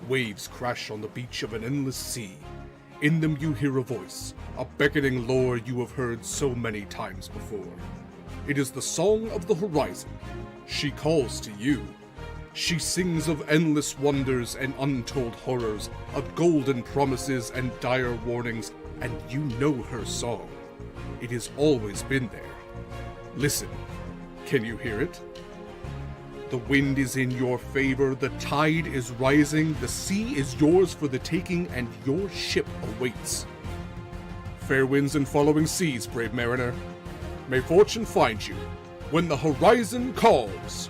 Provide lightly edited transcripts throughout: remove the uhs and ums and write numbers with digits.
waves crash on the beach of an endless sea. In them you hear a voice, a beckoning lure you have heard so many times before. It is the song of the horizon. She calls to you. She sings of endless wonders and untold horrors, of golden promises and dire warnings, and you know her song. It has always been there. Listen, can you hear it? The wind is in your favor, the tide is rising, the sea is yours for the taking, and your ship awaits. Fair winds and following seas, brave mariner. May fortune find you when the horizon calls.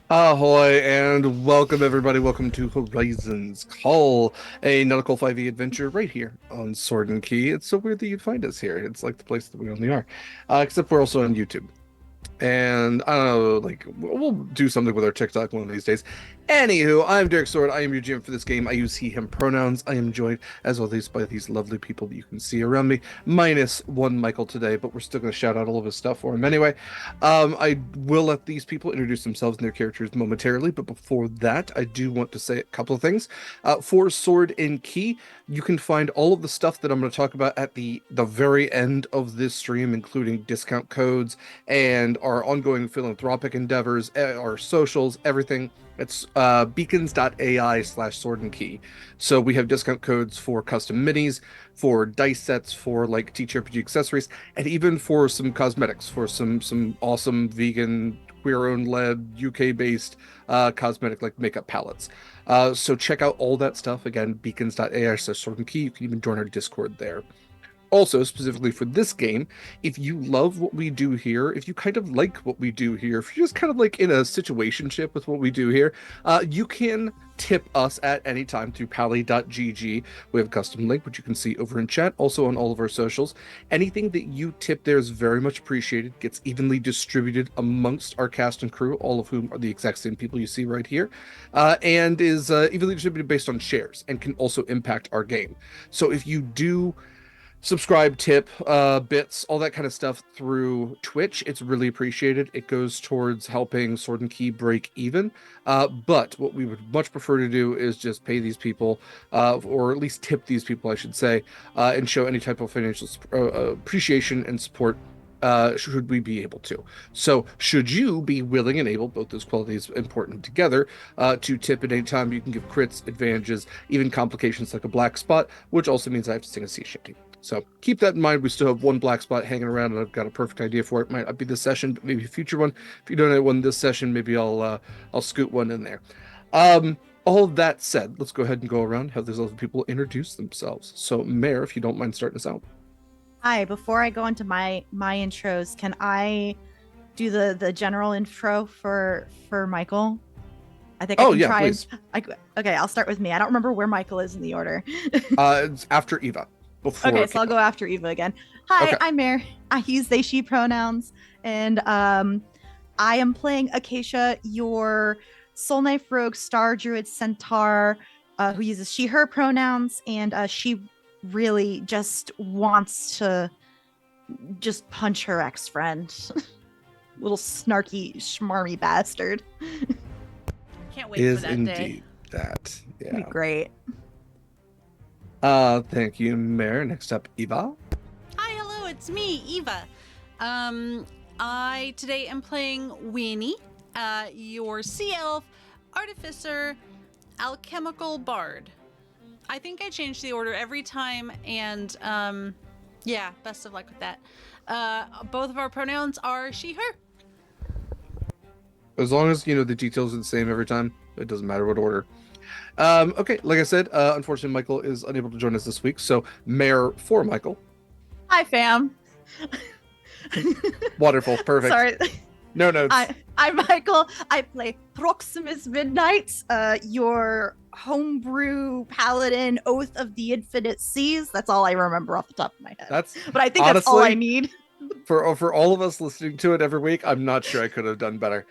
Ahoy and welcome everybody, welcome to Horizon's Call, a nautical 5e adventure right here on Sword and Key. It's so weird that you'd find us here. It's like the place that we only are, except we're also on YouTube. And I don't know, like, we'll do something with our TikTok one of these days. Anywho, I'm Derek Sword. I am your GM for this game. I use he, him pronouns. I am joined, as always, by these lovely people that you can see around me. Minus one Mikyl today, but we're still going to shout out all of his stuff for him anyway. I will let these people introduce themselves and their characters momentarily, but before that, I do want to say a couple of things. For Sword and Key, you can find all of the stuff that I'm going to talk about at the very end of this stream, including discount codes and our ongoing philanthropic endeavors, our socials, everything. It's beacons.ai/sword and key. So we have discount codes for custom minis, for dice sets, for like TTRPG accessories, and even for some cosmetics, for some awesome vegan, queer-owned led, UK-based cosmetic like makeup palettes. So check out all that stuff. Again, beacons.ai/sword and key. You can even join our Discord there. Also, specifically for this game, if you love what we do here, if you kind of like what we do here, if you're just kind of like in a situationship with what we do here, you can tip us at any time through pally.gg. We have a custom link, which you can see over in chat, also on all of our socials. Anything that you tip there is very much appreciated, gets evenly distributed amongst our cast and crew, all of whom are the exact same people you see right here, and is evenly distributed based on shares and can also impact our game. So if you do subscribe, tip, bits, all that kind of stuff through Twitch, it's really appreciated. It goes towards helping Sword and Key break even. But what we would much prefer to do is just pay these people, or at least tip these people, I should say, and show any type of financial appreciation and support should we be able to. So should you be willing and able, both those qualities important together, to tip at any time, you can give crits, advantages, even complications like a black spot, which also means I have to sing a sea shanty. So keep that in mind. We still have one black spot hanging around, and I've got a perfect idea for it. Might not be this session, but maybe a future one. If you don't have one this session, maybe I'll scoot one in there. All that said, let's go ahead and go around, have these other people introduce themselves. So Mare, if you don't mind starting us out. Hi, before I go into my intros, can I do the general intro for Mikyl? I think I can try. Please. Okay, I'll start with me. I don't remember where Mikyl is in the order. It's after Eva. Okay, so I'll go after Eva again. Hi, okay. I'm Mare. I use they, she pronouns, and I am playing Acacia, your Soul Knife Rogue Star Druid Centaur, who uses she, her pronouns, and she really just wants to just punch her ex-friend. Little snarky, schmarmy bastard. Can't wait for that indeed day. That. Yeah. It'd be great. Thank you, Mare. Next up, Eva. Hi, hello, it's me, Eva. I today am playing Weenie, your sea elf, artificer, alchemical bard. I think I change the order every time, and yeah, best of luck with that. Both of our pronouns are she, her. As long as the details are the same every time, it doesn't matter what order. Okay, like I said, unfortunately Mikyl is unable to join us this week, so Mare for Mikyl. Hi, fam. Wonderful, perfect. Sorry. No notes. I'm Mikyl. I play Proximus Midnight, your homebrew paladin, Oath of the Infinite Seas. That's all I remember off the top of my head. But I think honestly, that's all I need. For all of us listening to it every week, I'm not sure I could have done better.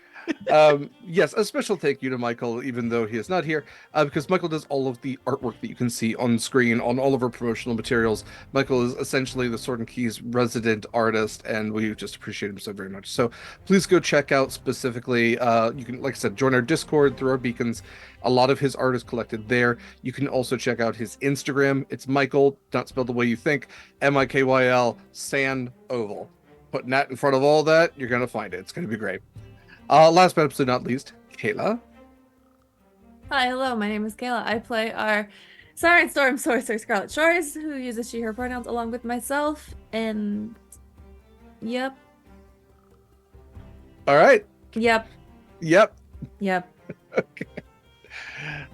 Yes, a special thank you to Mikyl, even though he is not here, because Mikyl does all of the artwork that you can see on screen on all of our promotional materials. Mikyl is essentially the Sword and Keys resident artist, and we just appreciate him so very much. So please go check out specifically. You can, like I said, join our Discord through our beacons. A lot of his art is collected there. You can also check out his Instagram. It's Mikyl, not spelled the way you think, Mikyl San Oval. Putting that in front of all that, you're gonna find it. It's gonna be great. Last but absolutely not least, Kaila. Hi, hello, my name is Kaila. I play our Siren Storm Sorcerer Scarlet Shores, who uses she, her pronouns along with myself, and yep. All right. Yep. Yep. Yep. Okay.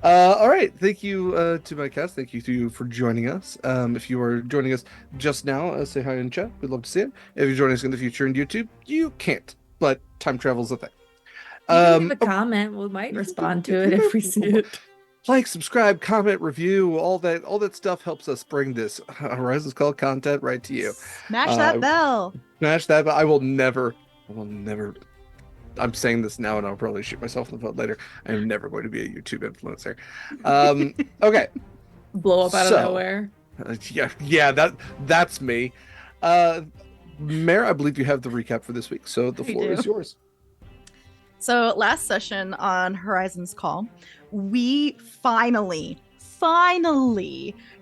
All right. Thank you to my cast. Thank you to you for joining us. If you are joining us just now, say hi in chat. We'd love to see it. If you're joining us in the future in YouTube, you can't, but time travel is a thing. You can leave a comment. We might respond to it if we see it. Like, subscribe, comment, review, all that stuff helps us bring this Horizons Call content right to you. Smash that bell. Smash that bell. I will never. I'm saying this now, and I'll probably shoot myself in the foot later. I am never going to be a YouTube influencer. Okay. Blow up out of nowhere. Yeah, that's me. Mare, I believe you have the recap for this week, so the floor is yours. So last session on Horizons Call, we finally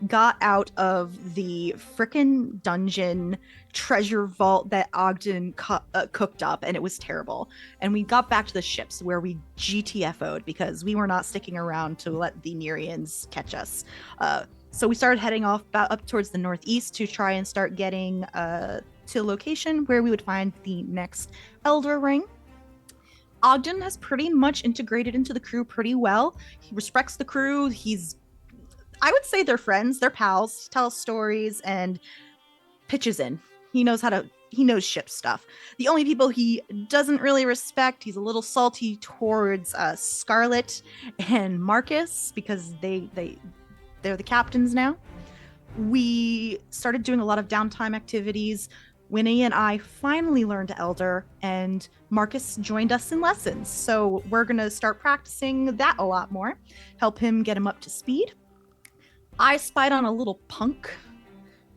got out of the frickin' dungeon treasure vault that Ogden cooked up, and it was terrible. And we got back to the ships where we GTFO'd because we were not sticking around to let the Nerians catch us. So we started heading off up towards the northeast to try and start getting to a location where we would find the next Elder Ring. Ogden has pretty much integrated into the crew pretty well. He respects the crew. I would say they're friends, they're pals, tells stories, and pitches in. He knows ship stuff. The only people he doesn't really respect, he's a little salty towards Scarlet and Marcus because they're the captains now. We started doing a lot of downtime activities. Winnie and I finally learned Elder, and Marcus joined us in lessons. So we're going to start practicing that a lot more, help him get him up to speed. I spied on a little punk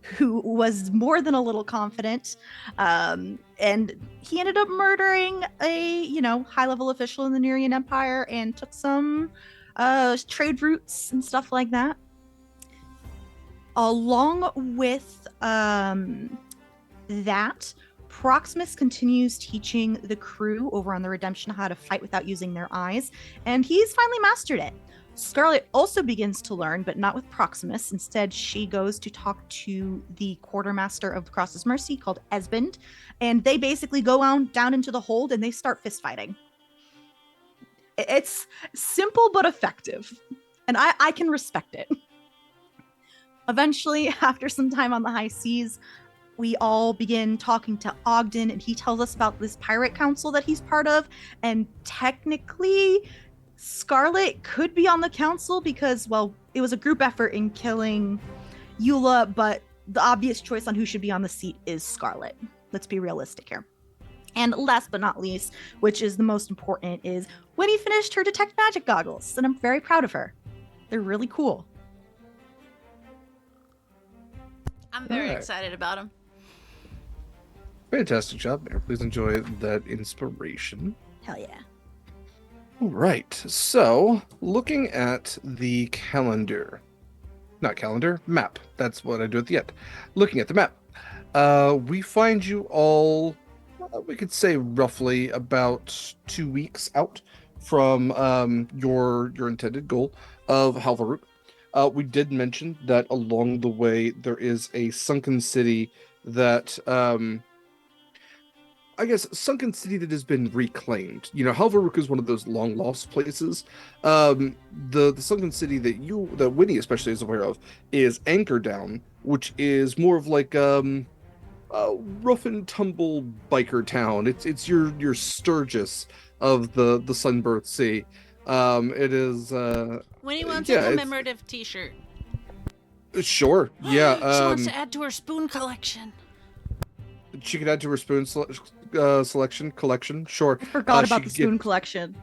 who was more than a little confident, and he ended up murdering a, high-level official in the Nerian Empire and took some trade routes and stuff like that. Along with that, Proximus continues teaching the crew over on the Redemption how to fight without using their eyes, and he's finally mastered it. Scarlet also begins to learn, but not with Proximus. Instead, she goes to talk to the quartermaster of the Cross's Mercy called Esband, and they basically go down into the hold and they start fist fighting. It's simple but effective, and I can respect it. Eventually, after some time on the high seas, we all begin talking to Ogden, and he tells us about this pirate council that he's part of, and technically Scarlet could be on the council because, well, it was a group effort in killing Eula, but the obvious choice on who should be on the seat is Scarlet. Let's be realistic here. And last but not least, which is the most important, is Winnie finished her Detect Magic goggles, and I'm very proud of her. They're really cool. I'm very excited about them. Fantastic job, Mare. Please enjoy that inspiration. Hell yeah. All right, so looking at the map. That's what I do at the end. Looking at the map, we find you all, we could say roughly about 2 weeks out from your intended goal of Halvaruk. We did mention that along the way there is a sunken city that sunken city that has been reclaimed. Halvaruk is one of those long lost places. The sunken city that Winnie especially is aware of is Anchor Down, which is more of like a rough and tumble biker town. It's your Sturgis of the Sunbirth Sea. It is Winnie wants a commemorative t-shirt. Sure, yeah. She wants to add to her spoon collection. She could add to her spoon collection. Sure. I forgot she about the could get- spoon collection.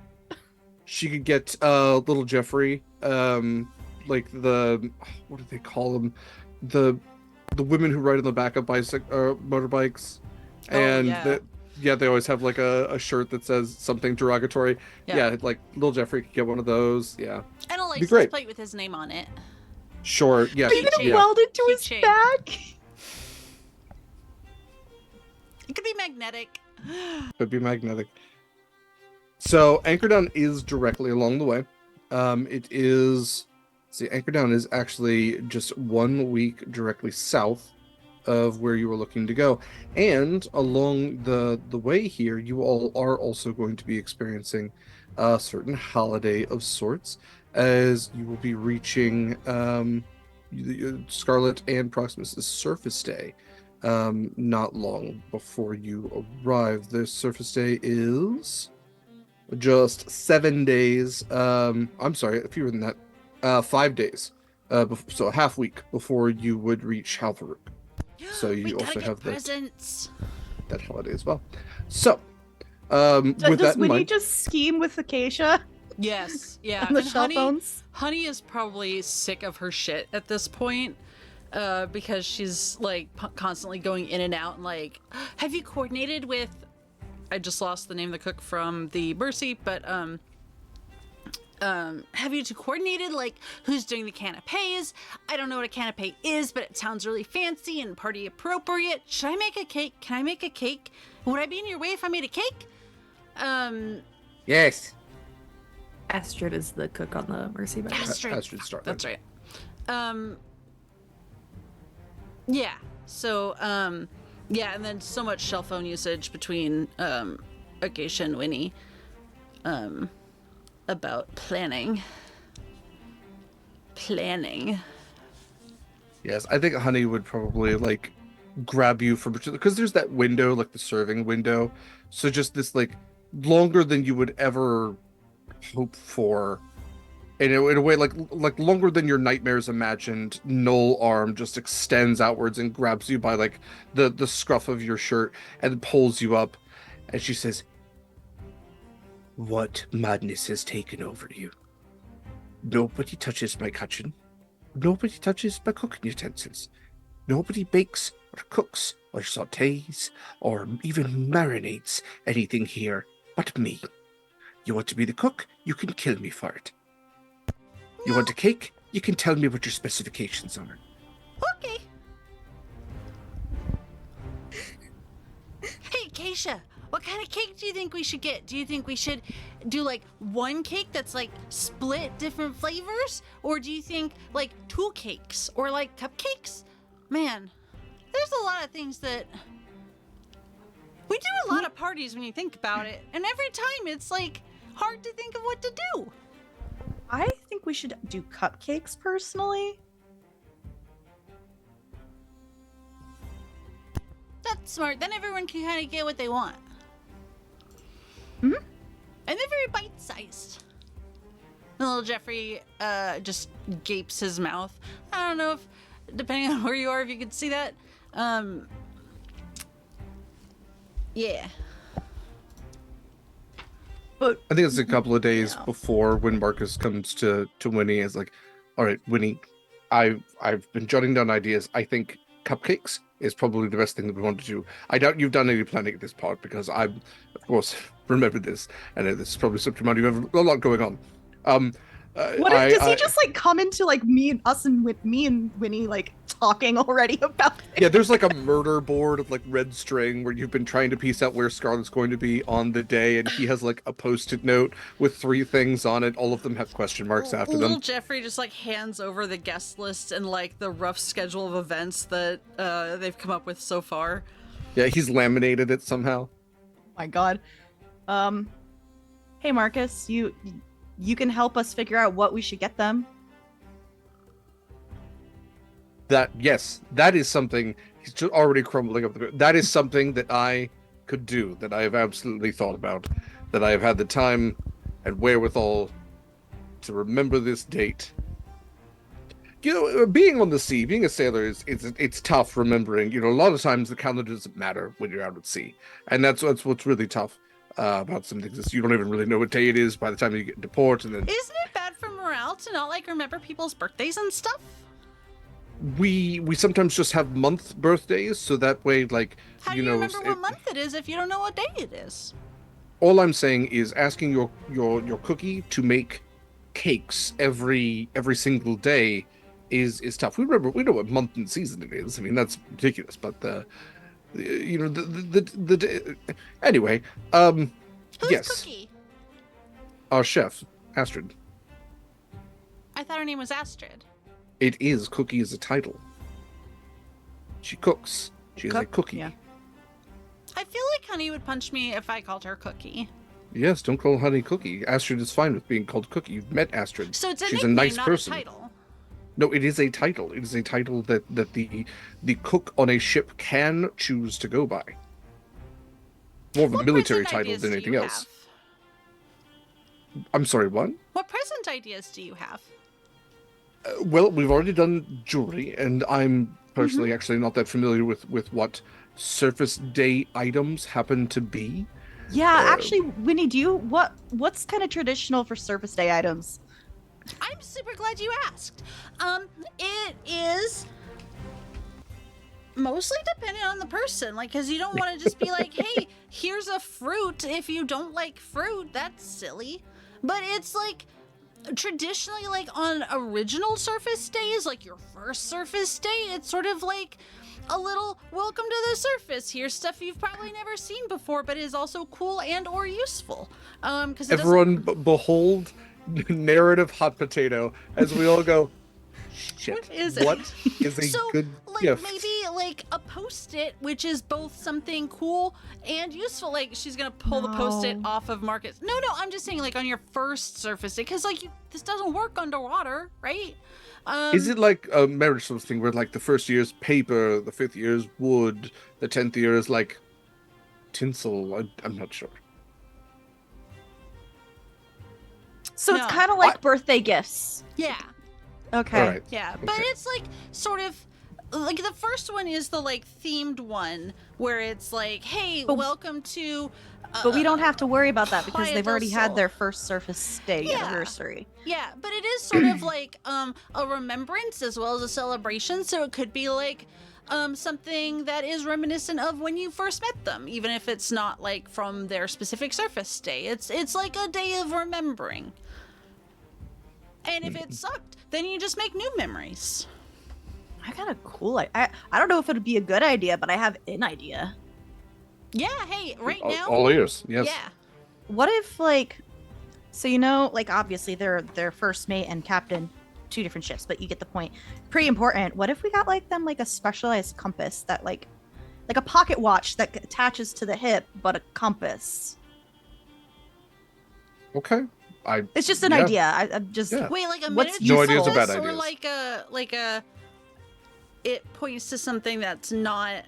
She could get little Jeffrey, like the, what do they call them? The women who ride on the back of motorbikes, and yeah. they always have like a shirt that says something derogatory. Yeah, like little Jeffrey could get one of those. Yeah, And a Be license great. plate with his name on it. Sure. Yeah, Are you gonna Keychain. weld it to his Keychain. back? It could be magnetic. could be magnetic. So Anchordown is directly along the way. Anchordown is actually just 1 week directly south of where you were looking to go. And along the way here, you all are also going to be experiencing a certain holiday of sorts, as you will be reaching Scarlet and Proximus's Surface Day not long before you arrive. The Surface Day is just 7 days. I'm sorry, fewer than that. 5 days. So a half week before you would reach Halfaruk. So you also have presents. that holiday as well. So, with Does that in Winnie mind, just scheme with Acacia Yes, yeah. on the And shell phones? Honey is probably sick of her shit at this point, because she's like constantly going in and out and like, have you coordinated with? I just lost the name of the cook from the Mercy, but have you coordinated like who's doing the canapes? I don't know what a canapé is, but it sounds really fancy and party appropriate. Should I make a cake? Can I make a cake? Would I be in your way if I made a cake? yes, Astrid is the cook on the Mercy by the way. Astrid Starlight. That's right. Yeah. So, yeah, and then so much cell phone usage between Acacia and Winnie about planning. Yes, I think Honey would probably like grab you from, because there's that window, like the serving window. So just this like longer than you would ever hope for. In a way, like longer than your nightmares imagined, Knoll arm just extends outwards and grabs you by like the scruff of your shirt and pulls you up. And she says, "What madness has taken over you? Nobody touches my kitchen. Nobody touches my cooking utensils. Nobody bakes or cooks or sautés or even marinades anything here but me. You want to be the cook? You can kill me for it. You want a cake? You can tell me what your specifications are." Okay. Hey, Acacia, what kind of cake do you think we should get? Do you think we should do like one cake that's like split different flavors? Or do you think like two cakes or like cupcakes? Man, there's a lot of things that we do a lot of parties when you think about it. And every time it's like hard to think of what to do. I think we should do cupcakes personally. That's smart. Then everyone can kind of get what they want. Mhm. And they're very bite-sized. And little Jeffrey just gapes his mouth. I don't know if, depending on where you are, if you could see that. Yeah. But I think it's a couple of days Yeah. before when Marcus comes to Winnie. Is like, "All right, Winnie, I've been jotting down ideas. I think cupcakes is probably the best thing that we want to do. I doubt you've done any planning at this part, because I, of course, remember this, and this is probably something you have a lot going on." does he just like come into like me and Winnie like talking already about it? Yeah, there's like a murder board of like red string where you've been trying to piece out where Scarlet's going to be on the day, and he has like a post-it note with 3 things on it. All of them have question marks after Little them. Jeffrey just like hands over the guest list and like the rough schedule of events that they've come up with so far. Yeah, he's laminated it somehow. Oh my god. Hey Marcus, you can help us figure out what we should get them. Yes, that is something. He's just already crumbling up the. That is something that I could do. That I have absolutely thought about. That I have had the time and wherewithal to remember this date. being on the sea, being a sailor it's tough remembering. A lot of times the calendar doesn't matter when you're out at sea, and that's what's really tough about some things. Is you don't even really know what day it is by the time you get into port, and then Isn't it bad for morale to not like remember people's birthdays and stuff? we sometimes just have month birthdays, so that way, like, How do you remember what month it is if you don't know what day it is? all I'm saying is asking your cookie to make cakes every single day is tough. We know what month and season it is. I mean, that's ridiculous, but anyway, Who's yes, Cookie? our chef Astrid. I thought her name was Astrid. It is. Cookie is a title. She cooks. She is a cookie. Yeah. I feel like Honey would punch me if I called her Cookie. Yes, don't call Honey Cookie. Astrid is fine with being called Cookie. You've met Astrid. So it's a She's nickname, a nice not person. a title. No, it is a title. It is a title that the cook on a ship can choose to go by. More of a What military present title ideas than do anything you else. have? I'm sorry, what? What present ideas do you have? Well, we've already done jewelry, and I'm personally actually not that familiar with what surface day items happen to be. Yeah, actually, Winnie, what's kind of traditional for Surface Day items? I'm super glad you asked. It is mostly dependent on the person, like, because you don't want to just be like, hey, here's a fruit. If you don't like fruit, that's silly. But it's like traditionally, like on original Surface Days, like your first Surface Day, it's sort of like a little welcome to the surface. Here's stuff you've probably never seen before, but is also cool and or useful. Because everyone behold narrative hot potato as we all go, shit. What is it? What is a so, good like, gift? maybe like a post-it, which is both something cool and useful. Like she's gonna pull the post-it off of Marcus. No, I'm just saying like on your first Surface Day, because like this doesn't work underwater, right? Is it like a marriage sort of thing where like the first year is paper, the fifth year is wood, the 10th year is like tinsel? I'm not sure. So No. it's kind of like birthday gifts. Yeah. Okay. All right. Yeah, but Okay. it's like sort of like the first one is the like themed one where it's like, hey, welcome to. But we don't have to worry about that because Playa they've del already Sol. had their first Surface Day Yeah. anniversary. Yeah, but it is sort of like a remembrance as well as a celebration. So it could be like something that is reminiscent of when you first met them, even if it's not like from their specific Surface Day. It's like a day of remembering. And if it sucked, then you just make new memories. I got a cool I don't know if it would be a good idea, but I have an idea. Yeah, hey, right now. All ears, yes. Yeah. What if like like obviously they're first mate and captain, two different ships, but you get the point. Pretty important. What if we got like them like a specialized compass that like a pocket watch that attaches to the hip, but a compass? Okay. It's just an idea. I'm just Wait, like a What's miniature No ideas are compass, bad or ideas. like a it points to something that's not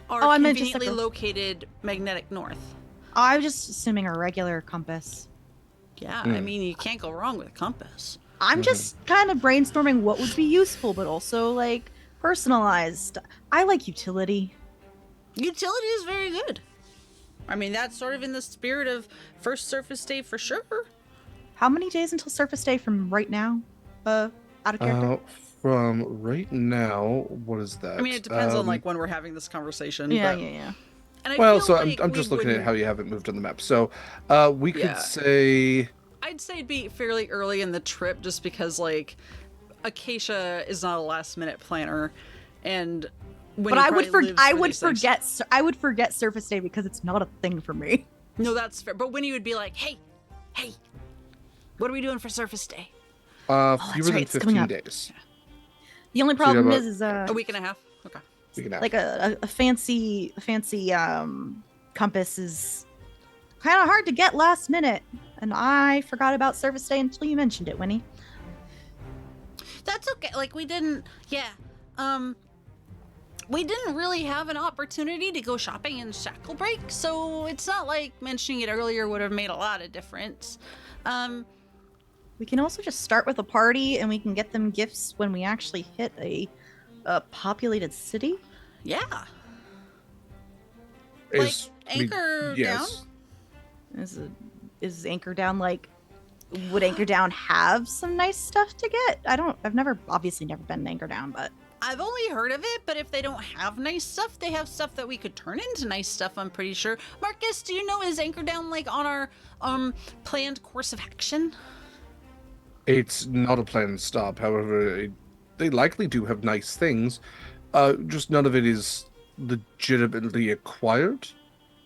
our Oh, I meant just conveniently like a- located magnetic north. I'm just assuming a regular compass. Yeah, I mean you can't go wrong with a compass. I'm just kind of brainstorming what would be useful, but also like personalized. I like utility. Utility is very good. I mean that's sort of in the spirit of first Surface Day for sure. How many days until Surface Day from right now? Out of character. From right now, what is that? I mean it depends on like when we're having this conversation. Yeah. And I Well, feel so like I'm we just looking at wouldn't- how you have it moved on the map. So, we could Yeah. say I'd say it'd be fairly early in the trip just because like Acacia is not a last minute planner and when But I would forget Surface Day because it's not a thing for me. No, that's fair. But when you would be like, hey, what are we doing for Surface Day? fewer that's than right, it's coming 15 up. days. The only problem about- is A week and a half? Okay. We can have. like a fancy compass is kind of hard to get last minute, and I forgot about Surface Day until you mentioned it, Winnie. That's okay. Like we didn't we didn't really have an opportunity to go shopping in Shackle Break, so it's not like mentioning it earlier would have made a lot of difference. We can also just start with a party, and we can get them gifts when we actually hit a populated city. Yeah. Is, anchor yes. down? Is Anchor Down like? Would Anchor Down have some nice stuff to get? I've obviously never been in Anchor Down, but I've only heard of it, but if they don't have nice stuff, they have stuff that we could turn into nice stuff, I'm pretty sure. Marcus, do you know, is Anchor Down like on our planned course of action? It's not a planned stop. However, they likely do have nice things. Just none of it is legitimately acquired.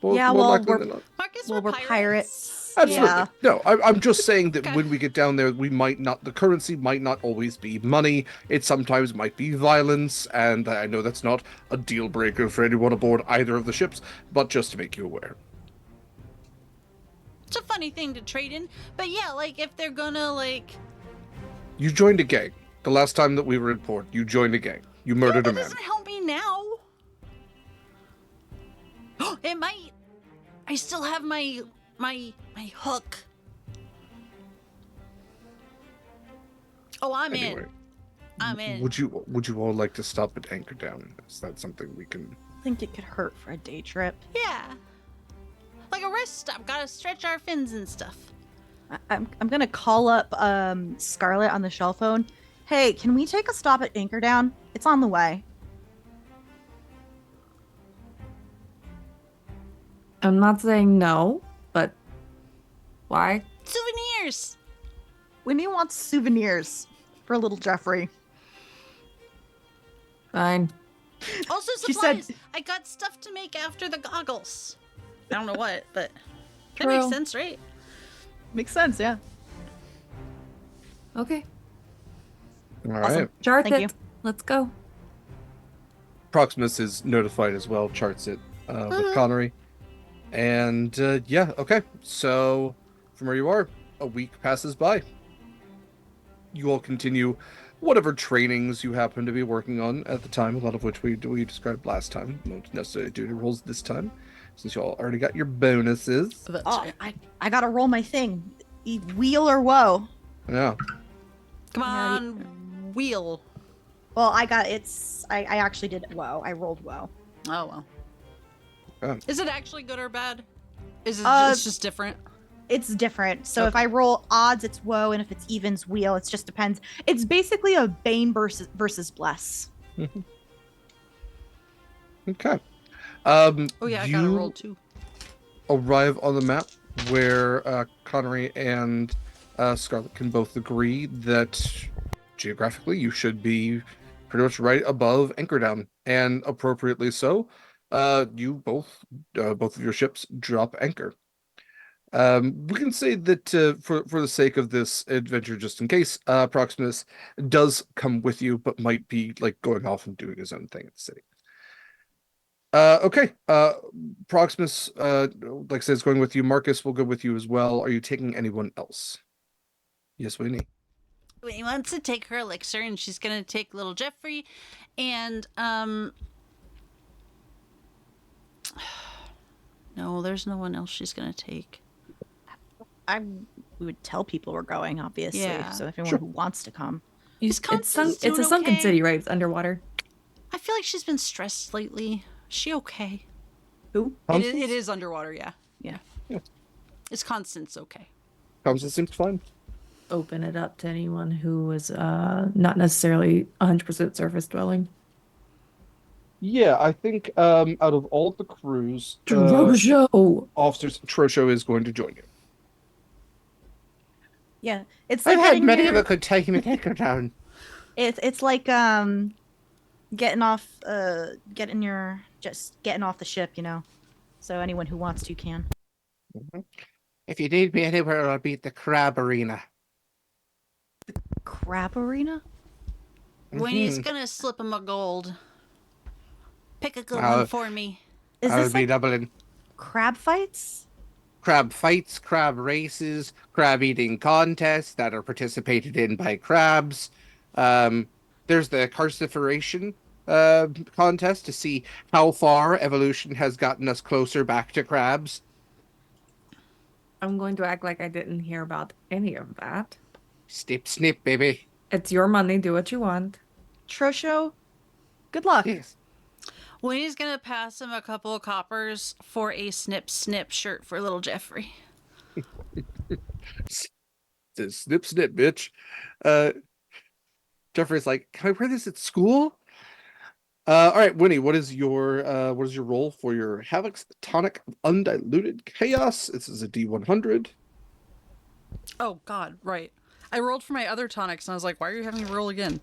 Yeah, more well, likely we're- than not. Marcus, we're we're pirates. Absolutely. Yeah. No, I'm just saying that Okay. when we get down there, the currency might not always be money. It sometimes might be violence, and I know that's not a deal breaker for anyone aboard either of the ships, but just to make you aware. It's a funny thing to trade in, but yeah, like if they're gonna like. You joined a gang. The last time that we were in port, you joined a gang. You murdered a That man. doesn't help me now. It might. I still have my hook. Oh, I'm Anyway, in. I'm in. Would you all like to stop at Anchor Down? Is that something we can? I think it could hurt for a day trip. Yeah. Like a rest stop. Gotta stretch our fins and stuff. I'm gonna call up Scarlet on the shell phone. Hey, can we take a stop at Anchor Down? It's on the way. I'm not saying no, but why? Souvenirs. Winnie wants souvenirs for little Jeffrey. Fine. Also She said- supplies. I got stuff to make after the goggles. I don't know what, but that True. makes sense, right? Makes sense, yeah. Okay. All Awesome. right. Chart Thank it. you. Let's go. Proximus is notified as well. Charts it with Connery, and yeah, okay. So from where you are, a week passes by. You all continue whatever trainings you happen to be working on at the time, a lot of which we described last time. Won't necessarily do any rolls this time, since you all already got your bonuses. That's Oh, right. I gotta roll my thing. Wheel or woe? Yeah. Come Yeah, on, wheel. Well, I actually did woe. I rolled woe. Oh well. Oh. Is it actually good or bad? Is it it's just different? It's different. So if Okay. I roll odds, it's woe, and if it's evens, wheel. It just depends. It's basically a bane versus bless. Okay. Oh yeah, I gotta you roll too. arrive on the map where Connery and Scarlet can both agree that geographically you should be pretty much right above Anchor Down, and appropriately so. You both of your ships drop anchor. We can say that for the sake of this adventure, just in case, Proximus does come with you, but might be like going off and doing his own thing at the city. Okay. Proximus, like I said, is going with you. Marcus will go with you as well. Are you taking anyone else? Yes, Winnie. Winnie wants to take her elixir, and she's gonna take little Jeffrey, and no, there's no one else she's gonna take. We would tell people we're going, obviously. Yeah. So if anyone Sure. who wants to come. Is Constance It's a doing sunken okay? city, right? It's underwater. I feel like she's been stressed lately. Is she okay? Who? It is underwater, yeah. Yeah. Is Constance okay? Constance seems fine. Open it up to anyone who was not necessarily 100% surface dwelling. Yeah, I think out of all the crews, Drojo! officers, Trosho is going to join you. Yeah. It's I've like had getting many your- of a good time at Anchor Down. It's like getting off getting off the ship, you know. So anyone who wants to can. If you need me anywhere, I'll be at the Crab Arena. Crab arena? Winnie's gonna slip him a gold. Pick a good Uh, one for me. Is I'll this be like doubling crab fights? crab fights, crab races, crab eating contests that are participated in by crabs. There's the carciferation contest to see how far evolution has gotten us closer back to crabs. I'm going to act like I didn't hear about any of that. Snip, snip, baby. It's your money. Do what you want. Trosho, good luck. Yes. Winnie's gonna pass him a couple of coppers for a snip snip shirt for little Jeffrey. Snip, snip, bitch. Jeffrey's like, can I wear this at school? All right, Winnie, what is your role for your Havoc's Tonic Undiluted Chaos? This is a D100. Oh God, right. I rolled for my other tonics and I was like, why are you having me roll again?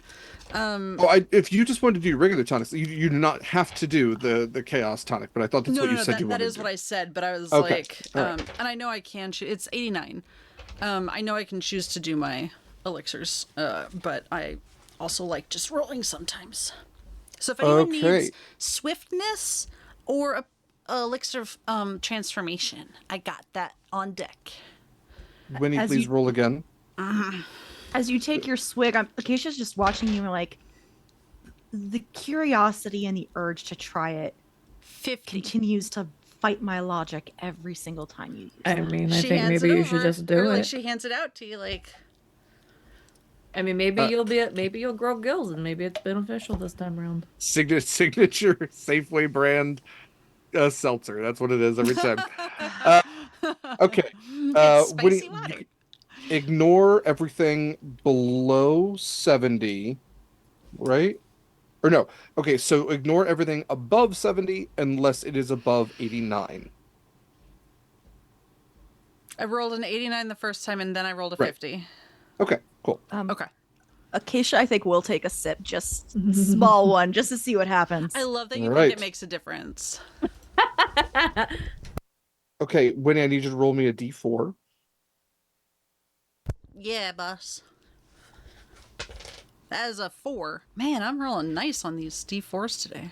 If you just wanted to do regular tonics, you do not have to do the Chaos Tonic, but I thought that's what you said you wanted that is to what do. I said, but I was Okay. like, All right. and I know I can choose. It's 89. I know I can choose to do my elixirs, but I also like just rolling sometimes. So if anyone needs swiftness or a elixir of transformation, I got that on deck. Winnie, As please you- roll again. As you take your swig, Acacia's just watching you and like, the curiosity and the urge to try it 50. continues to fight my logic every single time you use it. I mean, I She think hands maybe it you should over, just do or, like, it. she hands it out to you, like. I mean, maybe maybe you'll grow gills, and maybe it's beneficial this time around. Signature Safeway brand seltzer. That's what it is every time. Okay. It's spicy Winnie, water. ignore everything below 70, right? Or no. Okay, so ignore everything above 70 unless it is above 89. I rolled an 89 the first time, and then I rolled a Right. 50. Okay, cool. Okay. Acacia, I think, will take a sip, just small one, just to see what happens. I love that you Right. think it makes a difference. Okay, Winnie, I need you to roll me a d4. Yeah, boss. That is a 4. Man, I'm rolling nice on these D4s today.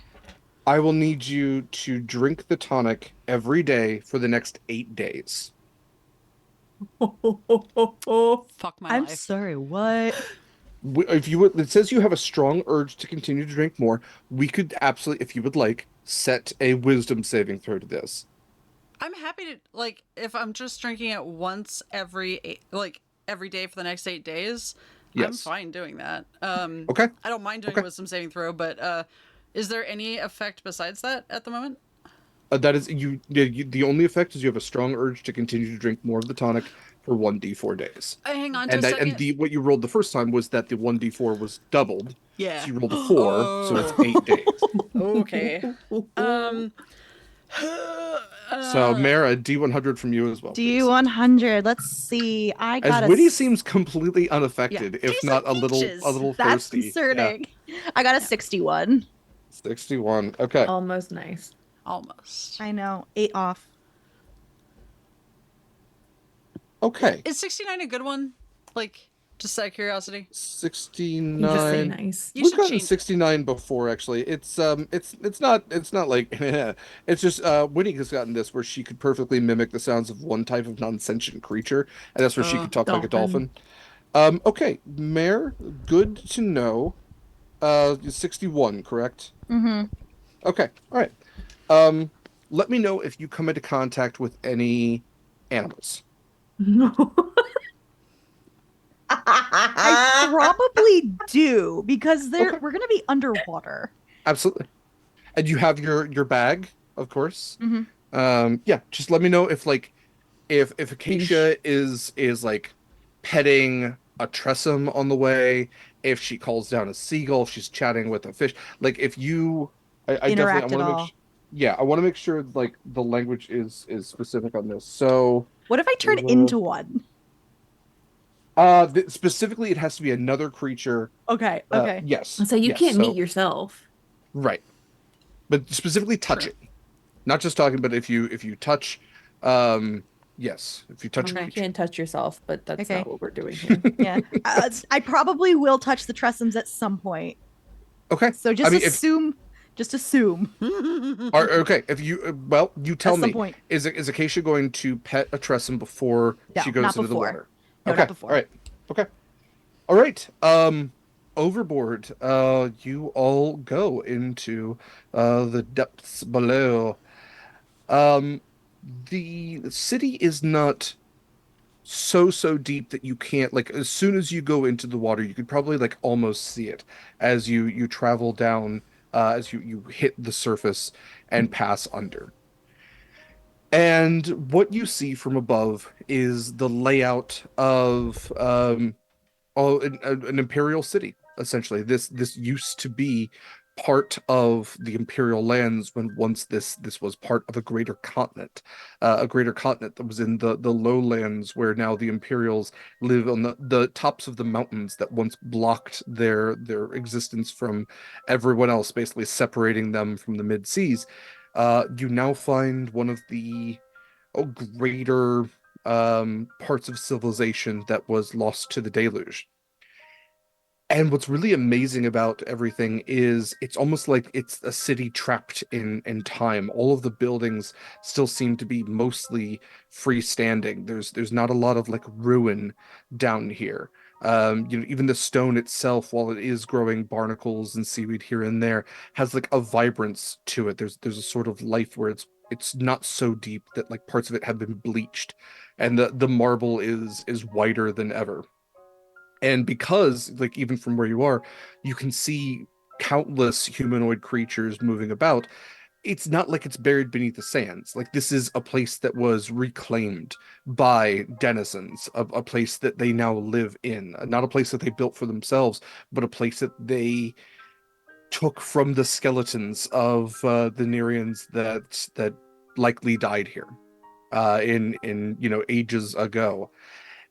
I will need you to drink the tonic every day for the next 8 days. Fuck my I'm life. sorry, what? If you would, it says you have a strong urge to continue to drink more. We could absolutely, if you would like, set a wisdom saving throw to this. I'm happy to, like, if I'm just drinking it once every day for the next 8 days, I'm Yes. fine doing that. Okay. I don't mind doing Okay. wisdom saving throw, but is there any effect besides that at the moment? That is the only effect is you have a strong urge to continue to drink more of the tonic for 1d4 days. Hang on to And a second. what you rolled the first time was that the 1d4 was doubled. Yeah. So you rolled a 4, so it's 8 days. Okay. So Mara, D100 from you as well. please. D100. Let's see. I got As a. Winnie seems completely unaffected, if Tastes not like a little peaches. That's thirsty. concerning. I got a 61. 61. Okay. Almost nice. Almost. I know. 8 off. Okay. Is 69 a good one? Like, just out of curiosity. 69. You just say nice. You We've should gotten change 69 before actually. It's not like it's just Winnie has gotten this where she could perfectly mimic the sounds of one type of non-sentient creature, and that's where she could talk like a dolphin. Okay, Mare, good to know. 61, correct? Mm-hmm. Okay, all right. Let me know if you come into contact with any animals. No. I probably do because Okay. we're gonna be underwater. Absolutely. And you have your bag, of course. Mhm. Yeah, just let me know if Acacia is like petting a tressum on the way, if she calls down a seagull, if she's chatting with a fish. Like if you I Interact definitely at I want to all. I want to make sure like the language is specific on this. So What if I turn into one? specifically it has to be another creature. Okay. Okay. Yes. So you yes, can't so- meet yourself. Right. But specifically touch it. Not just talking, but if you touch yes, if you touch a You creature. can't touch yourself, but that's Okay. not what we're doing here. Yeah. I probably will touch the tressums at some point. Okay. So just I mean, assume. Just assume. okay, if you you tell At some me, point. is Acacia going to pet a tressum before No, she goes not into the before. water? No, Okay. not before. All right. Okay. All right. Overboard. You all go into the depths below. The city is not so deep that you can't, like, as soon as you go into the water, you could probably like almost see it as you travel down, as you hit the surface and pass under. And what you see from above is the layout of an imperial city, essentially. This used to be part of the imperial lands when once this was part of a greater continent that was in the lowlands, where now the Imperials live on the tops of the mountains that once blocked their existence from everyone else, basically separating them from the mid seas. You now find one of the greater parts of civilization that was lost to the deluge. And what's really amazing about everything is it's almost like it's a city trapped in time. All of the buildings still seem to be mostly freestanding. There's not a lot of like ruin down here. Even the stone itself, while it is growing barnacles and seaweed here and there, has like a vibrance to it. There's a sort of life where it's not so deep that like parts of it have been bleached, and the marble is whiter than ever. And because, like, even from where you are, you can see countless humanoid creatures moving about, it's not like it's buried beneath the sands. Like, this is a place that was reclaimed by denizens, a place that they now live in, not a place that they built for themselves, but a place that they took from the skeletons of the Nereians that likely died here in ages ago.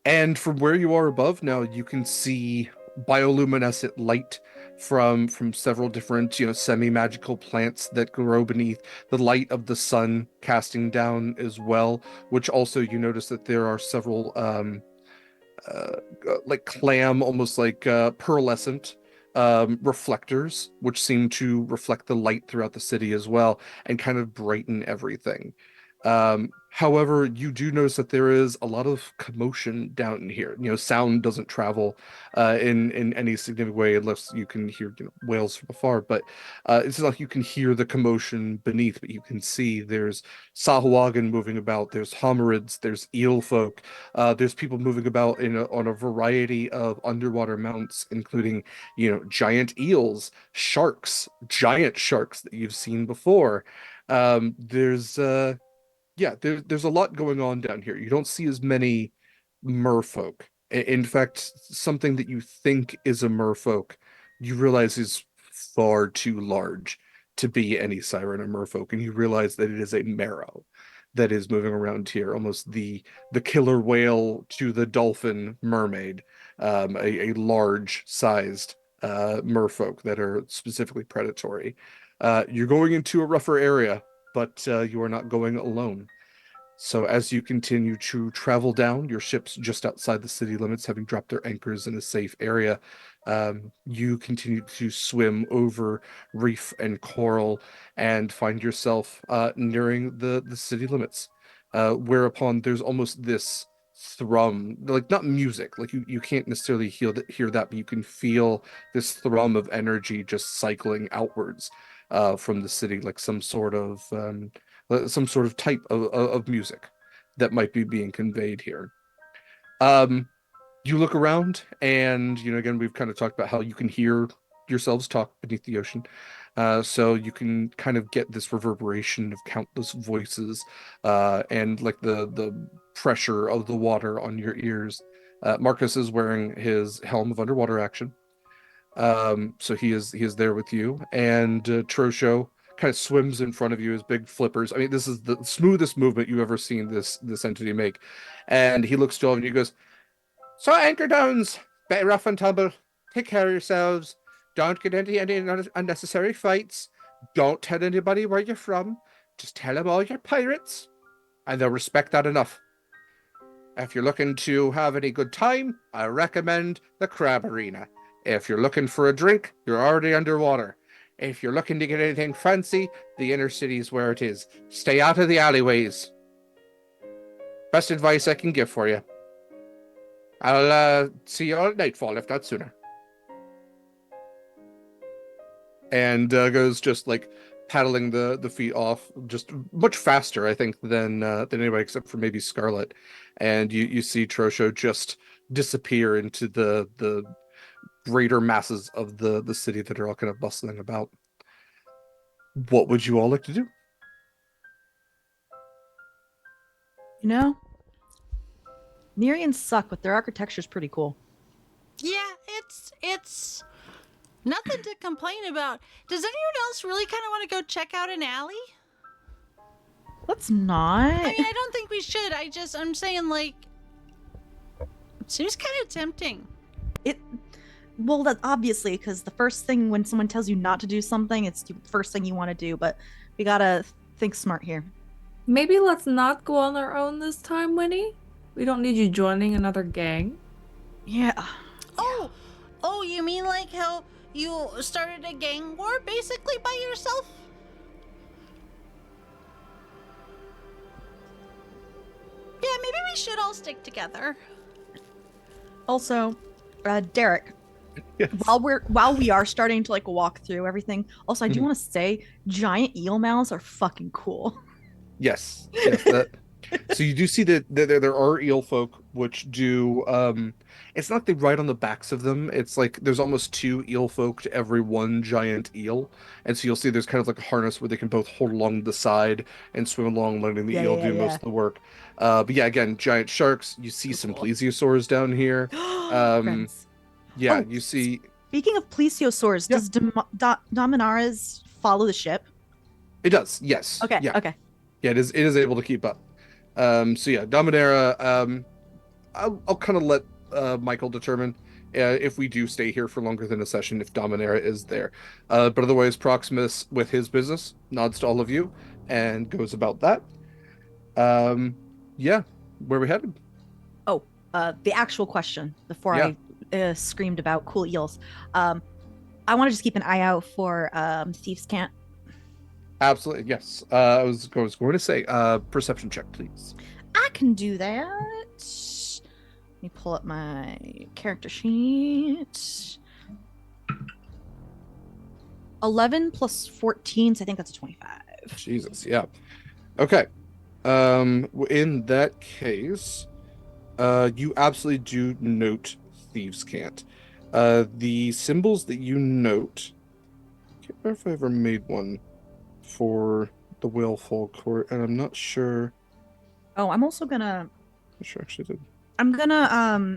And from where you are above now, you can see bioluminescent light from several different, semi-magical plants that grow beneath the light of the sun casting down as well, which also you notice that there are several uh, like clam, almost like pearlescent reflectors, which seem to reflect the light throughout the city as well and kind of brighten everything. However, you do notice that there is a lot of commotion down in here. Sound doesn't travel in any significant way unless you can hear, whales from afar. But it's not like you can hear the commotion beneath, but you can see there's Sahuagin moving about. There's hominids. There's eel folk. There's people moving about on a variety of underwater mounts, including, giant eels, sharks, giant sharks that you've seen before. There's yeah, there's a lot going on down here. You don't see as many merfolk. In fact, something that you think is a merfolk, you realize is far too large to be any siren or merfolk, and you realize that it is a marrow that is moving around here, almost the killer whale to the dolphin mermaid, a large sized merfolk that are specifically predatory. You're going into a rougher area, but you are not going alone. So as you continue to travel down, your ship's just outside the city limits, having dropped their anchors in a safe area. You continue to swim over reef and coral and find yourself nearing the city limits, whereupon there's almost this thrum, like not music, like you can't necessarily hear that, but you can feel this thrum of energy just cycling outwards from the city, like some sort of type of music that might be being conveyed here. Um, you look around, and again, we've kind of talked about how you can hear yourselves talk beneath the ocean. So you can kind of get this reverberation of countless voices, and like the pressure of the water on your ears. Marcus is wearing his helm of underwater action. So he is there with you, and Trosho kind of swims in front of you, his big flippers. I mean, this is the smoothest movement you've ever seen this entity make. And he looks to all of you and he goes, "So anchor downs, bit rough and tumble. Take care of yourselves. Don't get into any unnecessary fights. Don't tell anybody where you're from. Just tell them all you're pirates, and they'll respect that enough. If you're looking to have any good time, I recommend the Crab Arena. If you're looking for a drink, you're already underwater. If you're looking to get anything fancy, the inner city is where it is. Stay out of the alleyways. Best advice I can give for you. I'll see you all at nightfall, if not sooner." And goes just like paddling the feet off just much faster, I think, than anybody except for maybe Scarlet. And you see Trosho just disappear into the greater masses of the city that are all kind of bustling about. What would you all like to do? You know, Nerians suck, but their architecture's pretty cool. Yeah, it's nothing to complain about. Does anyone else really kind of want to go check out an alley? Let's not. I mean, I don't think we should. I'm saying, like, it seems kind of tempting. Well, that obviously, because the first thing when someone tells you not to do something, it's the first thing you want to do. But we gotta think smart here. Maybe let's not go on our own this time, Winnie. We don't need you joining another gang. Yeah. Oh, you mean like how you started a gang war basically by yourself? Yeah, maybe we should all stick together. Also, Derek, Yes. while we are starting to like walk through everything, also I do Mhm. want to say giant eel mouths are fucking cool. Yes. So you do see that there are eel folk which do it's not like they ride on the backs of them. It's like there's almost two eel folk to every one giant eel. And so you'll see there's kind of like a harness where they can both hold along the side and swim along, letting the Yeah, eel yeah, do most yeah. of the work. But yeah, again, giant sharks. You see some Cool. plesiosaurs down here. Friends. Yeah, Oh, you see Speaking of plesiosaurs, Yeah. does Dominaris follow the ship? it does. Yes. Okay, Yeah. okay. Yeah, it is able to keep up. So yeah, Dominaria, I'll kind of let Mikyl determine if we do stay here for longer than a session, if Dominaria is there. But otherwise, Proximus, with his business, nods to all of you and goes about that. Yeah, where we headed? Oh, the actual question before Yeah. I screamed about cool eels. I want to just keep an eye out for thieves' cant. Absolutely, yes. I was going to say, perception check, please. I can do that. Let me pull up my character sheet. 11 plus 14, so I think that's a 25. Jesus, yeah. Okay. In that case, you absolutely do note thieves' cant. The symbols that you note, I can't remember if I ever made one for the Whalefall Court, and I'm not sure. Oh, I'm also gonna I'm sure I actually did.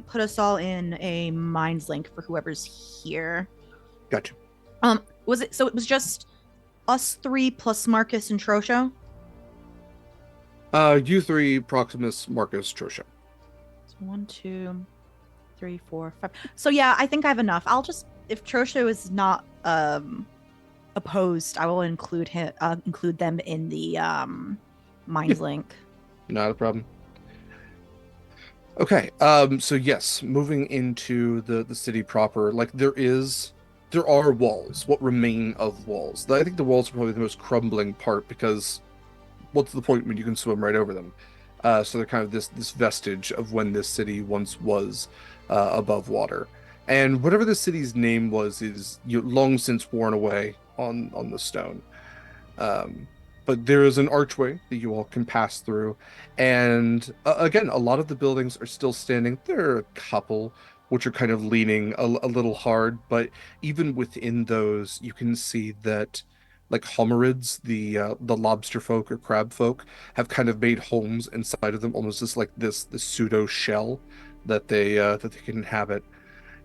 put us all in a minds link for whoever's here. Gotcha. Was it so it was just us three plus Marcus and Trosho? You three, Proximus, Marcus, Trosha. So 1, 2, 3, 4, 5. So yeah, I think I have enough. I'll just if Trosho is not opposed, I will include them in the minds link. Not a problem. Okay, so yes, moving into the city proper, like there are walls, what remain of walls. I think the walls are probably the most crumbling part because what's the point when you can swim right over them? So they're kind of this vestige of when this city once was above water. And whatever the city's name was is long since worn away on the stone. But there is an archway that you all can pass through. And again, a lot of the buildings are still standing. There are a couple which are kind of leaning a little hard, but even within those, you can see that like hominids, the lobster folk or crab folk, have kind of made homes inside of them, almost as like this pseudo shell that they can inhabit.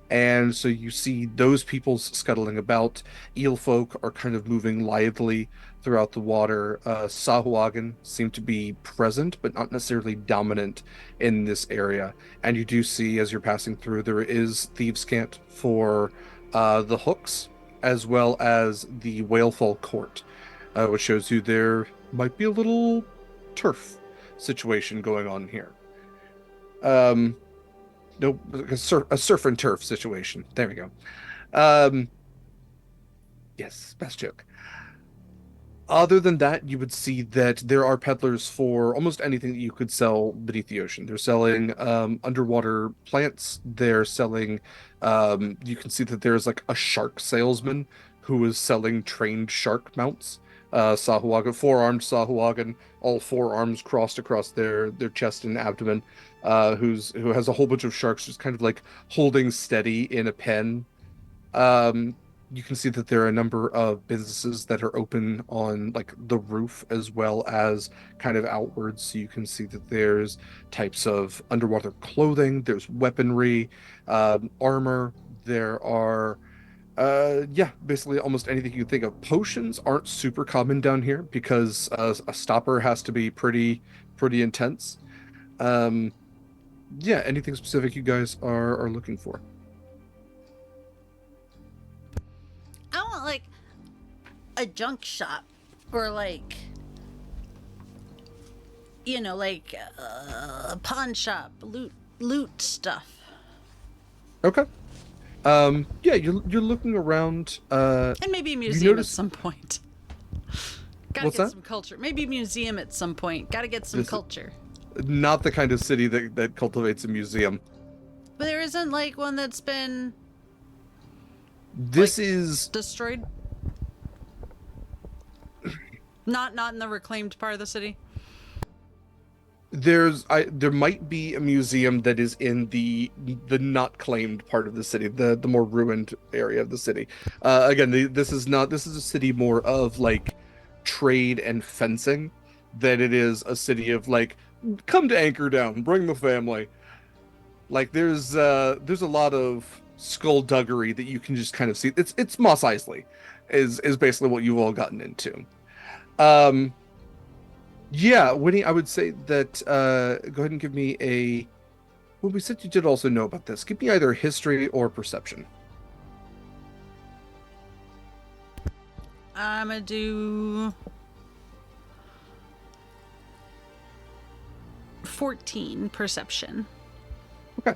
And so you see those peoples scuttling about. Eel folk are kind of moving lithely throughout the water. Sahuagin seem to be present, but not necessarily dominant in this area. And you do see, as you're passing through, there is thieves' cant for the hooks, as well as the Whalefall Court, which shows you there might be a little turf situation going on here. No, a surf and turf situation. There we go. Yes, best joke. Other than that, you would see that there are peddlers for almost anything that you could sell beneath the ocean. They're selling underwater plants. They're selling. You can see that there's like a shark salesman who is selling trained shark mounts. Sahuagin, four-armed Sahuagin, all four arms crossed across their chest and abdomen, who has a whole bunch of sharks just kind of like holding steady in a pen. Um, you can see that there are a number of businesses that are open on like the roof as well as kind of outwards. So you can see that there's types of underwater clothing, there's weaponry, armor. There are yeah, basically almost anything you can think of. Potions aren't super common down here because a stopper has to be pretty intense. Um, yeah, anything specific you guys are looking for? I want like a junk shop or like like a pawn shop, loot stuff. Okay. Yeah, you're looking around. And maybe a museum at some point. Gotta What's get that? some culture. Maybe a museum at some point. Gotta get some culture. Not the kind of city that cultivates a museum. But there isn't like one that's been This is destroyed. Not in the reclaimed part of the city. there might be a museum that is in the not claimed part of the city, the more ruined area of the city. Again, this is a city more of like trade and fencing than it is a city of like come to Anchor Down, bring the family. Like there's a lot of skullduggery that you can just kind of see. It's Mos Eisley is basically what you've all gotten into. Um Yeah, Winnie, I would say that go ahead and give me a. Well, we said you did also know about this. Give me either history or perception. I'm gonna do 14 perception. Okay.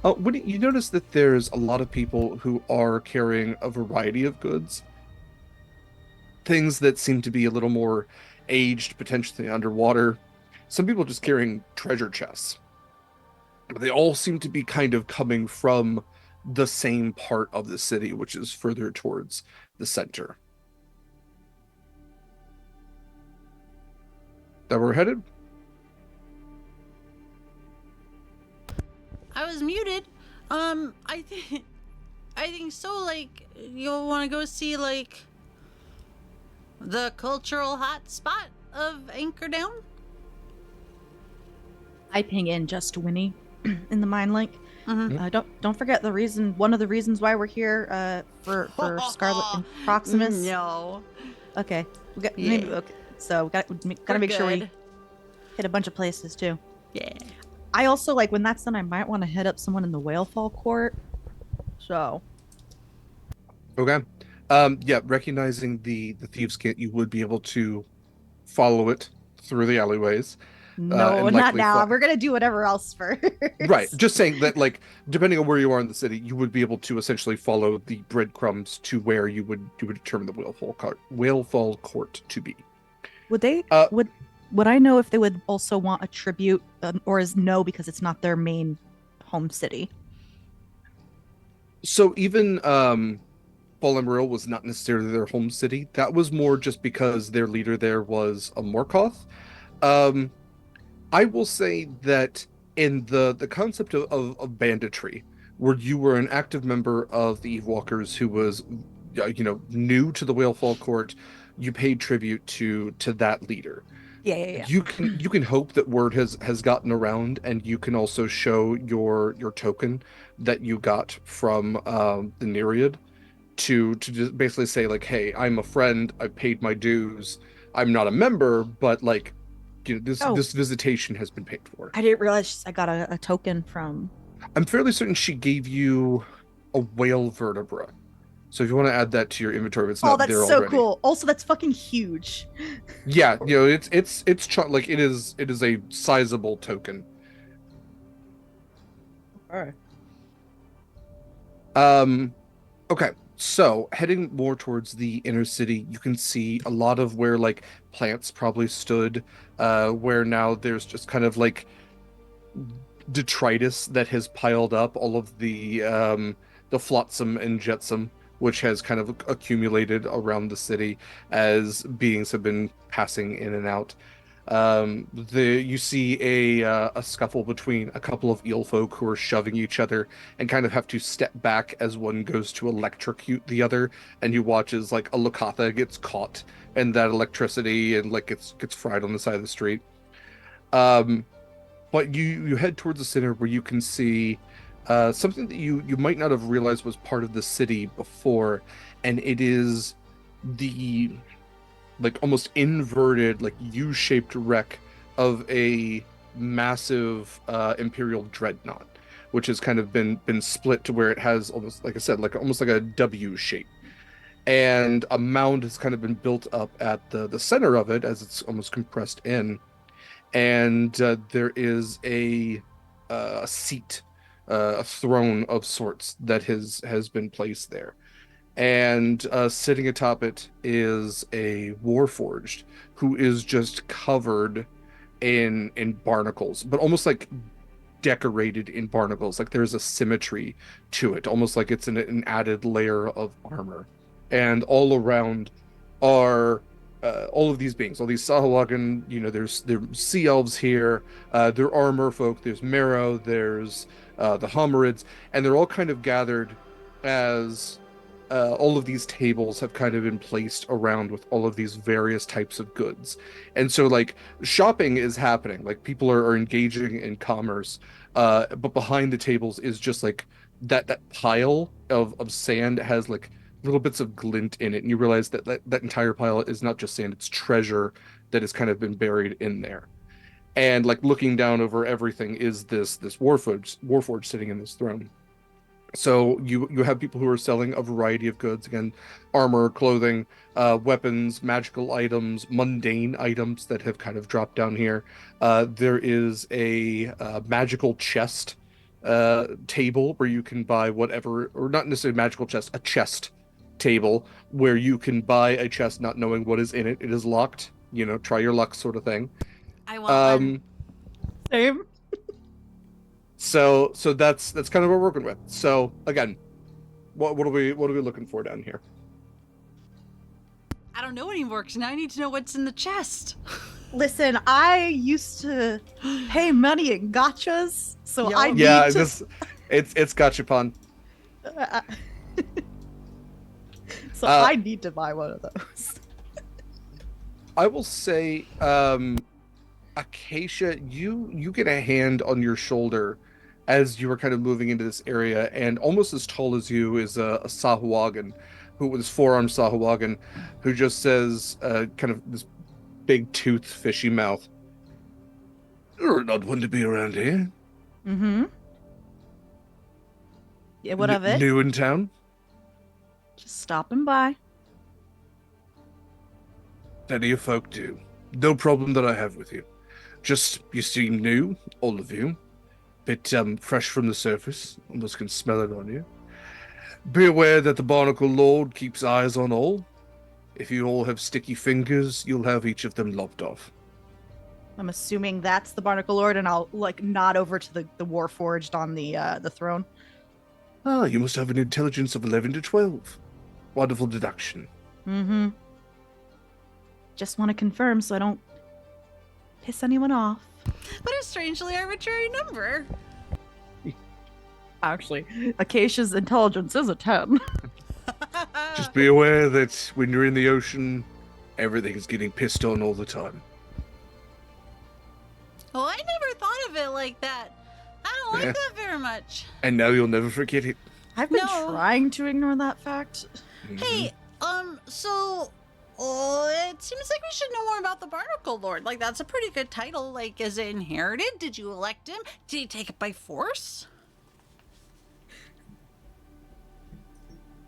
Winnie, you notice that there's a lot of people who are carrying a variety of goods. Things that seem to be a little more aged, potentially underwater. Some people just carrying treasure chests. They all seem to be kind of coming from the same part of the city, which is further towards the center. That we're headed? I was muted. I think so. Like, you'll want to go see like the cultural hot spot of Anchor Down. I ping in just Winnie in the mind link. Mm-hmm. Don't forget one of the reasons why we're here for Scarlet and Proximus. No. Okay. Yeah. Maybe okay. So gotta make sure we good. hit a bunch of places too. Yeah. I also like when that's done. I might want to hit up someone in the Whalefall Court. So. Okay. Yeah, recognizing the thieves' kit, you would be able to follow it through the alleyways. No, and not likely now. We're gonna do whatever else first. Right. Just saying that, like, depending on where you are in the city, you would be able to essentially follow the breadcrumbs to where you would determine the Whalefall Court to be. Would they? Would I know if they would also want a tribute, or is no because it's not their main home city? So even Fallen was not necessarily their home city. That was more just because their leader there was a Morkoth. I will say that in the concept of banditry, where you were an active member of the Evewalkers who was, new to the Whalefall Court, you paid tribute to that leader. Yeah. You can hope that word has gotten around, and you can also show your token that you got from the Nereid to just basically say like, hey, I'm a friend, I paid my dues, I'm not a member, but like, this visitation has been paid for. I didn't realize I got a token from. I'm fairly certain she gave you a whale vertebra. So if you want to add that to your inventory, it's not there already. Oh, that's so cool. Also, that's fucking huge. Yeah, it's like it is a sizable token. All right. Okay. So heading more towards the inner city, you can see a lot of where like plants probably stood, where now there's just kind of like detritus that has piled up, all of the flotsam and jetsam which has kind of accumulated around the city as beings have been passing in and out. You see a scuffle between a couple of eel folk who are shoving each other and kind of have to step back as one goes to electrocute the other, and you watch as like a Lakatha gets caught in that electricity and like gets fried on the side of the street. Um, but you head towards the center where you can see something that you might not have realized was part of the city before, and it is the like almost inverted, like U-shaped wreck of a massive Imperial dreadnought, which has kind of been split to where it has almost, like I said, like almost like a W shape. And a mound has kind of been built up at the center of it as it's almost compressed in. And there is a seat, a throne of sorts that has been placed there. And sitting atop it is a warforged who is just covered in barnacles, but almost like decorated in barnacles. Like there's a symmetry to it, almost like it's an added layer of armor. And all around are all of these beings, all these Sahuagin. There's sea elves here. There are merfolk. There's Marrow. There's the Homerids, and they're all kind of gathered as all of these tables have kind of been placed around with all of these various types of goods. And so like shopping is happening, like people are engaging in commerce, but behind the tables is just like that pile of sand has like little bits of glint in it, and you realize that entire pile is not just sand, it's treasure that has kind of been buried in there. And like looking down over everything is this warforged sitting in this throne. So you have people who are selling a variety of goods, again, armor, clothing, weapons, magical items, mundane items that have kind of dropped down here. There is a magical chest table where you can buy whatever, or not necessarily magical chest, a chest table where you can buy a chest not knowing what is in it. It is locked, try your luck sort of thing. I want one. Same. So that's kind of what we're working with. So again, what are we looking for down here? I don't know anymore because now I need to know what's in the chest. Listen, I used to pay money in gotchas, so I need to... it's gachapon. So I need to buy one of those. I will say, Acacia, you get a hand on your shoulder as you are kind of moving into this area, and almost as tall as you is a Sahuagin, who was four-armed Sahuagin, who just says, kind of this big tooth, fishy mouth, "You're not one to be around here." Mm-hmm. Yeah, what of it? New in town? Just stopping by. Plenty of folk do. No problem that I have with you. Just, you seem new, all of you. Bit fresh from the surface. Almost can smell it on you. Be aware that the Barnacle Lord keeps eyes on all. If you all have sticky fingers, you'll have each of them lopped off. I'm assuming that's the Barnacle Lord, and I'll like nod over to the Warforged on the throne. Ah, you must have an intelligence of 11 to 12. Wonderful deduction. Mm-hmm. Just want to confirm so I don't piss anyone off. But a strangely arbitrary number. Actually, Acacia's intelligence is a 10. Just be aware that when you're in the ocean, everything's getting pissed on all the time. Well, I never thought of it like that. I don't like that very much. And now you'll never forget it. I've been trying to ignore that fact. Mm-hmm. Hey, so it seems like we should know more about the Barnacle Lord. Like, that's a pretty good title. Like, is it inherited? Did you elect him? Did he take it by force?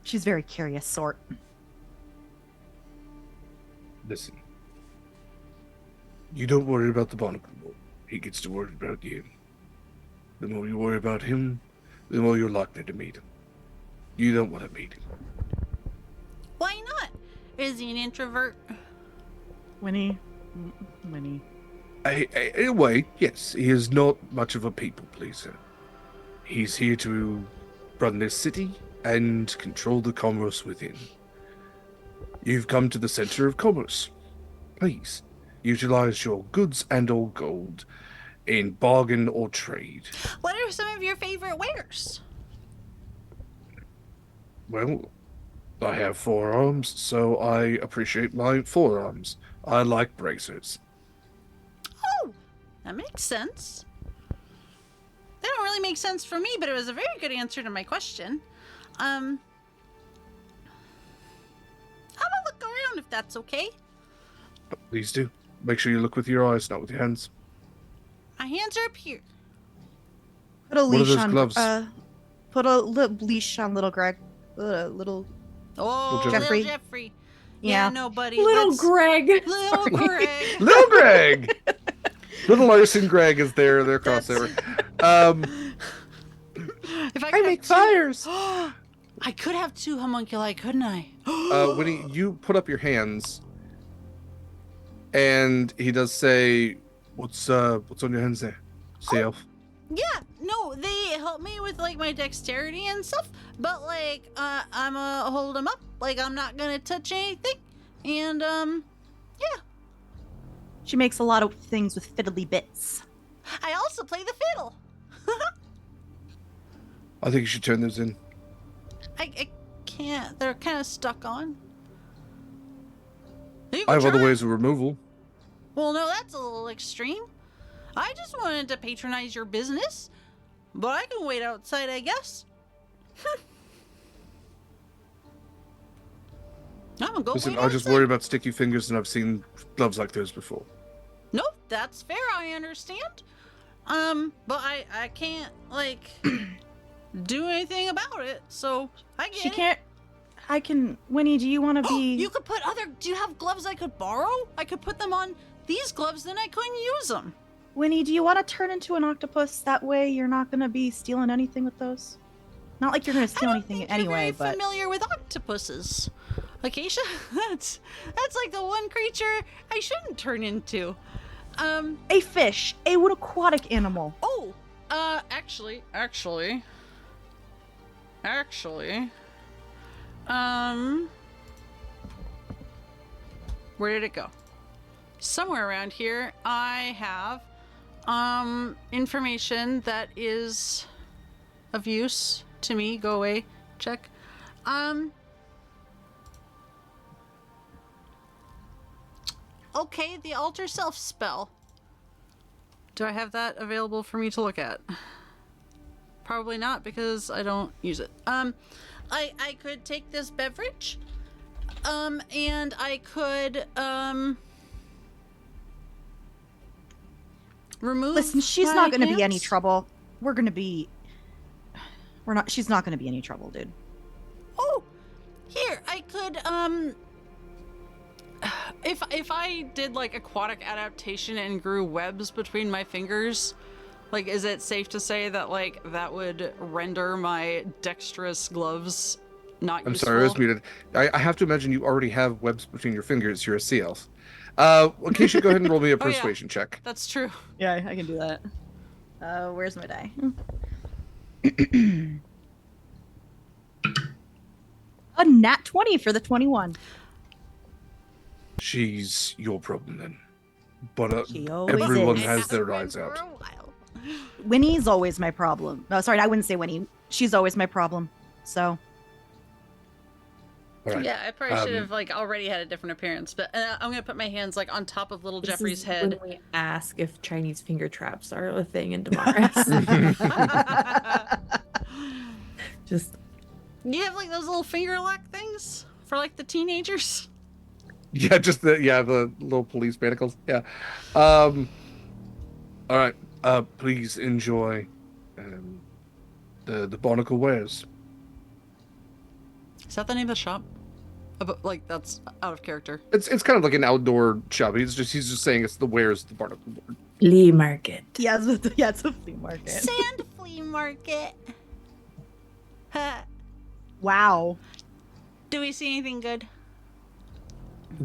She's very curious sort. Listen. You don't worry about the Barnacle Lord. He gets to worry about you. The more you worry about him, the more you're likely to meet him. You don't want to meet him. Why not? Is he an introvert? Winnie. In a way, yes. He is not much of a people pleaser. He's here to run this city and control the commerce within. You've come to the center of commerce. Please, utilize your goods and or gold in bargain or trade. What are some of your favorite wares? Well, I have forearms, so I appreciate my forearms. I like bracers. Oh, that makes sense. They don't really make sense for me, but it was a very good answer to my question. I'm gonna look around if that's okay. Please do. Make sure you look with your eyes, not with your hands. My hands are up here. Put a What are leash those on. gloves? Put a leash on little Greg. Little. Oh, Jeffrey. little Jeffrey. Yeah. No, buddy. Little Greg. Little Greg. Little Greg! Little Larson Greg is their crossover. If I make fires! I could have 2 homunculi, couldn't I? Winnie, you put up your hands, and he does say, what's on your hands there? Sea elf. Yeah, no, they help me with like my dexterity and stuff, but like I'm gonna hold them up, like I'm not gonna touch anything, and yeah. She makes a lot of things with fiddly bits. I also play the fiddle. I think you should turn those in. I can't. They're kind of stuck on. You I can have other try. ways of removal. Well, no, that's a little extreme. I just wanted to patronize your business, but I can wait outside, I guess. I'm gonna go Listen, wait I just outside. worry about sticky fingers, and I've seen gloves like those before. Nope, that's fair. I understand. But I can't like do anything about it. So I get She it. can't. I can. Winnie, do you want to be? You could put other. Do you have gloves I could borrow? I could put them on these gloves, then I couldn't use them. Winnie, do you want to turn into an octopus? That way, you're not gonna be stealing anything with those. Not like you're gonna steal anything anyway, you're very but familiar with octopuses, Acacia. That's like the one creature I shouldn't turn into. a fish, an aquatic animal. Oh, actually, where did it go? Somewhere around here, I have, information that is of use to me. Go away. Check. Okay, the alter self spell. Do I have that available for me to look at? Probably not, because I don't use it. I could take this beverage, and I could, remove. Listen, she's my not gonna be any hands? trouble. We're not. She's not gonna be any trouble, dude. Oh, here, I could, if I did like aquatic adaptation and grew webs between my fingers, like, is it safe to say that like that would render my dexterous gloves not I'm useful? sorry, I was muted. I have to imagine you already have webs between your fingers. You're a sea elf. Acacia, go ahead and roll me a Oh, yeah. persuasion check. That's true. Yeah, I can do that. Where's my die? A nat 20 for the 21. She's your problem then. But She always everyone is. has their Been eyes for out. a while. Winnie's always my problem. Oh, sorry, I wouldn't say Winnie. She's always my problem. So All right. Yeah, I probably should have like already had a different appearance, but I'm gonna put my hands like on top of little Jeffrey's head. When we ask if Chinese finger traps are a thing in Damaris. Just You have like those little finger lock things for like the teenagers. Yeah, just the little police manacles. Yeah. All right. Please enjoy the barnacle wares. Is that the name of the shop? Like that's out of character. It's kind of like an outdoor shop. He's just saying it's the wares of the barnacle board. flea market. yeah, it's a flea market. Sand flea market. Wow. Do we see anything good?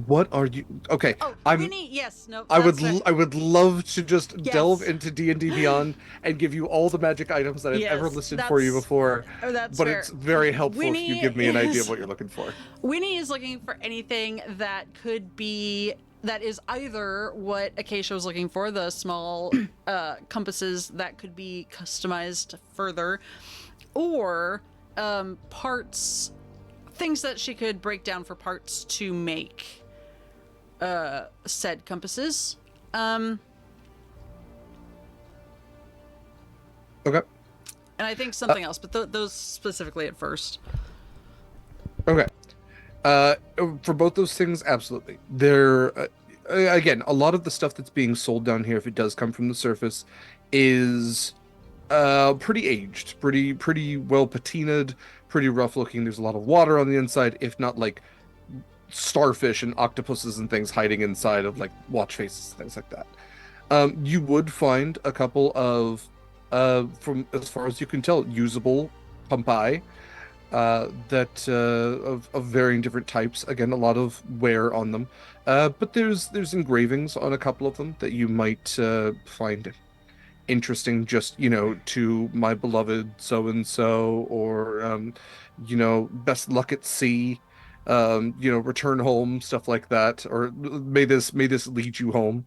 What are you? Okay, Oh, I'm. Winnie. Yes. No. I would. That's right. I would love to just delve Yes. into D&D Beyond and give you all the magic items that I've ever Yes. listed for you before. That's But fair. it's very helpful if you Winnie give me an idea of is what you're looking for. Winnie is looking for anything that could be that is either what Acacia was looking for, the small compasses that could be customized further, or parts, things that she could break down for parts to make said compasses. Okay. And I think something else, but those specifically at first. Okay. For both those things, absolutely. There, again, a lot of the stuff that's being sold down here, if it does come from the surface, is pretty aged, pretty well patinaed, pretty rough looking. There's a lot of water on the inside, if not like starfish and octopuses and things hiding inside of like watch faces, things like that. You would find a couple of, from as far as you can tell, usable pumpi that of varying different types. Again, a lot of wear on them, but there's engravings on a couple of them that you might find interesting. Just to my beloved so and so, or best luck at sea. Return home, stuff like that, or may this lead you home.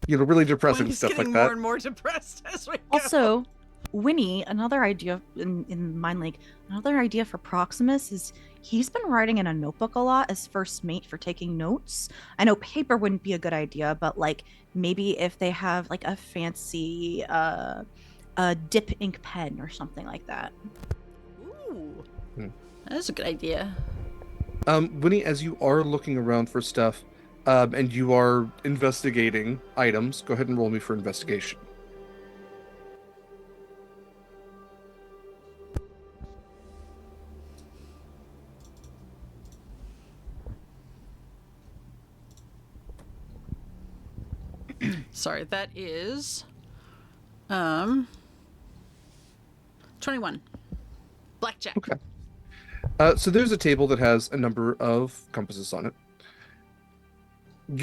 Really depressing Winnie's stuff getting like more that. and more depressed as we go. Also, Winnie, another idea in Mind Lake, another idea for Proximus is he's been writing in a notebook a lot as first mate for taking notes. I know paper wouldn't be a good idea, but like maybe if they have like a fancy a dip ink pen or something like that. Ooh, Hmm. that's a good idea. Winnie, as you are looking around for stuff, and you are investigating items, go ahead and roll me for investigation. Sorry, that is 21. Blackjack. Okay. So there's a table that has a number of compasses on it. I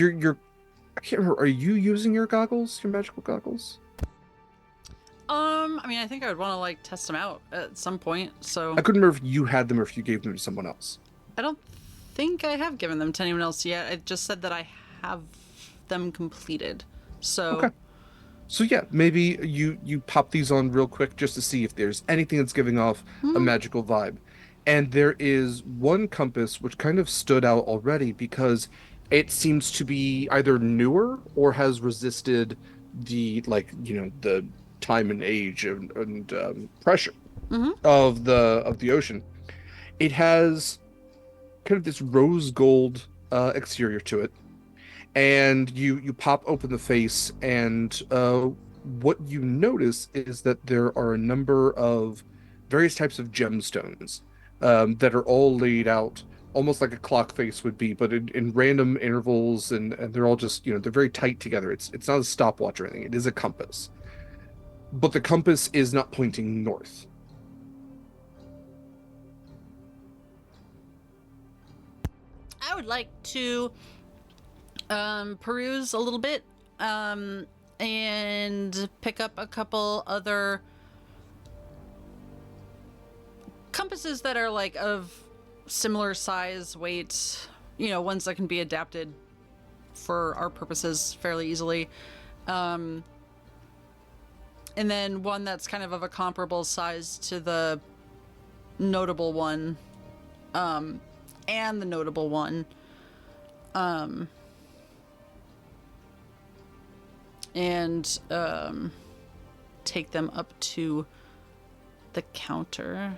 can't remember. Are you using your goggles, your magical goggles? I mean, I think I would want to like test them out at some point. So I couldn't remember if you had them or if you gave them to someone else. I don't think I have given them to anyone else yet. I just said that I have them completed. So Okay. So yeah, maybe you pop these on real quick just to see if there's anything that's giving off a magical vibe. And there is one compass which kind of stood out already because it seems to be either newer or has resisted the time and age and pressure of the ocean. It has kind of this rose gold exterior to it, and you pop open the face, and what you notice is that there are a number of various types of gemstones that are all laid out almost like a clock face would be, but in random intervals, and they're all just they're very tight together. It's not a stopwatch or anything. It is a compass, but the compass is not pointing north. I would like to peruse a little bit and pick up a couple other compasses that are like of similar size, weight, ones that can be adapted for our purposes fairly easily. And then one that's kind of a comparable size to the notable one, and the notable one. And take them up to the counter.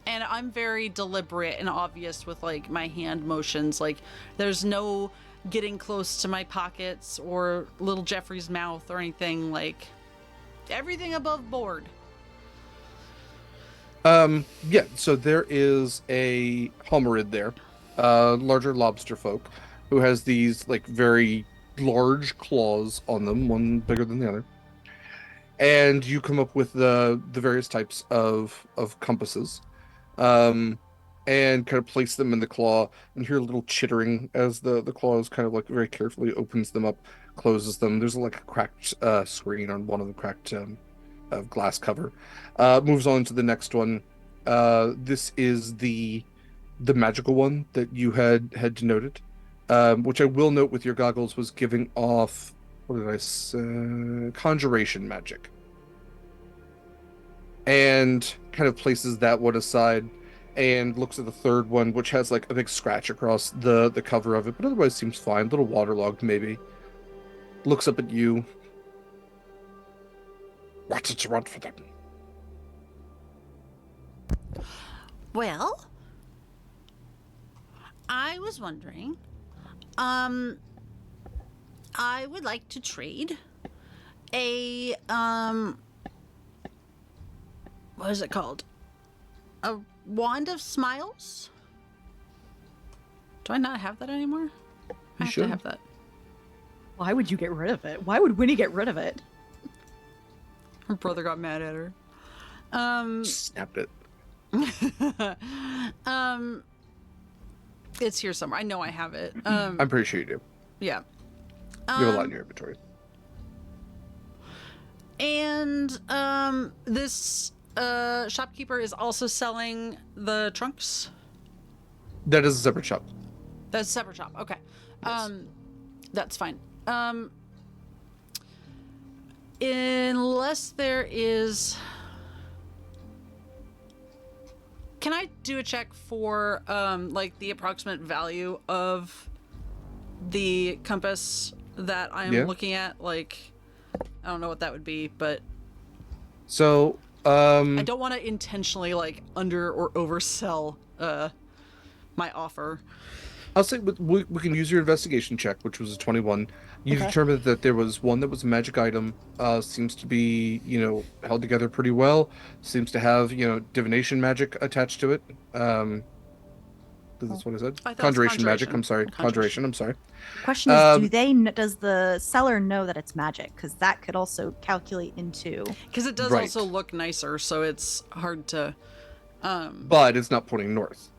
And I'm very deliberate and obvious with like my hand motions. Like there's no getting close to my pockets or little Jeffrey's mouth or anything. Like everything above board. Yeah, so there is a hominid there, larger lobster folk, who has these like very large claws on them, one bigger than the other. And you come up with the various types of compasses. and kind of place them in the claw, and hear a little chittering as the claws kind of like very carefully opens them up, closes them. There's like a cracked screen on one of the cracked glass cover. Moves on to the next one. This is the magical one that you had denoted, which I will note with your goggles was giving off, what did I say? Conjuration magic. And kind of places that one aside and looks at the third one, which has like a big scratch across the cover of it, but otherwise seems fine. A little waterlogged, maybe. Looks up at you. What did you want for them? Well, I was wondering, I would like to trade a, what is it called? A wand of smiles? Do I not have that anymore? I have to have that. Why would you get rid of it? Why would Winnie get rid of it? Her brother got mad at her. Snapped it. It's here somewhere. I know I have it. I'm pretty sure you do. Yeah. You have a lot in your inventory. And this shopkeeper is also selling the trunks. That is a separate shop. That's a separate shop. Okay. Yes. That's fine. Unless there is... Can I do a check for like the approximate value of the compass that I'm looking at? Like, I don't know what that would be, but so I don't want to intentionally like under or oversell my offer. I'll say we can use your investigation check, which was a 21. You determined that there was one that was a magic item, seems to be, held together pretty well, seems to have, divination magic attached to it. That's what I said. Conjuration magic. I'm sorry. Conjuration. I'm sorry. Question is, does the seller know that it's magic? Because that could also calculate into. Because it does also look nicer, so it's hard to. But it's not pointing north.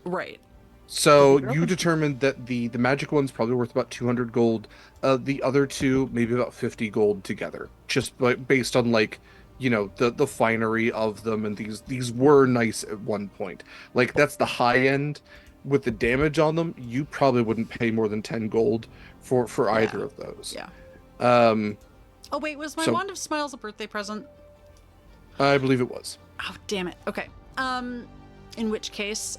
Right. So you determined that the magic one's probably worth about 200 gold. The other two, maybe about 50 gold together, just based on like, the finery of them. And these were nice at one point. Like that's the high end. With the damage on them, you probably wouldn't pay more than 10 gold for either of those. Yeah. Oh wait, was my wand of smiles a birthday present? I believe it was. Oh damn it. Okay. In which case,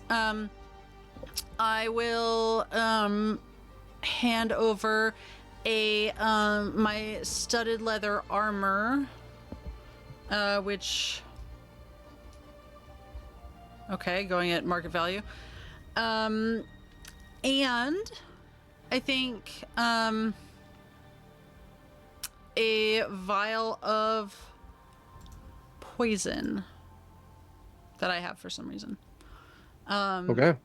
I will hand over a my studded leather armor, which going at market value, and I think a vial of poison that I have for some reason. Okay.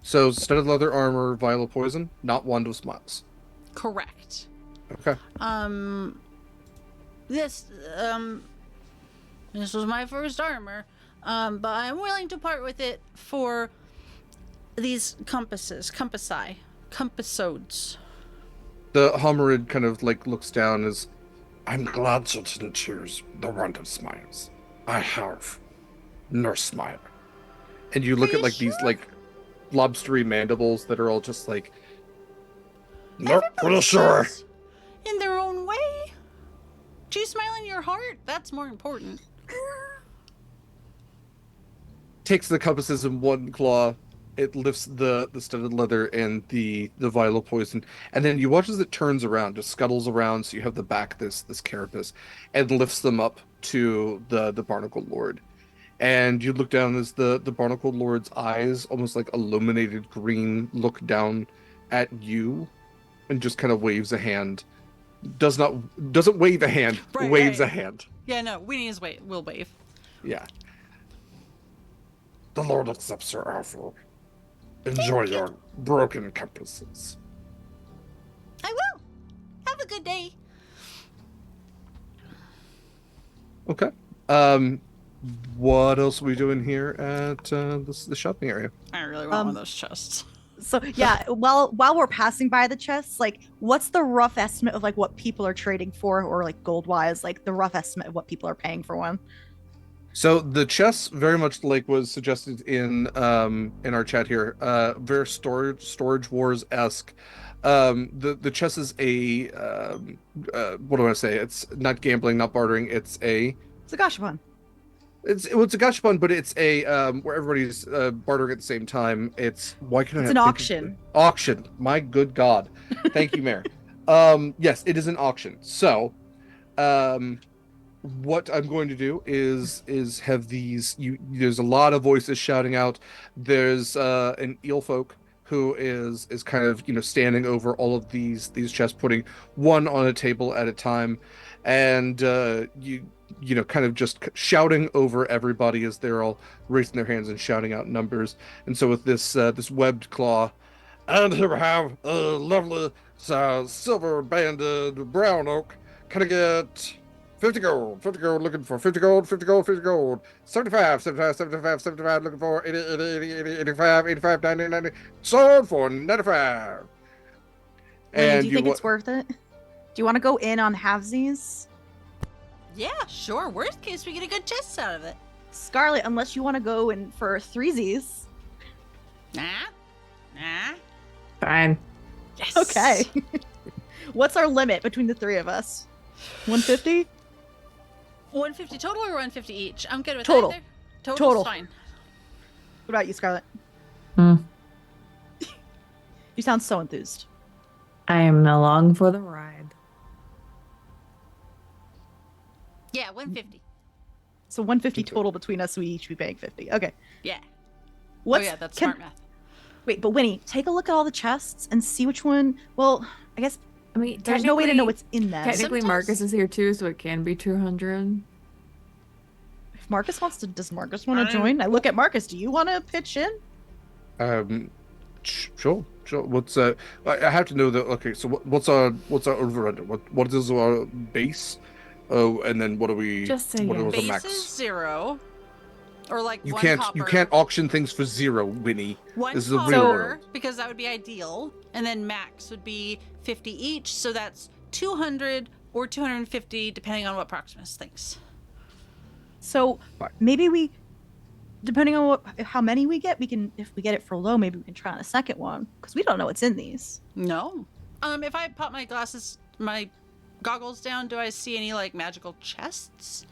So studded leather armor, vial of poison, not wand of smiles. Correct. Okay. This was my first armor, but I'm willing to part with it for these compassodes. The Homerid kind of like looks down as, I'm glad you didn't choose the wand of smiles. I have Nurse Smile. And you look at like these like lobstery mandibles that are all just like, not pretty sure. In their own way. Do you smile in your heart? That's more important. Takes the compasses in one claw. It lifts the studded leather and the vial of poison, and then you watch as it turns around, just scuttles around. So you have the back this carapace, and lifts them up to the Barnacle Lord. And you look down as the Barnacle Lord's eyes, almost like illuminated green, look down at you, and just kind of waves a hand. Doesn't wave a hand, waves a hand. Yeah, no, Winnie will wave. Yeah. The Lord accepts your offer. Enjoy your broken compasses. I will. Have a good day. Okay. what else are we doing here at the shopping area? I really want one of those chests. So yeah, while we're passing by the chests, like, what's the rough estimate of like what people are trading for, or like gold wise, like the rough estimate of what people are paying for one? So the chess, very much like was suggested in our chat here, very storage wars esque. The chess is a what do I say? It's not gambling, not bartering. It's a gashapon. It's a gashapon, but it's a where everybody's bartering at the same time. Why can I It's not an think auction. Auction? My good God! Thank you, Mayor. Yes, it is an auction. So, what I'm going to do is have these. There's a lot of voices shouting out. There's an eel folk who is kind of standing over all of these chests, putting one on a table at a time, and kind of just shouting over everybody as they're all raising their hands and shouting out numbers. And so with this webbed claw, and here we have a lovely silver banded brown oak. Can I get 50 gold, 50 gold, looking for 50 gold, 50 gold, 50 gold, 75, 75, 75, 75, looking for 80, 80, 80, 80, 85, 85, 90, 90, sold for 95. Do you think it's worth it? Do you want to go in on halvesies? Yeah, sure. Worst case, we get a good chest out of it. Scarlet, unless you want to go in for threesies. Nah. Fine. Yes. Okay. What's our limit between the three of us? 150? 150 total or 150 each? I'm good with Total. either. Total's Total. fine. What about you, Scarlet? You sound so enthused. I am along for the ride. Yeah, 150. So 150 total between us, so we each be paying 50. Okay. Yeah. What's, yeah, that's smart math. Wait, but Winnie, take a look at all the chests and see which one. Well, I guess I mean, there's no way to know what's in them. Technically, Sometimes- Marcus is here too, so it can be 200. If Marcus wants to, does Marcus want to join? I look at Marcus. Do you want to pitch in? Sure. What's I have to know that. Okay, so what's our over under? What is our base? Oh, and then what are we? Just say what yes. was the Base max? is 0. Or like You one can't copper. you can't auction things for 0, Winnie. One This is the copper, real world. because that would be ideal. And then max would be 50 each, so that's 200 or 250, depending on what Proximus thinks. So Fine. maybe we, depending on how many we get, we can. If we get it for low, maybe we can try on a second one because we don't know what's in these. No. If I pop my goggles down, do I see any like magical chests?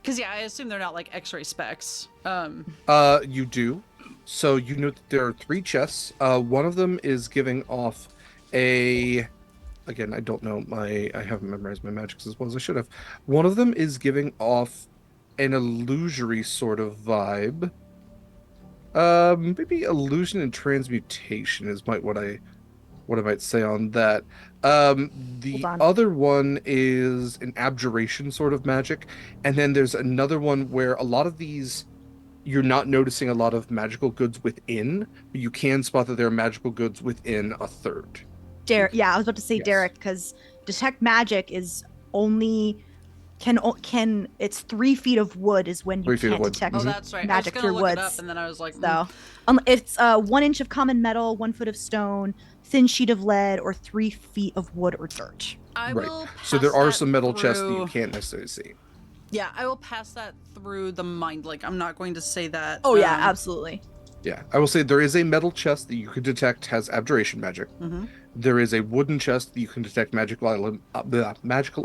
Because yeah, I assume they're not like X-ray specs. You do. So you know that there are 3 chests. One of them is giving off a. Again, I don't know I haven't memorized my magics as well as I should have. One of them is giving off an illusory sort of vibe. Maybe illusion and transmutation is what I might say on that. The Hold on. other one is an abjuration sort of magic, and then there's another one where a lot of these you're not noticing a lot of magical goods within, but you can spot that there are magical goods within a third. Derek, yeah, I was about to say Yes. Derek because detect magic is only can it's 3 feet of wood is when you 3 feet of can't wood. detect Oh, Mhm. that's right. magic I was through gonna look it woods. up, and then I was like, So, it's 1 inch of common metal, 1 foot of stone, thin sheet of lead, or 3 feet of wood or dirt. I Right. will So there pass are that some metal chests that you through- can't necessarily see. Yeah, I will pass that through the mind. Like, I'm not going to say that. Oh yeah, absolutely. Yeah, I will say there is a metal chest that you can detect has abjuration magic. Mhm. There is a wooden chest that you can detect magical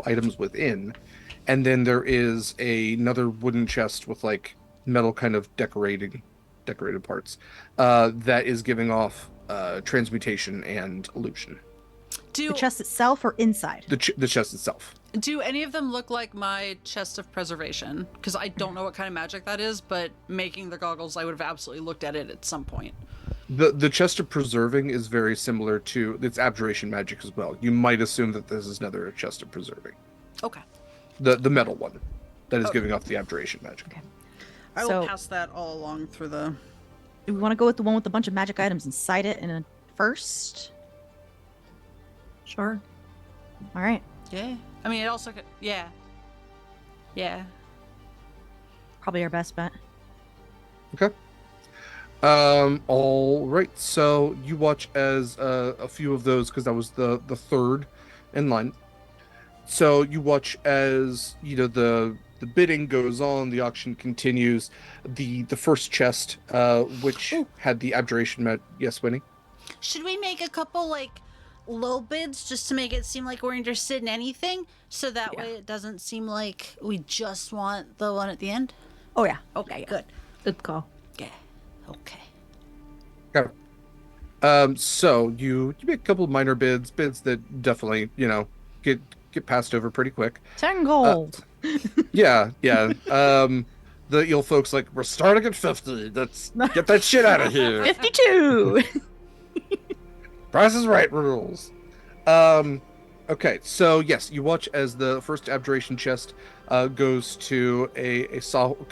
items within, and then there is another wooden chest with like metal kind of decorated parts that is giving off transmutation and illusion. Do The chest itself or inside? The chest itself. do any of them look like my chest of preservation? Because I don't know what kind of magic that is, but making the goggles, I would have absolutely looked at it at some point. The chest of preserving is very similar to its abjuration magic as well. You might assume that this is another chest of preserving. Okay. The metal one that is Okay. giving off the abjuration magic. Okay. I will So- pass that all along through the. Do we want to go with the one with a bunch of magic items inside it in a first? Sure. All right. Yeah. I mean, it also could. Yeah. Yeah. probably our best bet. Okay. All right. So you watch as a few of those, because that was the third in line. So you watch as the bidding goes on, the auction continues. The first chest, which Ooh. had the abjuration mat. Yes, Winnie. Should we make a couple like low bids just to make it seem like we're interested in anything, so that way it doesn't seem like we just want the one at the end? Oh yeah. Okay, Yeah. good. Good call. Yeah. Okay. Okay. So you make a couple of minor bids that definitely get passed over pretty quick. 10 gold. Yeah. The eel folks like, we're starting at 50. Let's get that shit out of here. 52. Price is right rules. Okay, so yes, you watch as the first abjuration chest goes to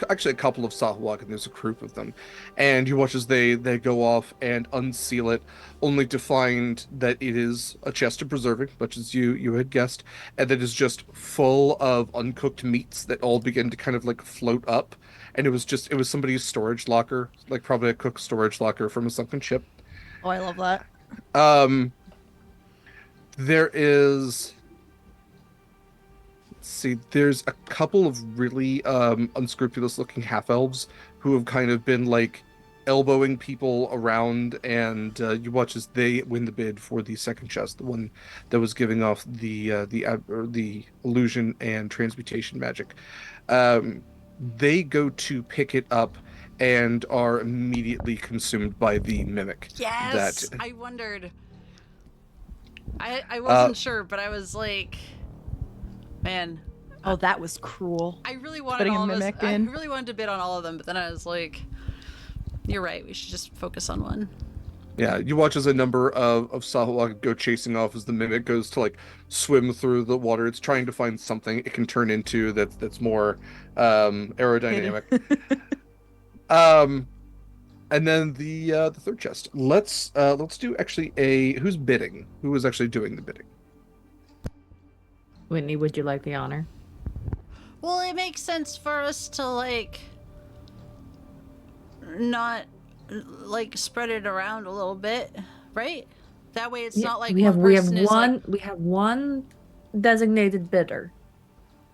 actually a couple of Sahwag, and there's a group of them, and you watch as they go off and unseal it, only to find that it is a chest of preserving, much as you had guessed, and that is just full of uncooked meats that all begin to kind of like float up, and it was somebody's storage locker, like probably a cook's storage locker from a sunken ship. Oh, I love that. There is, let's see, there's a couple of really unscrupulous looking half elves who have kind of been like elbowing people around, and you watch as they win the bid for the second chest, the one that was giving off the illusion and transmutation magic. They go to pick it up and are immediately consumed by the mimic. Yes. I wondered. I wasn't sure, but I was like, man. Oh, that was cruel. I really wanted Putting a all of us. mimic I in. really wanted to bid on all of them, but then I was like, you're right. We should just focus on one. Yeah, you watch as a number of Sahwag go chasing off as the mimic goes to like swim through the water. It's trying to find something it can turn into that's more aerodynamic. And then the third chest. Let's do actually who's bidding? Who is actually doing the bidding? Whitney, would you like the honor? Well, it makes sense for us to like not like spread it around a little bit, right? That way it's not like we have one. one designated bidder.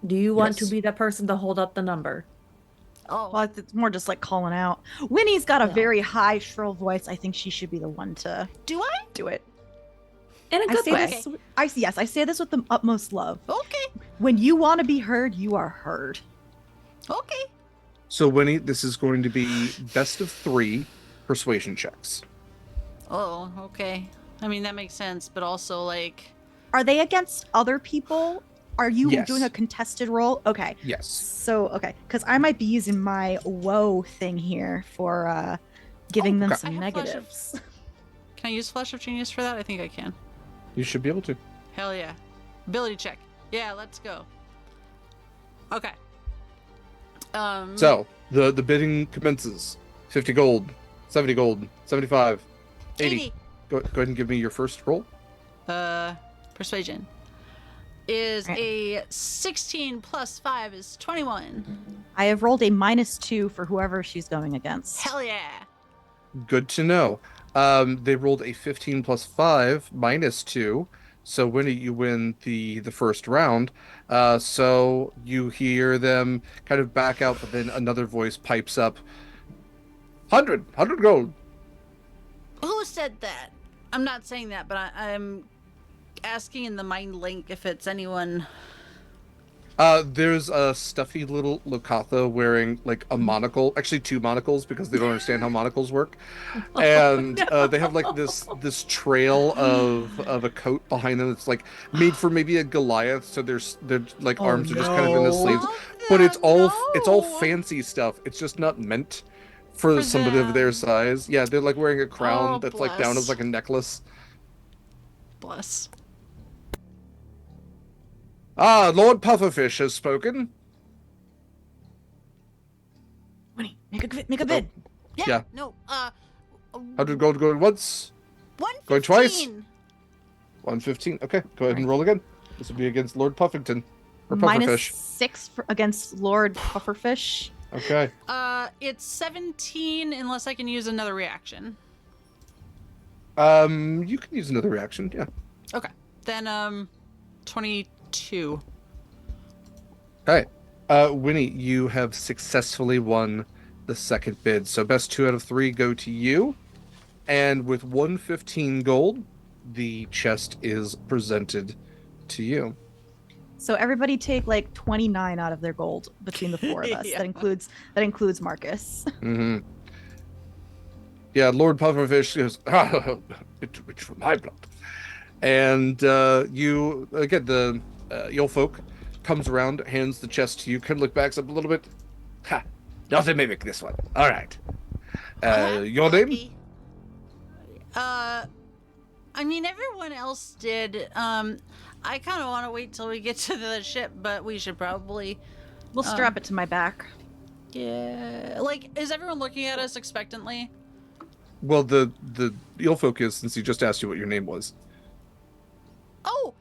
Do you want to Yes. be that person to hold up the number? Oh, Well, it's more just like calling out. Winnie's got a No. very high, shrill voice. I think she should be the one to do I? do it. In a I good say way. this. I say this with the utmost love. Okay. When you want to be heard, you are heard. Okay. So Winnie, this is going to be best of 3 persuasion checks. Oh, okay. I mean that makes sense, but also like, Are they against other people? Are you Yes. doing a contested roll? Okay. Yes. So, okay. Because I might be using my woe thing here for giving them okay. I some have flash of- negatives. can I use Flash of Genius for that? I think I can. You should be able to. Hell yeah. Ability check. Yeah, let's go. Okay. So the bidding commences. 50 gold, 70 gold, 75, 80. Go ahead and give me your first roll. Persuasion is Right. a 16 plus 5 is 21. I have rolled a -2 for whoever she's going against. Hell yeah. Good to know. They rolled a 15 plus 5 minus 2. So Winnie, you win the first round. So you hear them kind of back out, but then another voice pipes up. 100 gold. Who said that? I'm not saying that, but I'm asking in the mind link if it's anyone. There's a stuffy little Lokatha wearing like a monocle, actually 2 monocles because they don't understand how monocles work, and they have like this trail of a coat behind them that's like made for maybe a Goliath, so their like Oh, arms are just kind of in the no. sleeves, but it's all fancy stuff. It's just not meant for somebody of their them. size. Yeah, they're like wearing a crown Oh, that's like down bless. as like a necklace. Bless. Ah, Lord Pufferfish has spoken. Winnie, make a bid. Yeah. Yeah. No. 100 gold going once. 115. Going twice? 115. Okay, go ahead and roll again. This will be against Lord Puffington. Or Pufferfish. -6 against Lord Pufferfish. Okay. It's 17 unless I can use another reaction. You can use another reaction, yeah. Okay. Then 22. Okay. Winnie, you have successfully won the second bid. So best 2 out of 3 go to you. And with 115 gold, the chest is presented to you. So everybody take like 29 out of their gold between the 4 of us. Yeah. That includes Marcus. Mm-hmm. Yeah, Lord Pufferfish goes, it's from my blood. And you, again, the Yule folk comes around, hands the chest to you, kind of look backs up a little bit. Ha! Nothing mimic this one. All right. Your name? I mean, everyone else did. I kind of want to wait till we get to the ship, but we should probably... We'll strap it to my back. Yeah. Like, is everyone looking at us expectantly? Well, the Yule folk is, since he just asked you what your name was. Oh!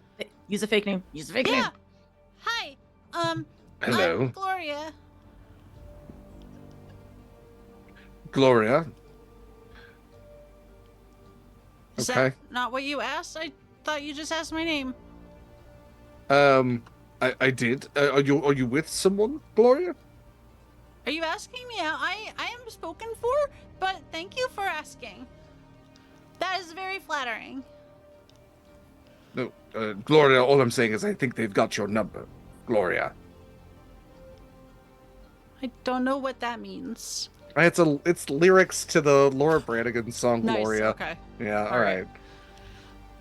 Use a fake name. Use a fake name. Hi. Hello. I'm Gloria. Gloria. Is Okay. that not what you asked? I thought you just asked my name. I did. Are you with someone, Gloria? Are you asking me out? I am spoken for, but thank you for asking. That is very flattering. No, Gloria, all I'm saying is I think they've got your number. Gloria. I don't know what that means. It's lyrics to the Laura Branigan song Nice. Gloria. Okay. Yeah, All all right. right.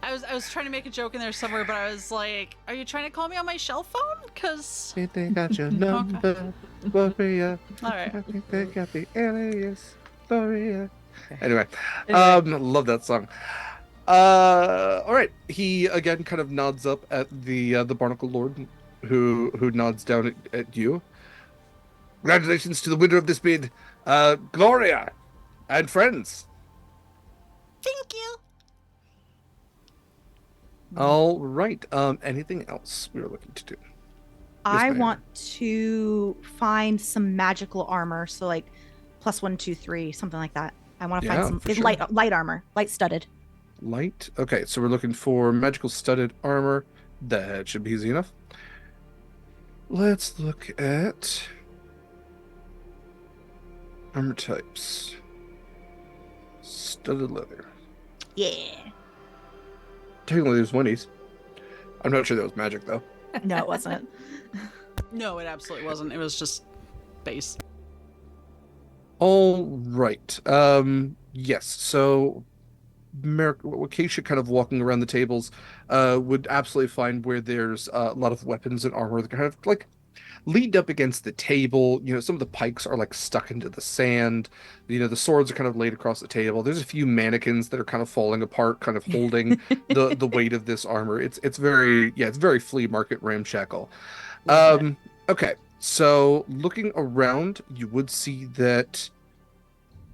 I was trying to make a joke in there somewhere, but I was like, "Are you trying to call me on my cell phone?" Cause. Think they got your number, Gloria. All right. I think they got the alias, Gloria. Anyway, Anyway. love that song. All right. He again kind of nods up at the Barnacle Lord, who nods down at you. Congratulations to the winner of this bid, Gloria, and friends. Thank you. All right. Anything else we were looking to do? I ma'am. want to find some magical armor. So like +1, 2, 3, something like that. I want to Yeah, find for some sure. light armor, light studded. Light. Okay, so we're looking for magical studded armor. That should be easy enough. Let's look at armor types. Studded leather. Yeah. Technically, there's Winnie's. I'm not sure that was magic though. No, it wasn't. No, it absolutely wasn't. It was just base. All right. Yes. So, Acacia kind of walking around the tables, would absolutely find where there's a lot of weapons and armor that kind of like leaned up against the table. You know, some of the pikes are like stuck into the sand. You know, the swords are kind of laid across the table. There's a few mannequins that are kind of falling apart, kind of holding the weight of this armor. It's very flea market ramshackle. Love it. Okay. So looking around, you would see that.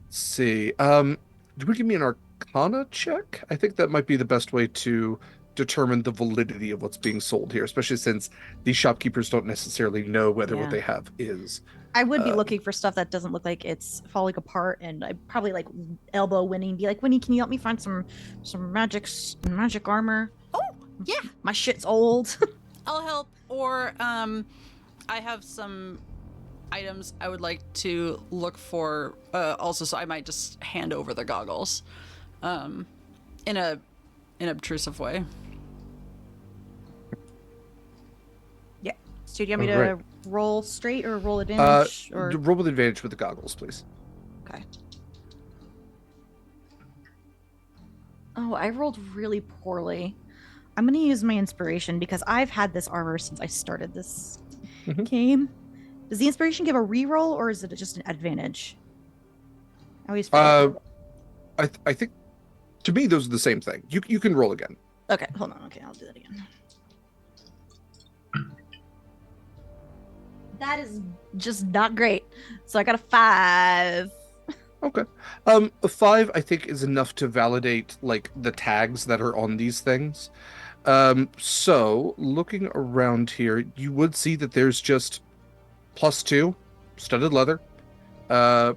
Let's see. You would give me an Arcana check. I think that might be the best way to determine the validity of what's being sold here, especially since these shopkeepers don't necessarily know whether what Yeah. they have is. I would be looking for stuff that doesn't look like it's falling apart, and I'd probably like elbow Winnie and be like, Winnie, can you help me find some magic armor? Oh, yeah. My shit's old. I'll help. Or I have some items I would like to look for. Also, so I might just hand over the goggles, in an obtrusive way. So do you want me Alright. to roll straight or roll advantage? Or Roll with advantage with the goggles, please. okay. Oh, I rolled really poorly. I'm gonna use my inspiration because I've had this armor since I started this Mhm. game. Does the inspiration give a reroll or is it just an advantage? I always forget. I think to me those are the same thing. You can roll again. Okay, hold on. Okay, I'll do that again. That is just not great. So I got a 5. Okay. A 5 I think is enough to validate like the tags that are on these things. So looking around here, you would see that there's just +2 studded leather.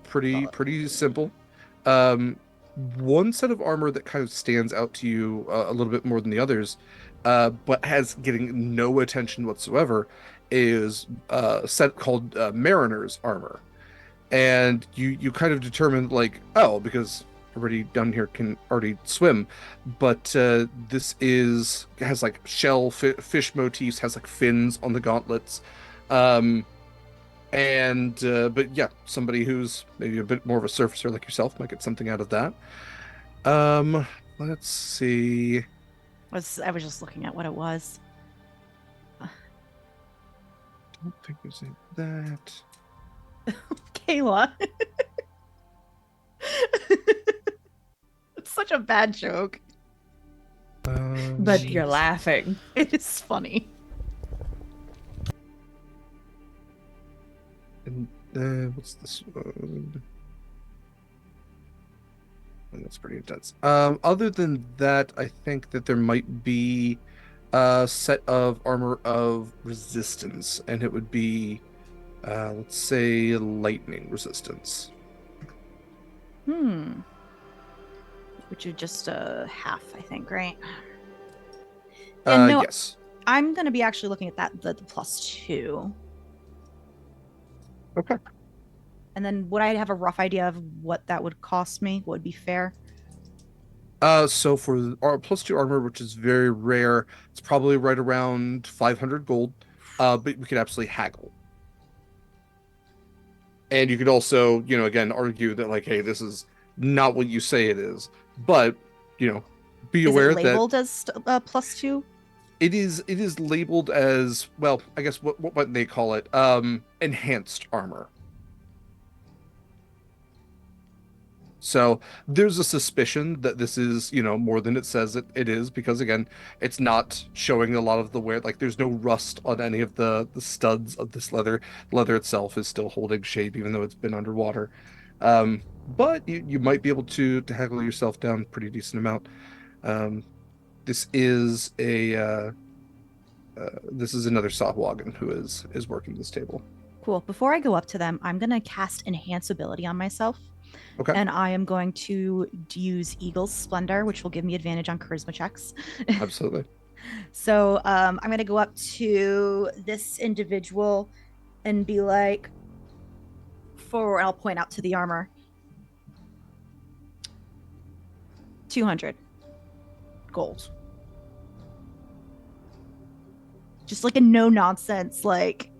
Pretty simple. Um, One set of armor that kind of stands out to you a little bit more than the others, but has getting no attention whatsoever, is a set called Mariner's armor. And you kind of determine like, oh, because everybody down here can already swim, but this is has like fish motifs, has like fins on the gauntlets. Um, and but yeah, somebody who's maybe a bit more of a surfacer like yourself might get something out of that. Um, let's see. I was just looking at what it was. Don't think there's any of that. Kaila. It's such a bad joke. But you're laughing. It is funny. And what's this one? Oh, that's pretty intense. Other than that, I think that there might be a set of armor of resistance, and it would be, let's say, lightning resistance. Which is just a half, I think, right? Yeah, no, yes. I'm gonna be actually looking at the +2. Okay. And then would I have a rough idea of what that would cost me? What would be fair? So for our +2 armor, which is very rare, it's probably right around 500 gold. But we could absolutely haggle. And you could also, again, argue that like, hey, this is not what you say it is. But, be aware that is it labeled as +2? it is labeled as, well, I guess what they call it, enhanced armor. So there's a suspicion that this is, more than it says it is, because again, it's not showing a lot of the wear. Like there's no rust on any of the studs of this leather. Leather itself is still holding shape, even though it's been underwater. But you might be able to haggle yourself down a pretty decent amount. This is another Sahuagin who is working this table. Cool. Before I go up to them, I'm gonna cast Enhance ability on myself. Okay. And I am going to use Eagle's Splendor, which will give me advantage on charisma checks. Absolutely. So I'm going to go up to this individual and be like, and I'll point out to the armor. 200 gold. Just like a no nonsense, like.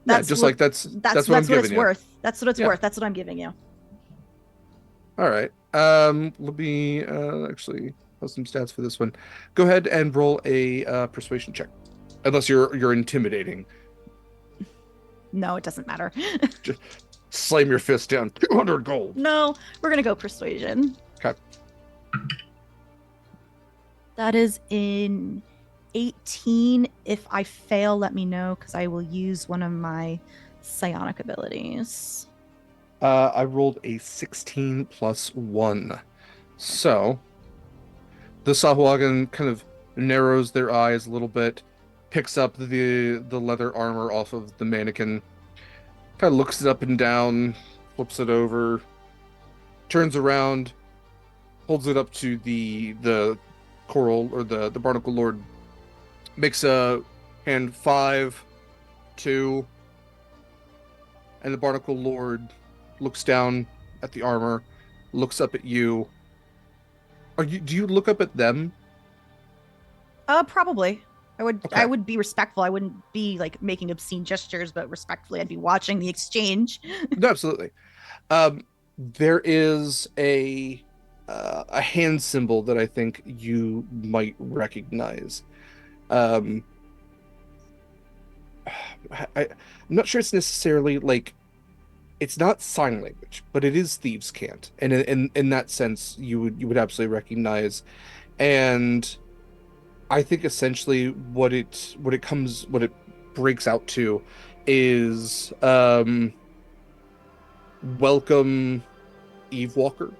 That's what I'm what giving it's you. worth. That's what it's worth. That's what I'm giving you. All right. Let me actually post some stats for this one. Go ahead and roll a persuasion check, unless you're intimidating. No, it doesn't matter. Just slam your fist down. 200 gold. No, we're gonna go persuasion. Okay. That is in 18. If I fail, let me know, because I will use one of my psionic abilities. I rolled a 16 plus 1. So the Sahuagin kind of narrows their eyes a little bit, picks up the leather armor off of the mannequin, kind of looks it up and down, flips it over, turns around, holds it up to the coral or the barnacle lord, makes a hand 5, 2, and the barnacle lord looks down at the armor, looks up at you. Do you look up at them? Probably. Okay. I would be respectful. I wouldn't be like making obscene gestures, but respectfully I'd be watching the exchange. No, absolutely. There is a hand symbol that I think you might recognize. I'm not sure it's necessarily like, it's not sign language, but it is thieves' cant, and in that sense, you would absolutely recognize. And I think essentially what it breaks out to is welcome, Eve Walker.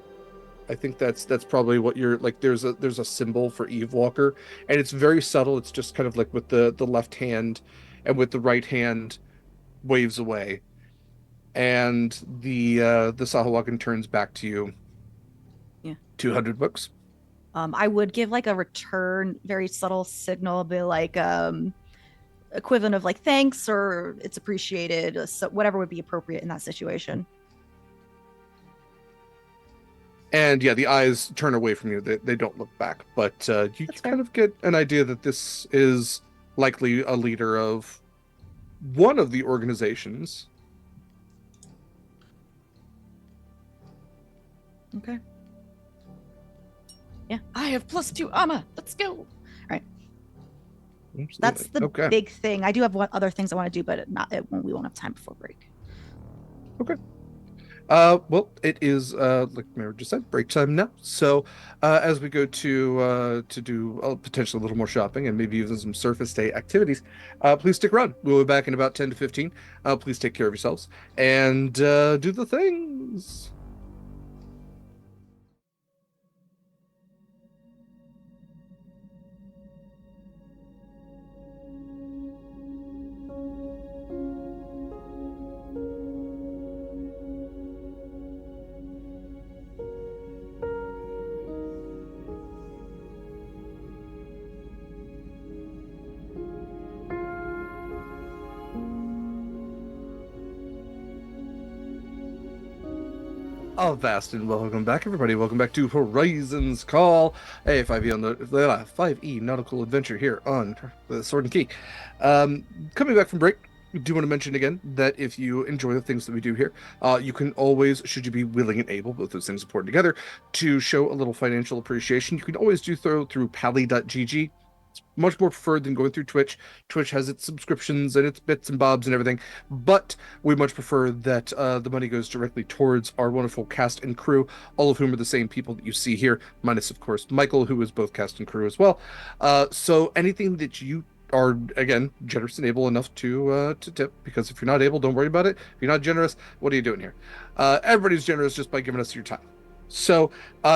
I think that's probably what you're like. There's a symbol for Eve Walker, and it's very subtle. It's just kind of like with the left hand, and with the right hand waves away. And the Sahuagin turns back to you. Yeah. 200 books. I would give like a return, very subtle signal, be like equivalent of like thanks or it's appreciated, so whatever would be appropriate in that situation. And yeah, the eyes turn away from you. They don't look back, but you kind of get an idea that this is likely a leader of one of the organizations. Okay. Yeah, I have +2 armor. Let's go. All right. Absolutely. That's the big thing. I do have other things I want to do, but we won't have time before break. Okay. Well, it is like Mary just said, break time now. So as we go to do potentially a little more shopping and maybe even some surface day activities, please stick around. We'll be back in about 10 to 15. Please take care of yourselves and do the things. Vast and welcome back, everybody. Welcome back to Horizon's Call, a 5E on the 5E nautical adventure here on the Sword and Key. Coming back from break, I do want to mention again that if you enjoy the things that we do here, you can always, should you be willing and able, both those things important together, to show a little financial appreciation. You can always do so through pally.gg. It's much more preferred than going through Twitch. Twitch has its subscriptions and its bits and bobs and everything, but we much prefer that the money goes directly towards our wonderful cast and crew, all of whom are the same people that you see here, minus, of course, Mikyl, who is both cast and crew as well. So anything that you are, again, generous and able enough to tip, because if you're not able, don't worry about it. If you're not generous, what are you doing here? Everybody's generous just by giving us your time. So,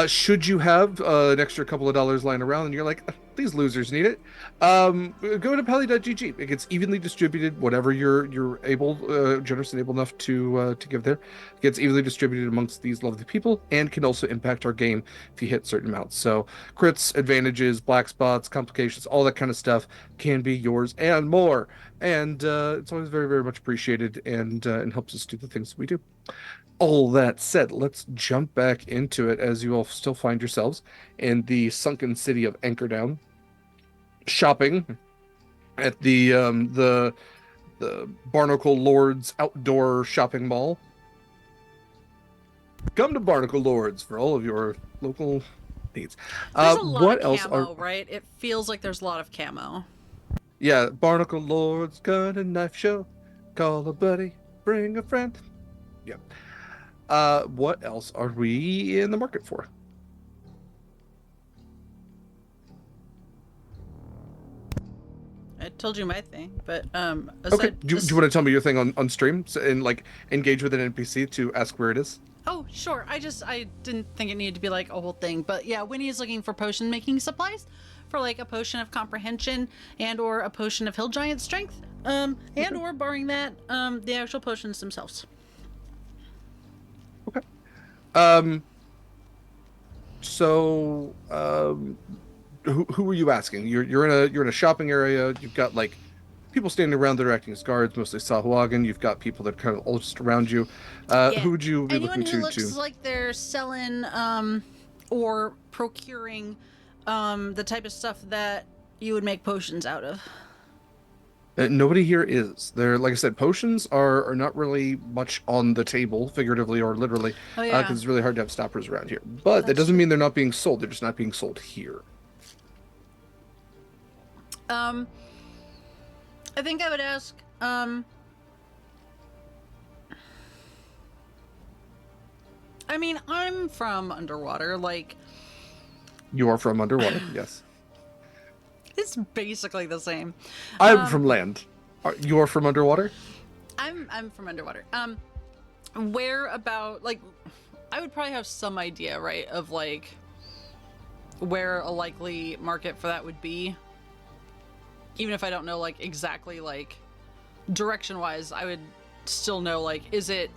should you have an extra couple of dollars lying around and you're like, these losers need it, go to pally.gg. It gets evenly distributed, whatever you're able, generous and able enough to give there. It gets evenly distributed amongst these lovely people and can also impact our game if you hit certain amounts. So, crits, advantages, black spots, complications, all that kind of stuff can be yours and more. And it's always very, very much appreciated and helps us do the things that we do. All that said, let's jump back into it as you all still find yourselves in the sunken city of Anchordown, shopping at the Barnacle Lords outdoor shopping mall. Come to Barnacle Lords for all of your local needs. There's a lot of camo, right? It feels like there's a lot of camo. Yeah, Barnacle Lords, gun and knife show. Call a buddy, bring a friend. Yeah. What else are we in the market for? I told you my thing, but okay. Do you want to tell me your thing on stream and like engage with an NPC to ask where it is? Oh, sure. I didn't think it needed to be like a whole thing, but yeah, Winnie is looking for potion making supplies for like a potion of comprehension and or a potion of hill giant strength, and or barring that, the actual potions themselves. Okay. So, who are you asking? You're in a shopping area. You've got like people standing around that are acting as guards, mostly Sahuagin. You've got people that are kind of all just around you. Who would you be Anyone looking who looks like they're selling or procuring the type of stuff that you would make potions out of. Nobody here is. There, like I said, potions are not really much on the table, figuratively or literally, because it's really hard to have stoppers around here. But that doesn't mean they're not being sold. They're just not being sold here. I think I would ask, I mean, I'm from underwater, like... You are from underwater, yes. It's basically the same. I'm from land. You're from underwater? I'm from underwater. Where about, like, I would probably have some idea, right, of, like, where a likely market for that would be. Even if I don't know, like, exactly, like, direction-wise, I would still know, like, is it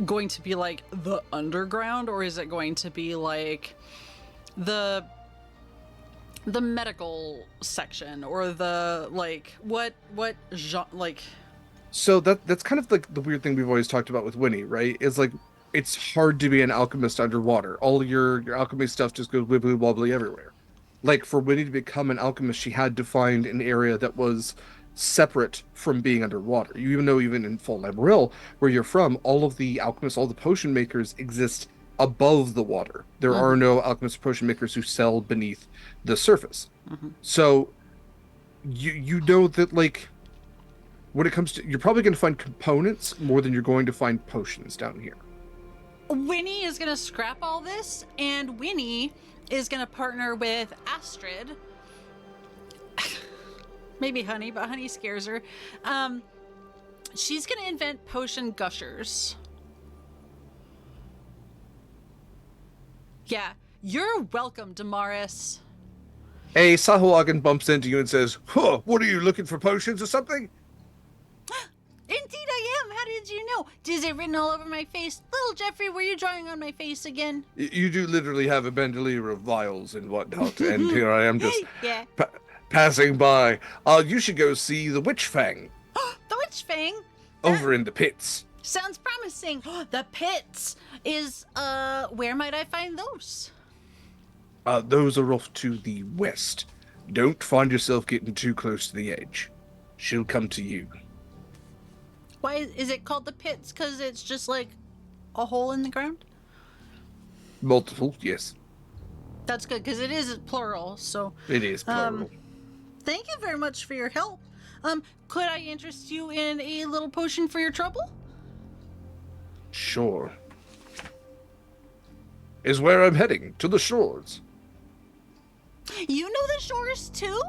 going to be like the underground, or is it going to be like the medical section, or the like what like? So that's kind of like the weird thing we've always talked about with Winnie, right? Is like it's hard to be an alchemist underwater. All your alchemy stuff just goes wibbly wobbly everywhere. Like for Winnie to become an alchemist, she had to find an area that was separate from being underwater. You even know even in Fall Lamaril, where you're from, all of the alchemists, all the potion makers exist above the water. There are no alchemist potion makers who sell beneath the surface. So you know that like when it comes to, you're probably going to find components more than you're going to find potions down here. Winnie is going to scrap all this, and Winnie is going to partner with Astrid. Maybe Honey, but Honey scares her. She's going to invent potion gushers. Yeah, you're welcome, Damaris. A Sahuagin bumps into you and says, "Huh, what are you looking for, potions or something?" Indeed I am. How did you know? Is it written all over my face? Little Jeffrey, were you drawing on my face again? You do literally have a bandolier of vials and whatnot, and here I am just Yeah. passing by. You should go see the Witch Fang. The Witch Fang? Over in the pits. Sounds promising. The pits is, where might I find those? Those are off to the west. Don't find yourself getting too close to the edge. She'll come to you. Why is it called the pits? Because it's just like a hole in the ground? Multiple, yes. That's good, because it is plural, so... It is plural. Thank you very much for your help. Could I interest you in a little potion for your trouble? Sure. Is where I'm heading, to the shores. You know the shores, too?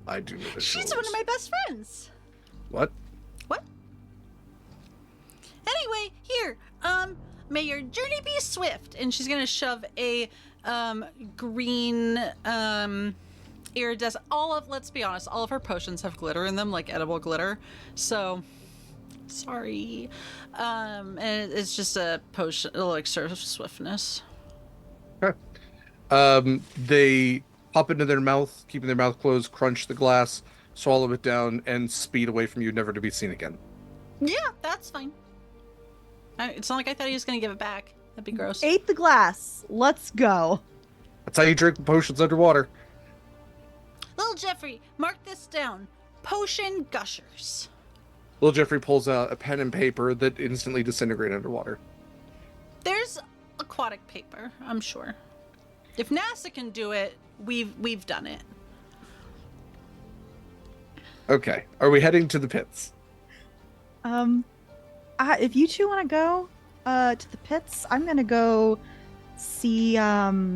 I do know the shores. She's one of my best friends. What? What? Anyway, here, may your journey be swift. And she's gonna shove a, green, iridescent, let's be honest, all of her potions have glitter in them, like edible glitter. So, sorry. And it's just a potion, elixir of swiftness. Okay. They pop into their mouth, keeping their mouth closed, crunch the glass, swallow it down, and speed away from you, never to be seen again. Yeah, that's fine. It's not like I thought he was going to give it back. That'd be gross. Ate the glass. Let's go. That's how you drink potions underwater. Little Jeffrey, mark this down. Potion gushers. Little Jeffrey pulls out a pen and paper that instantly disintegrate underwater. There's aquatic paper, I'm sure. If NASA can do it, we've done it. Okay. Are we heading to the pits? If you two want to go to the pits, I'm gonna go see if I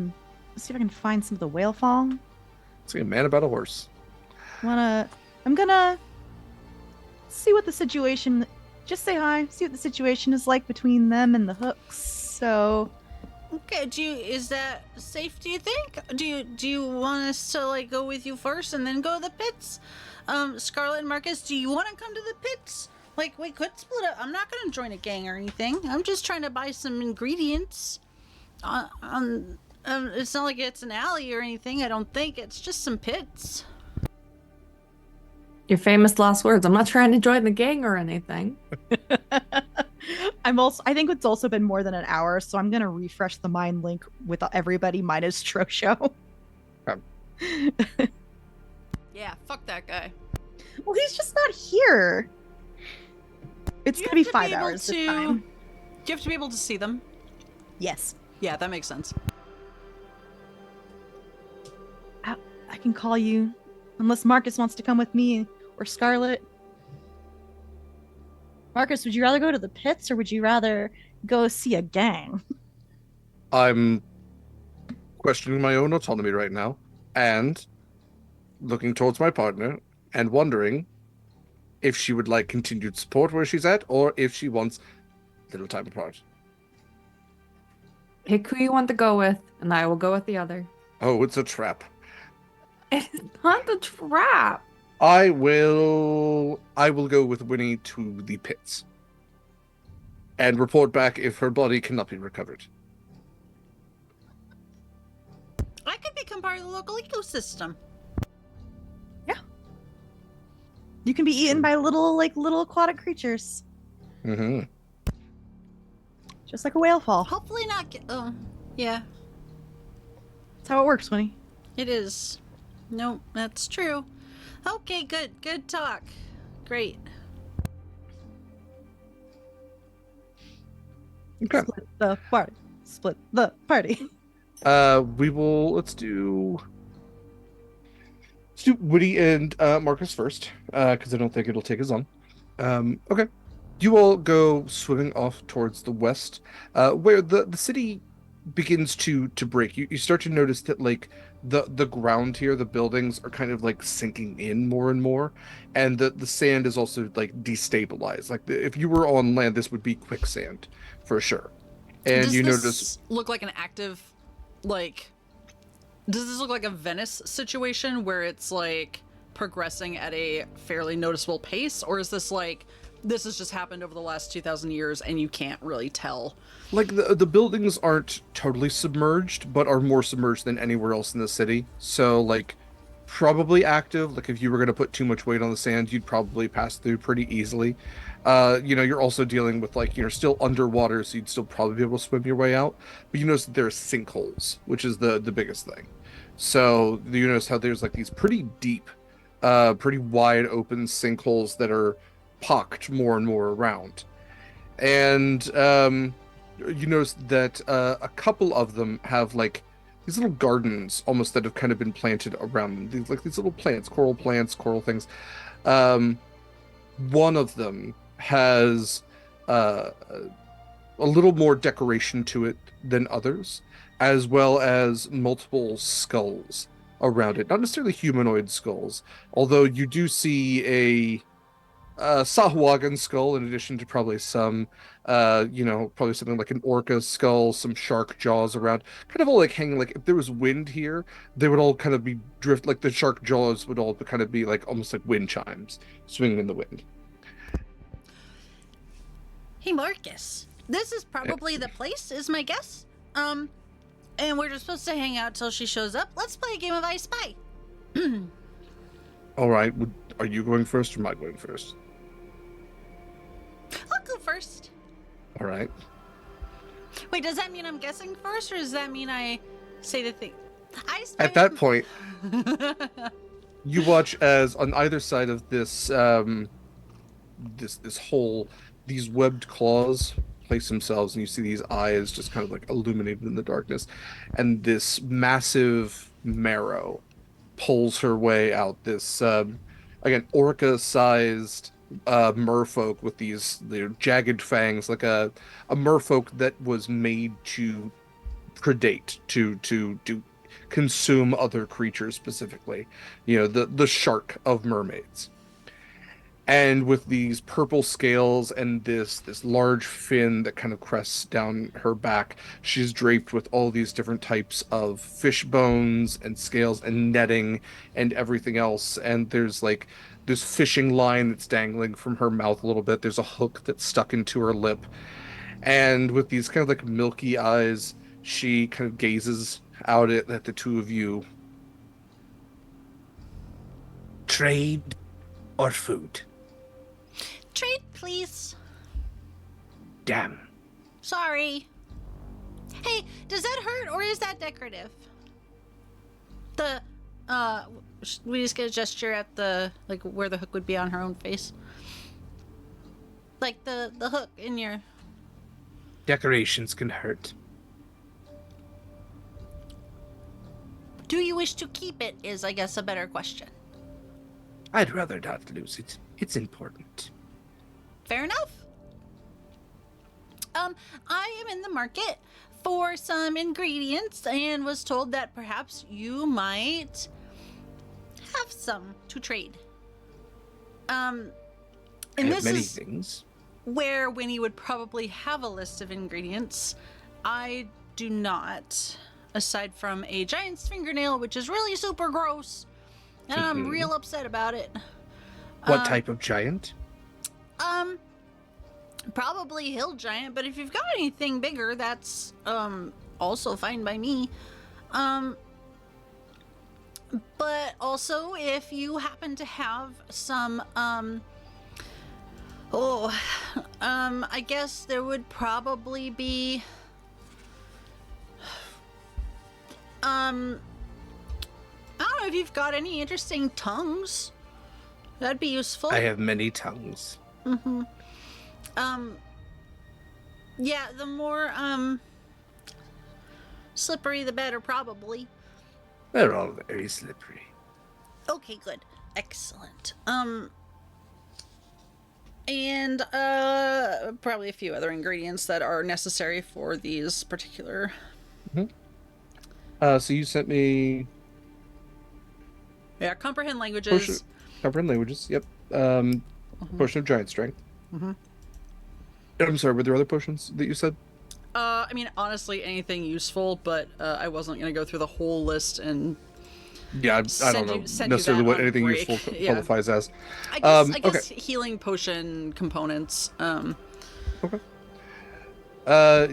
can find some of the whale fall. See a man about a horse. I'm gonna see what the situation. Just say hi. See what the situation is like between them and the hooks. So. Okay. Is that safe? Do you think? Do you want us to like go with you first and then go to the pits? Scarlet and Marcus, do you want to come to the pits? Like, we could split up. I'm not going to join a gang or anything. I'm just trying to buy some ingredients. It's not like it's an alley or anything. I don't think. It's just some pits. Your famous last words. I'm not trying to join the gang or anything. I think it's also been more than an hour, so I'm going to refresh the mind link with everybody minus Trosho. Yeah, fuck that guy. Well, he's just not here. It's gonna be 5 hours this time. Do you have to be able to see them? Yes. Yeah, that makes sense. I can call you, unless Marcus wants to come with me or Scarlet. Marcus, would you rather go to the pits or would you rather go see a gang? I'm questioning my own autonomy right now and looking towards my partner and wondering if she would like continued support where she's at, or if she wants a little time apart. Pick who you want to go with, and I will go with the other. Oh, it's a trap. It's not a trap. I will go with Winnie to the pits. and report back if her body cannot be recovered. I could become part of the local ecosystem. Yeah. You can be eaten by little aquatic creatures. Mm-hmm. Just like a whale fall. Hopefully not. Oh, yeah. That's how it works, Winnie. It is. No, that's true. Okay, good. Good talk. Great. Okay. Split the party. Split the party. Let's do Woody and Marcus first, because I don't think it'll take as long. Okay. You all go swimming off towards the west, where the city begins to break. You start to notice that like the ground here, the buildings are kind of like sinking in more and more, and the sand is also like destabilized. Like if you were on land, this would be quicksand for sure. And Does you this notice look like an active, like, does this look like a Venice situation where it's like progressing at a fairly noticeable pace, or is this like this has just happened over the last 2,000 years and you can't really tell? like the buildings aren't totally submerged, but are more submerged than anywhere else in the city. So like probably active. Like if you were going to put too much weight on the sand, you'd probably pass through pretty easily. You're also dealing with like still underwater, so you'd still probably be able to swim your way out. But you notice that there are sinkholes, which is the biggest thing. So you notice how there's like these pretty deep, pretty wide open sinkholes that are pocked more and more around. And you notice that a couple of them have like these little gardens almost that have kind of been planted around them. These little plants, coral things. One of them has a little more decoration to it than others, as well as multiple skulls around it. Not necessarily humanoid skulls, although you do see a Sahuagin skull, in addition to probably some, probably something like an orca skull, some shark jaws around, kind of all like hanging. Like if there was wind here, they would all kind of be drift. Like the shark jaws would all kind of be like almost like wind chimes swinging in the wind. Hey, Marcus, this is probably the place, is my guess. And we're just supposed to hang out till she shows up. Let's play a game of I Spy. All right, are you going first or am I going first? I'll go first. All right. Wait, does that mean I'm guessing first, or does that mean I say the thing? I Spy. At that point, you watch as on either side of this this hole, these webbed claws place themselves, and you see these eyes just kind of like illuminated in the darkness, and this massive marrow pulls her way out. This again orca-sized merfolk with these jagged fangs, like a merfolk that was made to predate, to consume other creatures, specifically, the shark of mermaids. And with these purple scales and this large fin that kind of crests down her back, she's draped with all these different types of fish bones and scales and netting and everything else. And there's like this fishing line that's dangling from her mouth a little bit. There's a hook that's stuck into her lip. And with these kind of like milky eyes, she kind of gazes out at the two of you. Trade or food? Trade, please. Damn. Sorry. Hey, does that hurt or is that decorative? We just get a gesture at the, like, where the hook would be on her own face. Like the hook in your... Decorations can hurt. Do you wish to keep it is, I guess, a better question. I'd rather not lose it. It's important. Fair enough. I am in the market for some ingredients and was told that perhaps you might have some to trade. And I have this many is things. where Winnie would probably have a list of ingredients. I do not, aside from a giant's fingernail, which is really super gross, and I'm real upset about it. What type of giant? Probably hill giant, but if you've got anything bigger, that's also fine by me. But also if you happen to have some I guess there would probably be I don't know if you've got any interesting tongues. That'd be useful. I have many tongues. Mm-hmm. Yeah, the more slippery the better, probably. They're all very slippery. Okay, good. Excellent. And probably a few other ingredients that are necessary for these particular. Mm-hmm. So you sent me. Yeah, comprehend languages. Comprehend languages. Yep. Potion of giant strength. Mm-hmm. I'm sorry. Were there other potions that you said? I mean, honestly, anything useful, but I wasn't gonna go through the whole list and. Yeah, I don't know necessarily what anything useful qualifies as. I guess healing potion components. Okay.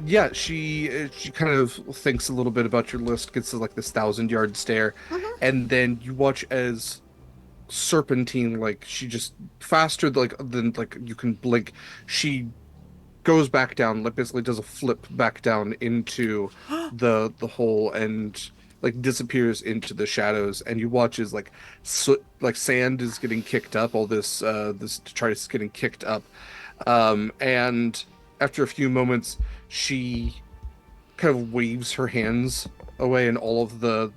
Yeah, she kind of thinks a little bit about your list, gets to like this 1,000-yard stare, and then you watch as Serpentine, like she just faster than you can blink, she goes back down, like basically does a flip back down into the hole and like disappears into the shadows, and you watch as like soot, like sand is getting kicked up, all this detritus is getting kicked up, and after a few moments she kind of waves her hands away, and all of the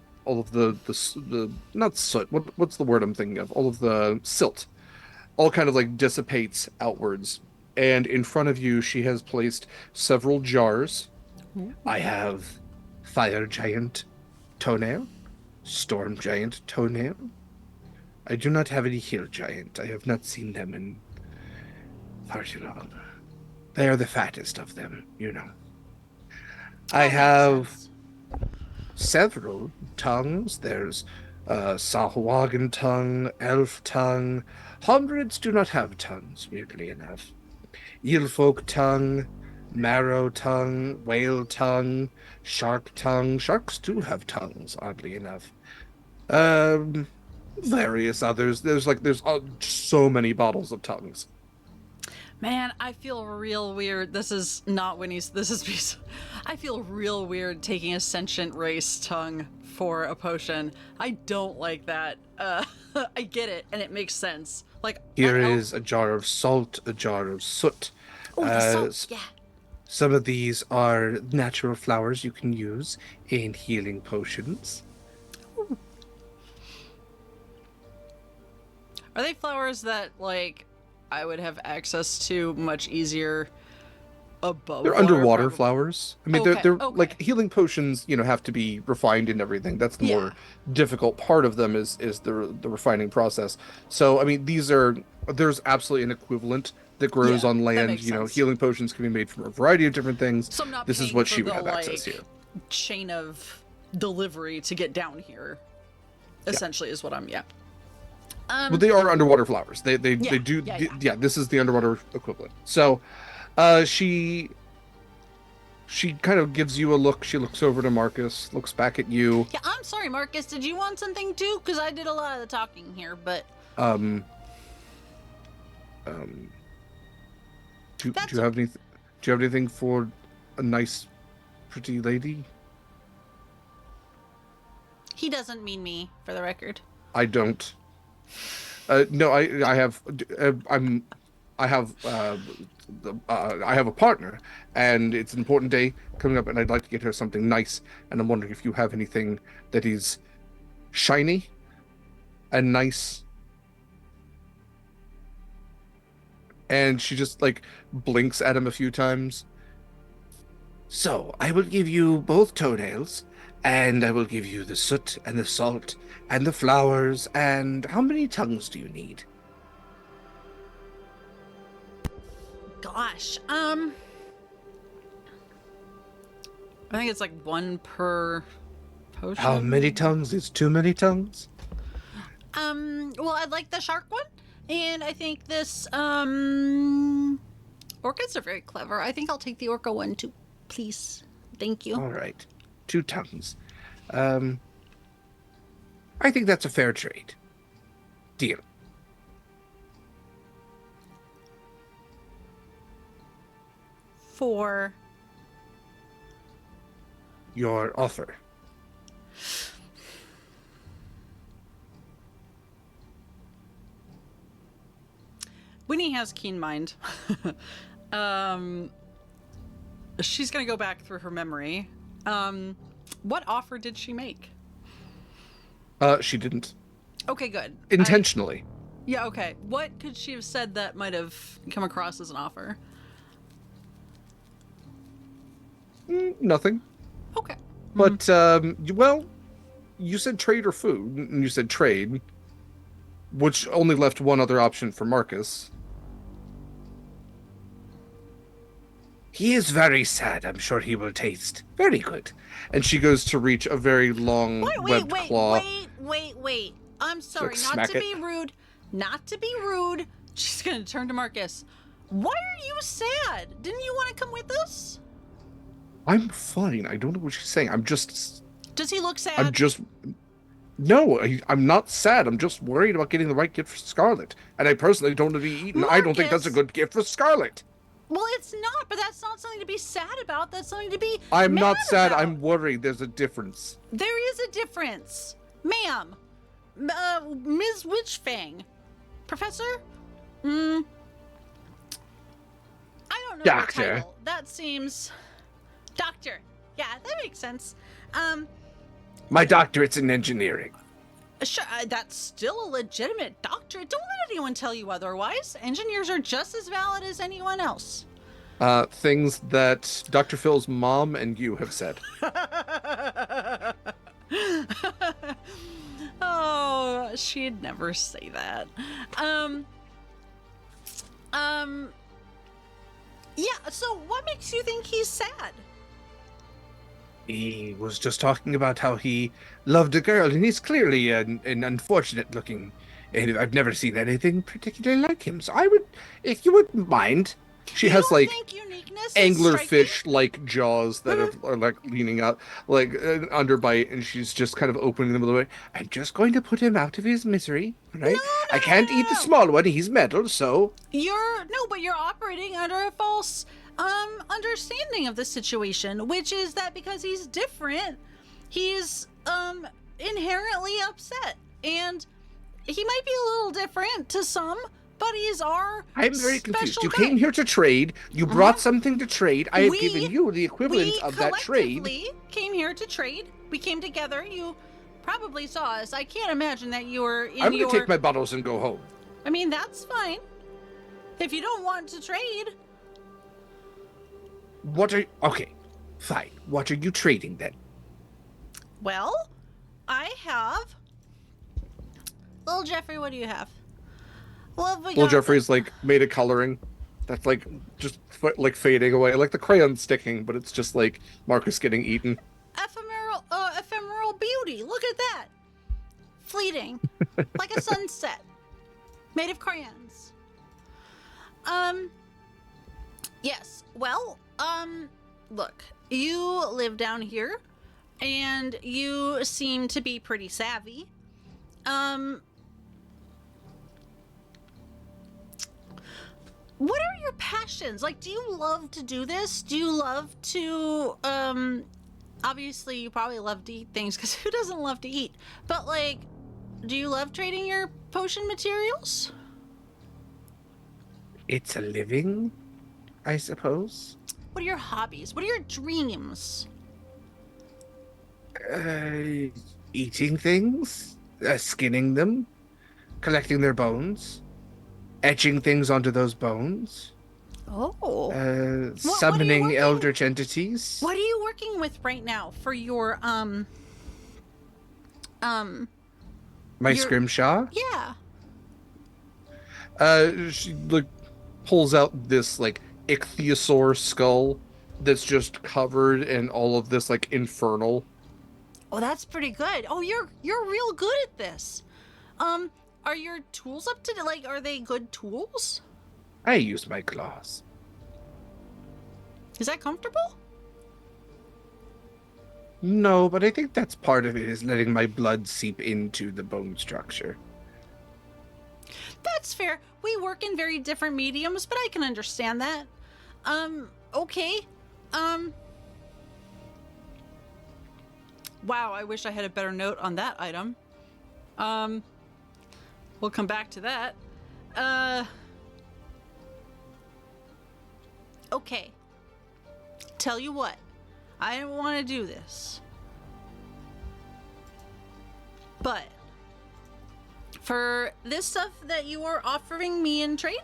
not soot, what's the word I'm thinking of, all of the silt all kind of like dissipates outwards, and in front of you she has placed several jars. I have fire giant toenail, storm giant toenail. I do not have any hill giant. I have not seen them in far too long. They are the fattest of them, you know. I have several tongues. There's Sahuagin tongue, elf tongue. Hundreds do not have tongues, weirdly enough. Eelfolk tongue, marrow tongue, whale tongue, shark tongue. Sharks do have tongues, oddly enough. Various others. There's so many bottles of tongues. Man, I feel real weird. This is not Winnie's. I feel real weird taking a sentient race tongue for a potion. I don't like that. I get it, and it makes sense. Like here is a jar of salt, a jar of soot. Oh, the salt, yeah. Some of these are natural flowers you can use in healing potions. Ooh. Are they flowers that, like, I would have access to much easier above? They're underwater flowers. I mean, okay, they're like healing potions, you know, have to be refined and everything. That's the more difficult part of them is the refining process. So, I mean, there's absolutely an equivalent that grows on land. You know, sense. Healing potions can be made from a variety of different things. So I'm not this is what she would have access to. Chain of delivery to get down here, essentially, is what I'm. Well, they are underwater flowers. They do. This is the underwater equivalent. So, she kind of gives you a look. She looks over to Marcus, looks back at you. Yeah, I'm sorry, Marcus. Did you want something too? Because I did a lot of the talking here, but. Do you have anything? Do you have anything for a nice, pretty lady? He doesn't mean me, for the record. I don't. No, I have a partner, and it's an important day coming up, and I'd like to get her something nice, and I'm wondering if you have anything that is shiny and nice. And she just like blinks at him a few times. So I will give you both toenails, and I will give you the soot and the salt and the flowers. And how many tongues do you need? Gosh, I think it's like one per potion. How many tongues is too many tongues? Well, I'd like the shark one, and I think this Orchids are very clever. I think I'll take the orca one too, please. Thank you. All right. 2 tongues. I think that's a fair trade. Deal. For Your offer. Winnie has keen mind. She's gonna go back through her memory. What offer did she make? She didn't. Okay, good. Intentionally. Yeah, okay. What could she have said that might have come across as an offer? Nothing. Okay. But, well, you said trade or food, and you said trade, which only left one other option for Marcus. He is very sad. I'm sure he will taste very good. And she goes to reach a very long webbed claw. Wait. I'm sorry, Like, not smack to it. be rude. Not to be rude. She's gonna turn to Marcus. Why are you sad? Didn't you want to come with us? I'm fine. I don't know what she's saying. Does he look sad? No, I'm not sad. I'm just worried about getting the right gift for Scarlet. And I personally don't want to be eaten. I don't think that's a Marcus! good gift for Scarlet. Well, it's not, but that's not something to be sad about. That's something to be I'm mad not sad. about. I'm worried. There's a difference. There is a difference. Ma'am. Ms. Witchfang. Professor? I don't know Doctor. your title. That seems... Doctor. Yeah, that makes sense. My doctorate's in engineering. Sure, that's still a legitimate doctorate. Don't let anyone tell you otherwise. Engineers are just as valid as anyone else. Things that Dr. Phil's mom and you have said. Oh, she'd never say that. Yeah, so what makes you think he's sad? He was just talking about how he loved a girl, and he's clearly an unfortunate looking. And I've never seen anything particularly like him. So I would, if you wouldn't mind, she has don't like think uniqueness is anglerfish-like jaws that are like leaning out, like an underbite, and she's just kind of opening them a little bit. I'm just going to put him out of his misery, right? I can't eat the small one; he's metal, so. But you're operating under a false understanding of the situation, which is that because he's different, he's inherently upset, and he might be a little different to some, but he's our I'm very confused. special You guy. came here to trade. You brought something to trade. I have given you the equivalent of that trade. We came here to trade. We came together. You probably saw us. I can't imagine that you were in I'm going to take my bottles and go home. I mean, that's fine. If you don't want to trade. Okay, fine. What are you trading then? Well, I have... Little Jeffrey, what do you have? Little Jeffrey's like made a coloring that's like just like fading away, like the crayon sticking, but it's just like Marcus getting eaten. Ephemeral beauty. Look at that. Fleeting. Like a sunset. Made of crayons. Yes. Well, look, you live down here and you seem to be pretty savvy. What are your passions? Like, do you love to do this? Do you love to, obviously you probably love to eat things, because who doesn't love to eat? But, like, do you love trading your potion materials? It's a living, I suppose. What are your hobbies? What are your dreams? Eating things, skinning them, collecting their bones, etching things onto those bones. Oh. Summoning eldritch entities. What are you working with right now for your, My scrimshaw? Yeah. She like pulls out this like ichthyosaur skull that's just covered in all of this like infernal. Oh, that's pretty good. Oh, you're real good at this. Are your tools up to, like, are they good tools? I use my claws. Is that comfortable? No, but I think that's part of it, is letting my blood seep into the bone structure. That's fair. We work in very different mediums, but I can understand that. Okay. Wow, I wish I had a better note on that item. We'll come back to that. Okay. Tell you what, I didn't want to do this. But for this stuff that you are offering me in trade,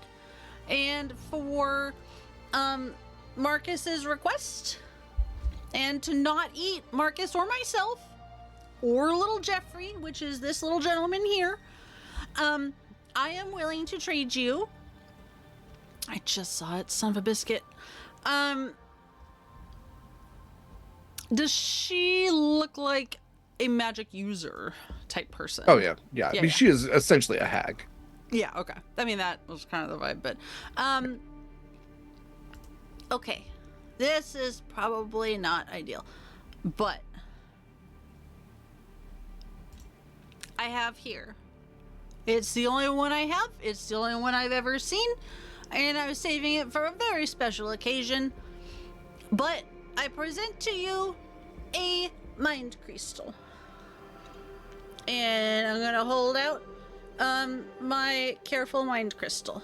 and for Marcus's request, and to not eat Marcus or myself, or little Jeffrey, which is this little gentleman here, I am willing to trade you. I just saw it, son of a biscuit. Does she look like a magic user type person? Oh, yeah. I mean, she is essentially a hag. Yeah, okay. I mean, that was kind of the vibe, but, okay. This is probably not ideal, but I have here. It's the only one I have. It's the only one I've ever seen, and I was saving it for a very special occasion. But I present to you a mind crystal, and I'm gonna hold out my careful mind crystal,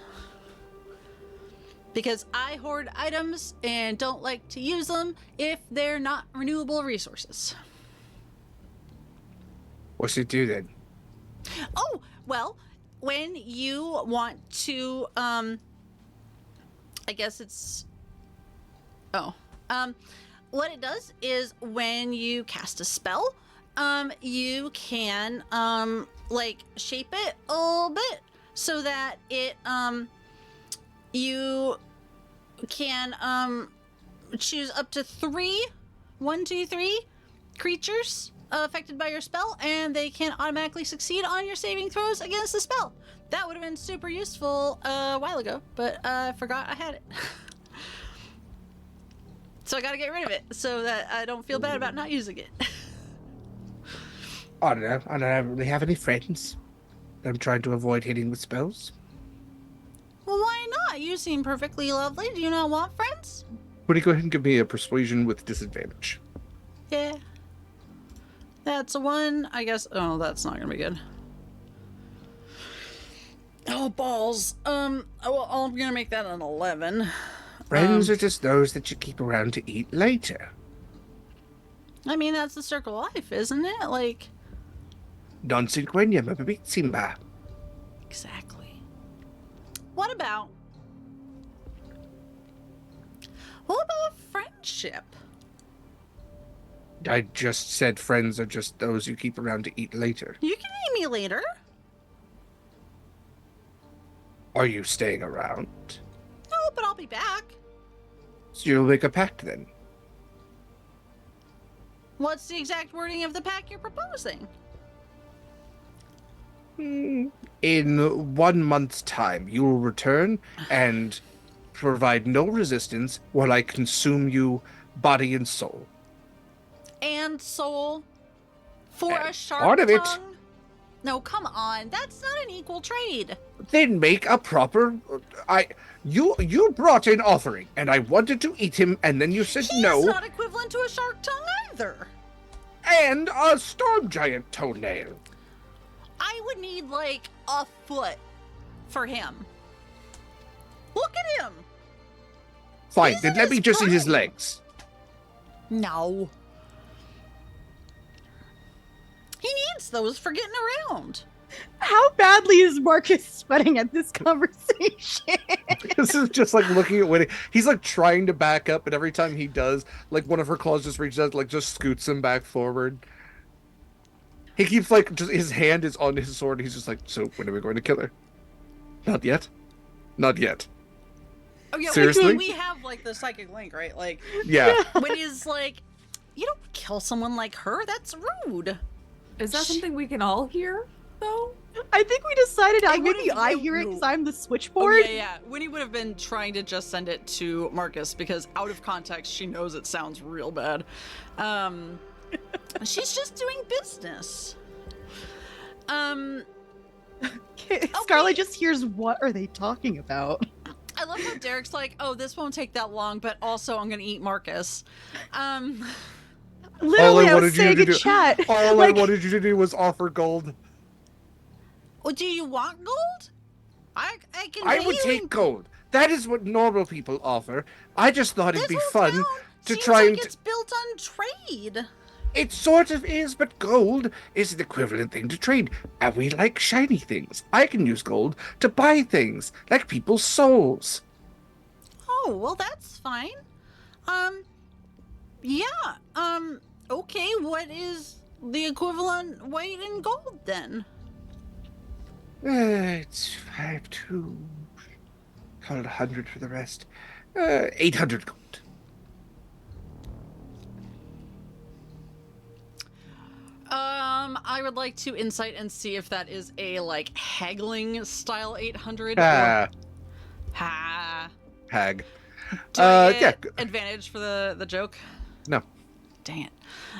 because I hoard items and don't like to use them if they're not renewable resources. What's it do then? Oh, well, when you want to, I guess it's, what it does is when you cast a spell, you can, like, shape it a little bit so that it, you can, choose up to 3 creatures affected by your spell, and they can automatically succeed on your saving throws against the spell. That would have been super useful a while ago, but I forgot I had it. So I gotta get rid of it so that I don't feel bad about not using it. I don't know. I don't really have any friends. I'm trying to avoid hitting with spells. Well, why not? You seem perfectly lovely. Do you not want friends? Would you go ahead and give me a persuasion with disadvantage? Yeah. That's a 1, I guess. Oh, that's not gonna be good. Oh, balls. Well, I'm gonna make that an 11. Friends are just those that you keep around to eat later. I mean, that's the circle of life, isn't it? Like... Non sinquenia, Simba. Exactly. What about friendship? I just said friends are just those you keep around to eat later. You can eat me later. Are you staying around? No, but I'll be back. So you'll make a pact then? What's the exact wording of the pact you're proposing? In 1 month's time, you will return and provide no resistance while I consume you body and soul. And soul for And a shark part of it. tongue? No, come on. That's not an equal trade. Then make a proper... You brought an offering, and I wanted to eat him, and then you said He's no. not equivalent to a shark tongue either. And a storm giant toenail. I would need, like, a foot for him. Look at him. Fine, He's then in let me his just eat his prime. legs. No. He needs those for getting around. How badly is Marcus sweating at this conversation? This is just like looking at Winnie. He's like trying to back up, and every time he does, like one of her claws just reaches out, like just scoots him back forward. He keeps like just his hand is on his sword. He's just like, so when are we going to kill her? Not yet. Not yet. Oh yeah, Seriously? we have like the psychic link, right? Like Yeah. when he's like, you don't kill someone like her. That's rude. Is that something we can all hear? though? I think we decided maybe would've- I hear it because I'm the Oh, switchboard. yeah. Winnie would have been trying to just send it to Marcus because out of context, she knows it sounds real bad. She's just doing business. Scarlet just hears, what are they talking about? I love how Derek's like, oh, this won't take that long, but also I'm gonna eat Marcus. Literally, I was wanted you saying to in do- chat. All like, I wanted you to do was offer gold. Well, do you want gold? I can. I would take gold. That is what normal people offer. I just thought it'd be fun to seems try like and. it's built on trade. It sort of is, but gold is the equivalent thing to trade. And we like shiny things. I can use gold to buy things, like people's souls. Oh, well, that's fine. Yeah. Okay, what is the equivalent weight in gold then? It's 5-2. Call it 100 for the rest. 800 gold. I would like to insight and see if that is a like haggling style 800. Ah, Ha. hag. Do I yeah. get advantage for the joke? No. Dang it.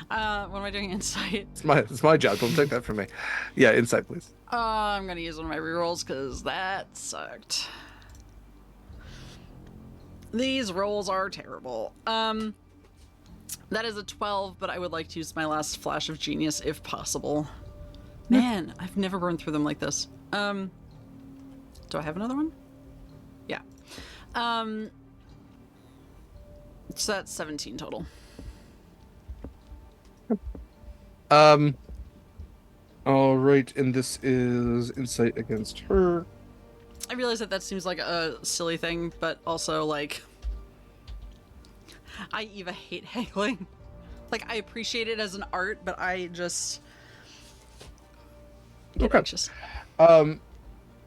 What am I doing? Insight. It's my job. Don't take that from me. Yeah, insight, please. I'm gonna use one of my rerolls because that sucked. These rolls are terrible. That is a 12, but I would like to use my last flash of genius if possible. Man, I've never burned through them like this. Do I have another one? Yeah. So that's 17 total. All right, and this is insight against her. I realize that seems like a silly thing, but also like I Eva hate haggling. Like I appreciate it as an art, but I just get anxious.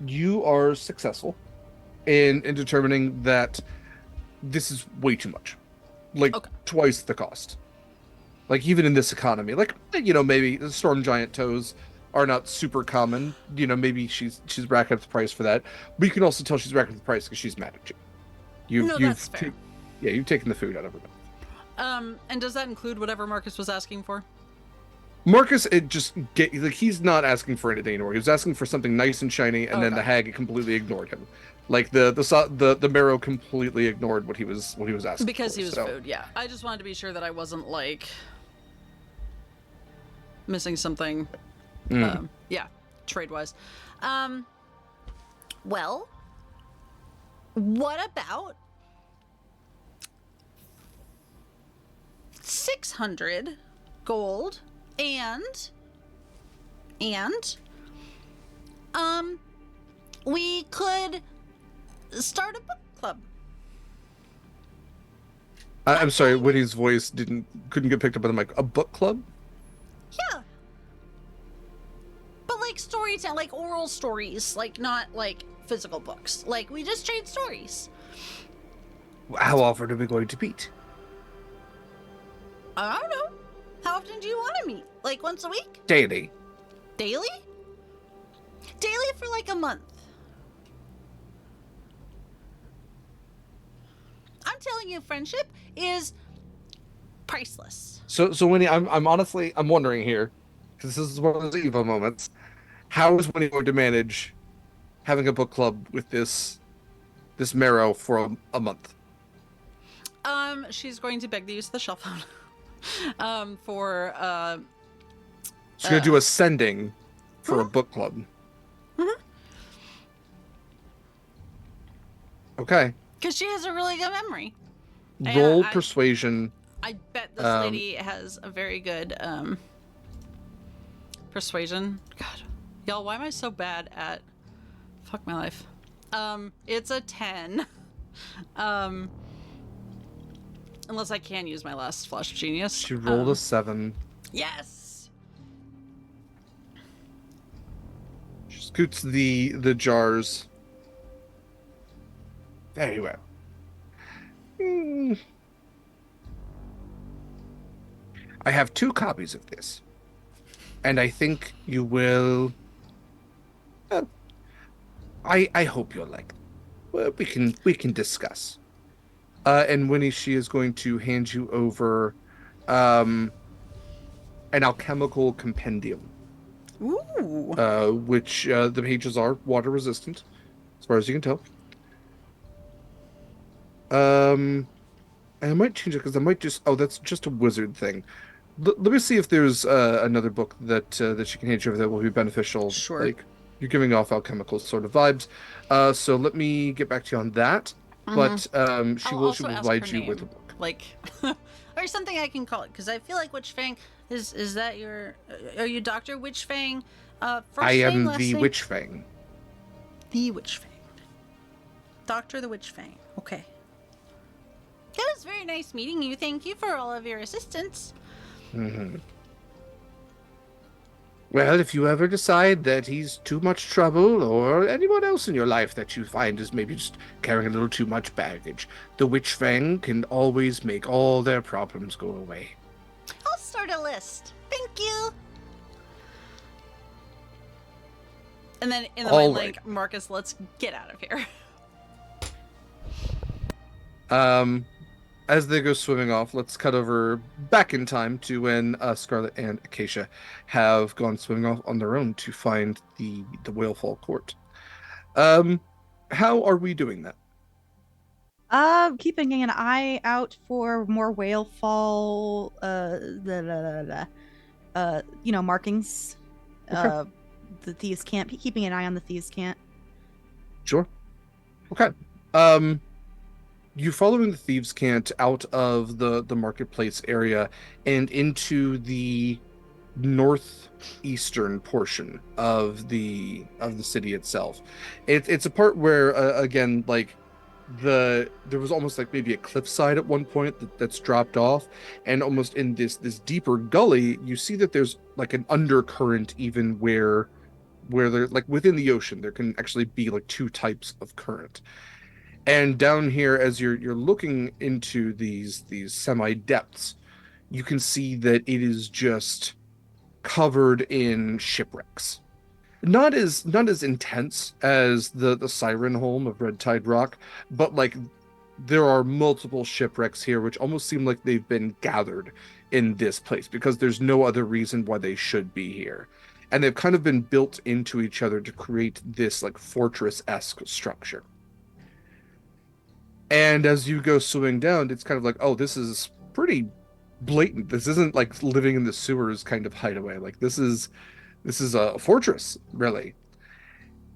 You are successful in determining that this is way too much. Like twice the cost. Like even in this economy, like maybe the storm giant toes are not super common. Maybe she's racking up the price for that. But you can also tell she's racking up the price because she's mad at you. That's fair. You've taken the food out of her mouth. And does that include whatever Marcus was asking for? Marcus, he's not asking for anything anymore. He was asking for something nice and shiny, and then the hag completely ignored him. Like the marrow completely ignored what he was asking because for, he was food. Yeah, I just wanted to be sure that I wasn't like missing something. Yeah, trade wise. Well, what about 600 gold and we could start a book club. I'm sorry, Winnie's voice couldn't get picked up on the mic. A book club? Yeah. But like storytelling, like oral stories, like not like physical books. Like we just trade stories. How often are we going to meet? I don't know. How often do you want to meet? Like once a week? Daily. Daily? Daily for like a month. I'm telling you, friendship is priceless. So Winnie, I'm honestly wondering here, because this is one of those Eva moments. How is Winnie going to manage having a book club with this marrow for a month? She's going to beg the use of the shell phone. She's gonna do a sending for a book club. Okay. Because she has a really good memory. Roll persuasion. I bet this lady has a very good persuasion. God, y'all, why am I so bad at? Fuck my life. It's a 10. Unless I can use my last flash of genius. She rolled a 7. Yes. She scoots the jars. Very well. I have 2 copies of this, and I think you will Uh, I hope you'll like. Well, we can discuss. And Winnie, she is going to hand you over um, an alchemical compendium, Ooh. which the pages are water resistant, as far as you can tell. And I might change it because I might just. Oh, that's just a wizard thing. Let me see if there's another book that she can hand you over that will be beneficial. Sure. Like you're giving off alchemical sort of vibes. So let me get back to you on that. But she I'll will also ask provide her you with a name. book. Like, or something I can call it, because I feel like Witchfang is that your? Are you Doctor Witchfang? First I name, am last the name? Witchfang. The Witchfang. Doctor the Witchfang. Okay. It was very nice meeting you. Thank you for all of your assistance. Mm-hmm. Well, if you ever decide that he's too much trouble, or anyone else in your life that you find is maybe just carrying a little too much baggage, the Witch Fang can always make all their problems go away. I'll start a list. Thank you. And then in the mind, like, Marcus, let's get out of here. As they go swimming off, let's cut over back in time to when Scarlet and Acacia have gone swimming off on their own to find the Whalefall Court. How are we doing that? Keeping an eye out for more whale fall, markings. Okay. The thieves can't be keeping an eye on the thieves can't. Sure. Okay. You following the thieves' cant out of the marketplace area and into the northeastern portion of the city itself. It's a part where again, like there was almost like maybe a cliffside at one point that's dropped off, and almost in this deeper gully, you see that there's like an undercurrent, even where there, like within the ocean, there can actually be like two types of current. And down here, as you're looking into these semi depths, you can see that it is just covered in shipwrecks. Not as intense as the Siren Home of Red Tide Rock, but like there are multiple shipwrecks here, which almost seem like they've been gathered in this place because there's no other reason why they should be here. And they've kind of been built into each other to create this like fortress-esque structure. And as you go swimming down, it's kind of like, oh, this is pretty blatant. This isn't like living in the sewers kind of hideaway. Like this is a fortress, really.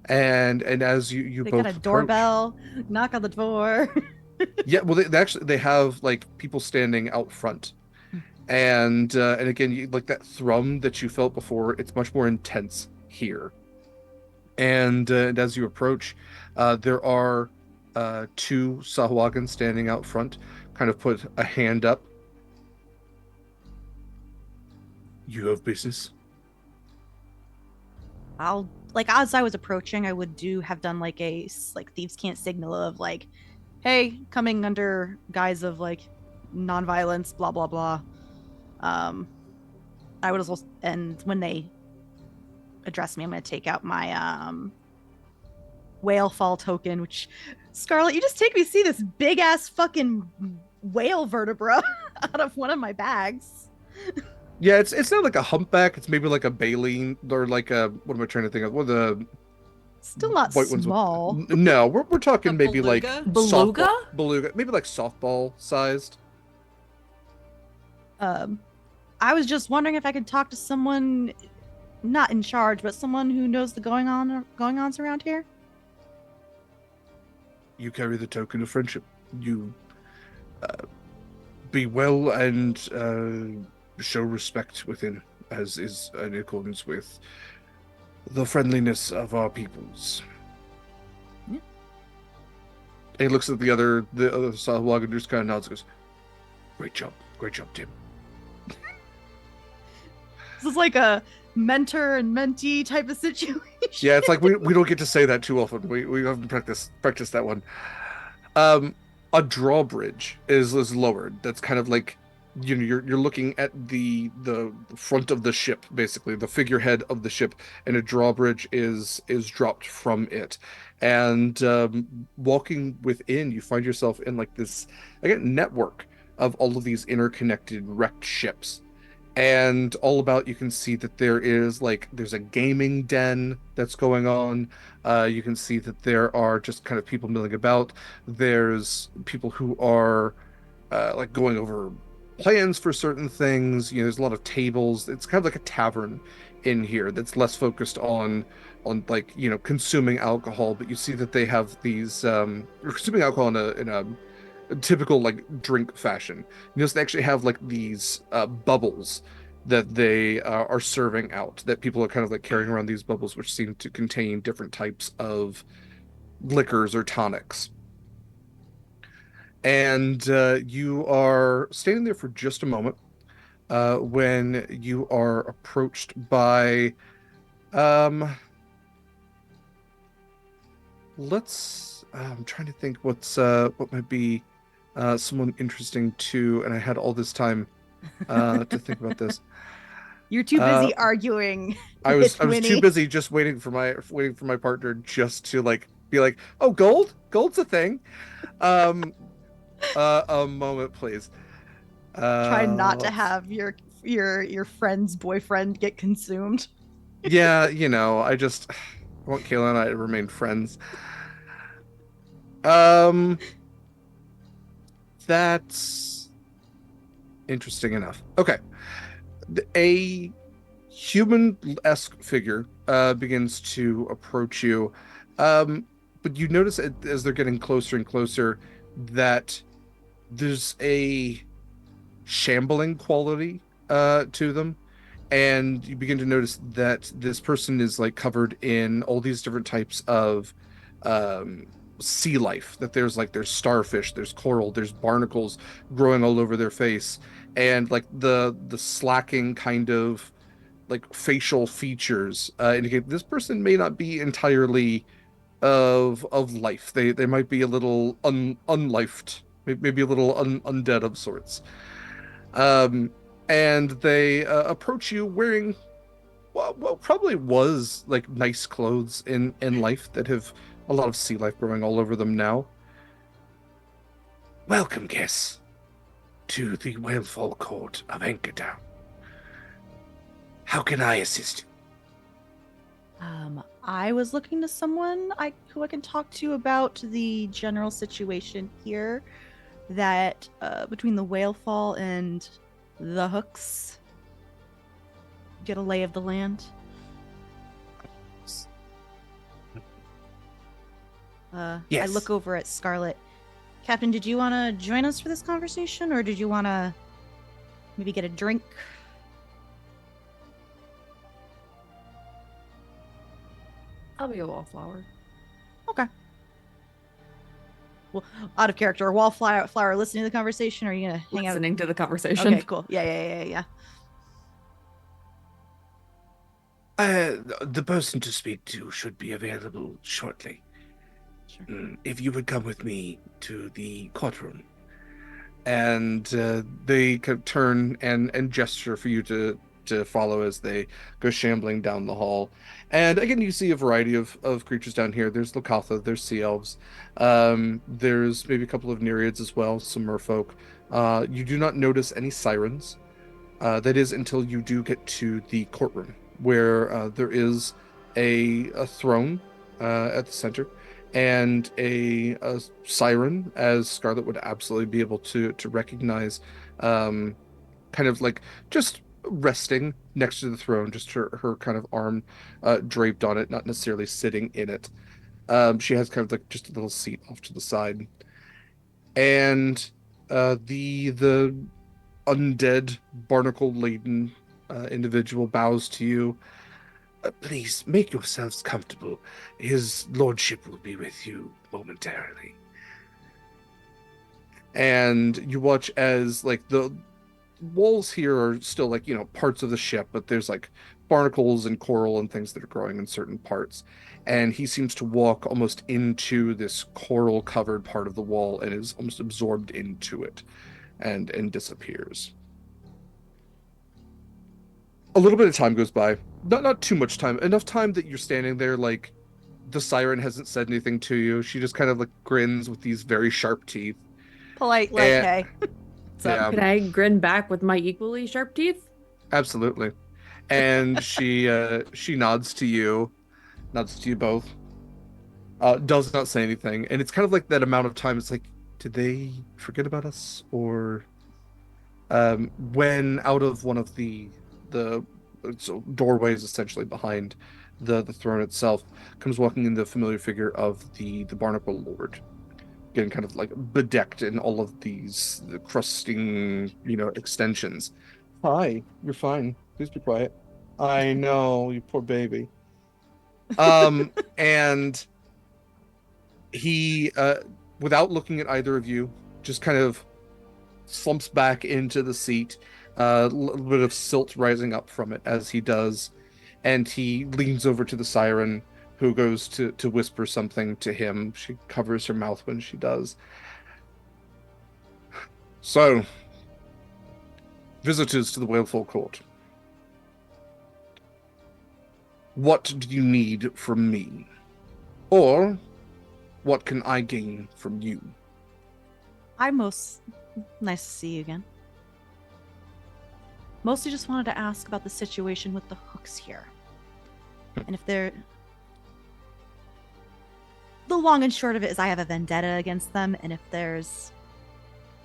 And as you they both got a approach, doorbell, knock on the door. yeah, well, they have like people standing out front, and again, like that thrum that you felt before, it's much more intense here. And as you approach, there are two Sahuagins standing out front, kind of put a hand up. You have business? I'll like as I was approaching, I would have done like a thieves can't signal of like, hey, coming under guise of like non-violence, blah blah blah. I would as well, and when they address me, I'm gonna take out my whale fall token, which Scarlet, you just take me to see this big ass fucking whale vertebra out of one of my bags. Yeah, it's not like a humpback. It's maybe like a baleen or like a, what am I trying to think of? What are the Still not white small. ones with, no, we're talking A maybe like beluga? Beluga? Beluga, maybe like softball sized. I was just wondering if I could talk to someone not in charge, but someone who knows the going-ons around here. You carry the token of friendship. You be well and show respect within, as is in accordance with the friendliness of our peoples. Yeah. And he looks at the other Sahuagin, just kind of nods and goes, great job, Tim. This is like a mentor and mentee type of situation. Yeah, it's like we don't get to say that too often. We haven't practiced that one. A drawbridge is lowered. That's kind of like you're looking at the front of the ship, basically the figurehead of the ship, and a drawbridge is dropped from it. And walking within, you find yourself in like this, again, network of all of these interconnected wrecked ships. And all about, you can see that there's a gaming den that's going on. You can see that there are just kind of people milling about. There's people who are like going over plans for certain things. There's a lot of tables. It's kind of like a tavern in here that's less focused on like, consuming alcohol, but you see that they have these consuming alcohol in a typical like drink fashion. They actually have like these bubbles that they are serving out, that people are kind of like carrying around, these bubbles which seem to contain different types of liquors or tonics. And you are standing there for just a moment when you are approached by um I'm trying to think what might be someone interesting too, and I had all this time to think about this. You're too Uh, busy arguing I was with I was too Winnie. busy just waiting for my partner just to like be like, oh, gold's a thing. Um, a moment, please. Try not to Let's. have your friend's boyfriend get consumed. Yeah, I want Kayla and I to remain friends. Um, that's interesting enough. Okay, a human-esque figure begins to approach you, um, but you notice as they're getting closer and closer that there's a shambling quality to them, and you begin to notice that this person is like covered in all these different types of um, sea life. That there's starfish, there's coral, there's barnacles growing all over their face, and like the slacking kind of like facial features indicate this person may not be entirely of life. They might be a little unlifed, maybe a little undead of sorts. Um, and they approach you wearing what probably was like nice clothes in life that have a lot of sea life growing all over them now. Welcome, guests, to the Whalefall Court of Anchortown. How can I assist you? I was looking to someone who I can talk to about the general situation here, that between the whale fall and the hooks. Get a lay of the land. Yes. I look over at Scarlet. Captain, did you want to join us for this conversation, or did you want to maybe get a drink? I'll be a wallflower. Okay. Well, out of character, wallflower listening to the conversation, or are you gonna hang out? Listening to the conversation. Okay, cool. Yeah. The person to speak to should be available shortly. Sure. If you would come with me to the courtroom. And they kind of turn and gesture for you to follow as they go shambling down the hall. And again, you see a variety of creatures down here. There's Lokatha, there's sea elves, there's maybe a couple of nereids as well, some merfolk. You do not notice any sirens. That is until you do get to the courtroom, where there is a throne at the center, and a siren, as Scarlet would absolutely be able to recognize, kind of like just resting next to the throne, just her kind of arm draped on it, not necessarily sitting in it. She has kind of like just a little seat off to the side, and the undead barnacle laden individual bows to you. Please make yourselves comfortable. His lordship will be with you momentarily. And you watch as like the walls here are still like, parts of the ship, but there's like barnacles and coral and things that are growing in certain parts. And he seems to walk almost into this coral covered part of the wall and is almost absorbed into it and disappears. A little bit of time goes by. Not too much time. Enough time that you're standing there, like, the siren hasn't said anything to you. She just kind of like grins with these very sharp teeth. Polite, like, And hey, what's up? yeah, Can I grin back with my equally sharp teeth? absolutely. And she nods to you both. Does not say anything. And it's kind of like that amount of time. It's like, did they forget about us? Or when out of one of the so doorways essentially behind the throne itself comes walking in the familiar figure of the Barnacle Lord, getting kind of like bedecked in all of these the crusting, extensions. Hi, you're fine. Please be quiet. I know, you poor baby. And he, without looking at either of you, just kind of slumps back into the seat, a little bit of silt rising up from it as he does, and he leans over to the siren, who goes to whisper something to him. She covers her mouth when she does. So, visitors to the Wailfall Court, what do you need from me? Or what can I gain from you? Nice to see you again. Mostly just wanted to ask about the situation with the hooks here. And if they're... The long and short of it is I have a vendetta against them, and if there's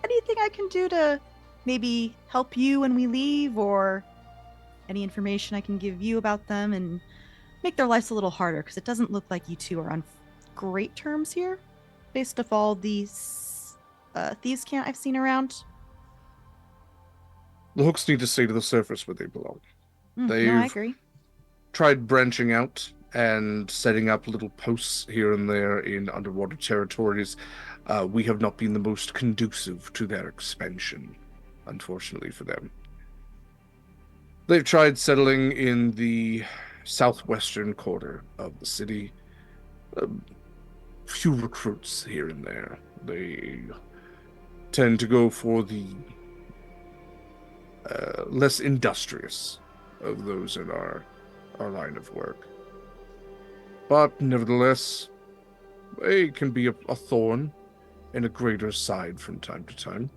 anything I can do to maybe help you when we leave, or any information I can give you about them and make their lives a little harder, because it doesn't look like you two are on great terms here, based off all these thieves' cant I've seen around. The hooks need to stay to the surface where they belong. No, I They've agree. tried branching out and setting up little posts here and there in underwater territories. We have not been the most conducive to their expansion, unfortunately for them. They've tried settling in the southwestern quarter of the city. Few recruits here and there. They tend to go for the less industrious of those in our line of work. But nevertheless, they can be a thorn in a greater side from time to time.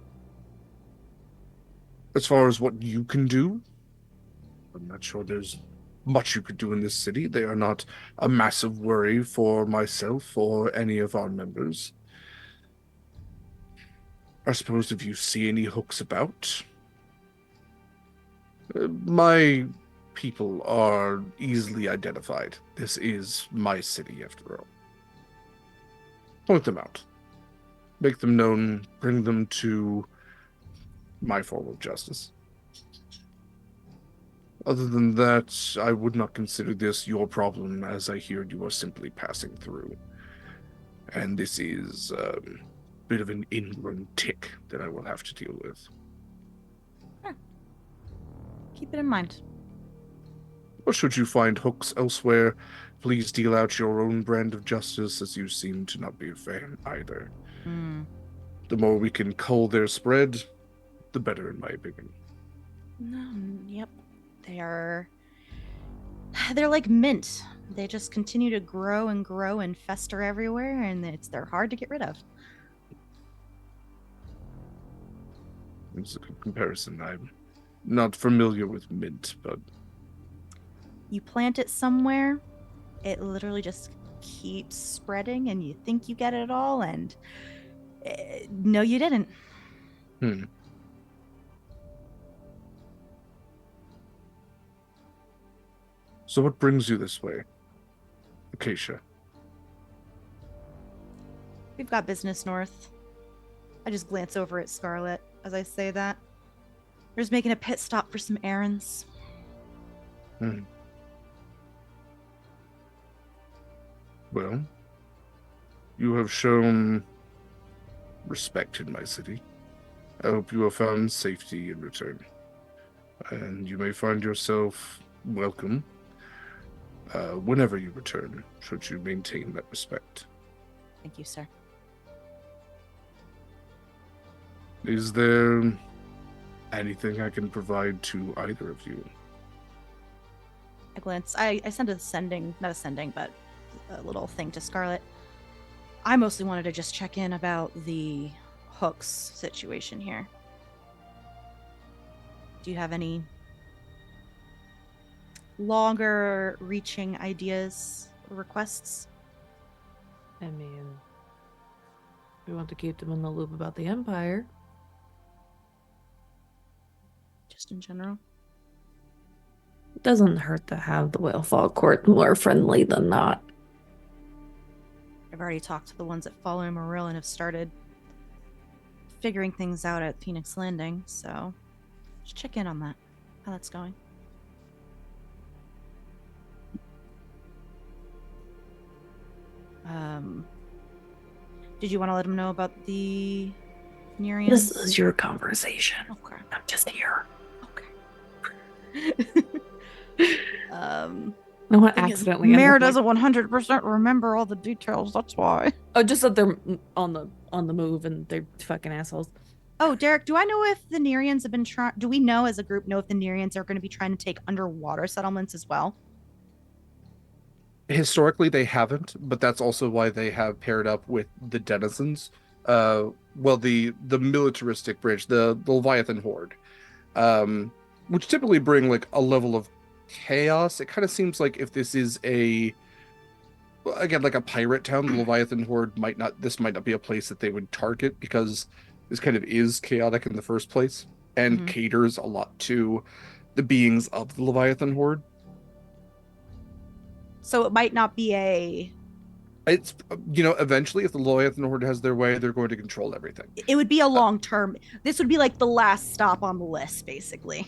As far as what you can do, I'm not sure there's much you could do in this city. They are not a massive worry for myself or any of our members. I suppose if you see any hooks about, my people are easily identified. This is my city, after all. Point them out. Make them known. Bring them to my form of justice. Other than that, I would not consider this your problem, as I hear you are simply passing through. And this is a bit of an ingrown tick that I will have to deal with. Keep it in mind. Or should you find hooks elsewhere, please deal out your own brand of justice, as you seem to not be a fan either. The more we can cull their spread, the better, in my opinion. Yep. They're like mint. They just continue to grow and fester everywhere, and they're hard to get rid of. It's a good comparison. I'm not familiar with mint, but You plant it somewhere, it literally just keeps spreading, and you think you get it all, and no, you didn't. So what brings you this way, Acacia? We've got business north. I just glance over at Scarlet as I say that. We're just making a pit stop for some errands. Well, you have shown respect in my city. I hope you have found safety in return. And you may find yourself welcome whenever you return, should you maintain that respect. Thank you, sir. Is there anything I can provide to either of you? I glance. I send not a sending, but a little thing to Scarlet. I mostly wanted to just check in about the hooks situation here. Do you have any longer reaching ideas or requests? I mean, we want to keep them in the loop about the Empire. Just in general? It doesn't hurt to have the Whalefall Court more friendly than not. I've already talked to the ones that follow Morrill and have started figuring things out at Phoenix Landing, so just check in on that, how that's going. Did you want to let him know about the Nerians? This is your conversation. Okay. I'm just here. Okay. No one accidentally. Mare doesn't 100% remember all the details. That's why. Oh, just that they're on the move and they're fucking assholes. Oh, Derek, do I know if the Nerians have been trying? Do we know as a group if the Nerians are going to be trying to take underwater settlements as well? Historically, they haven't, but that's also why they have paired up with the denizens. Well, the militaristic branch, the Leviathan Horde, which typically bring like a level of chaos. It kind of seems like if this is again like a pirate town, the Leviathan Horde might not be a place that they would target, because this kind of is chaotic in the first place and caters a lot to the beings of the Leviathan Horde. So it might not be it's, eventually if the Leviathan Horde has their way, they're going to control everything. It would be a long term. This would be like the last stop on the list, basically.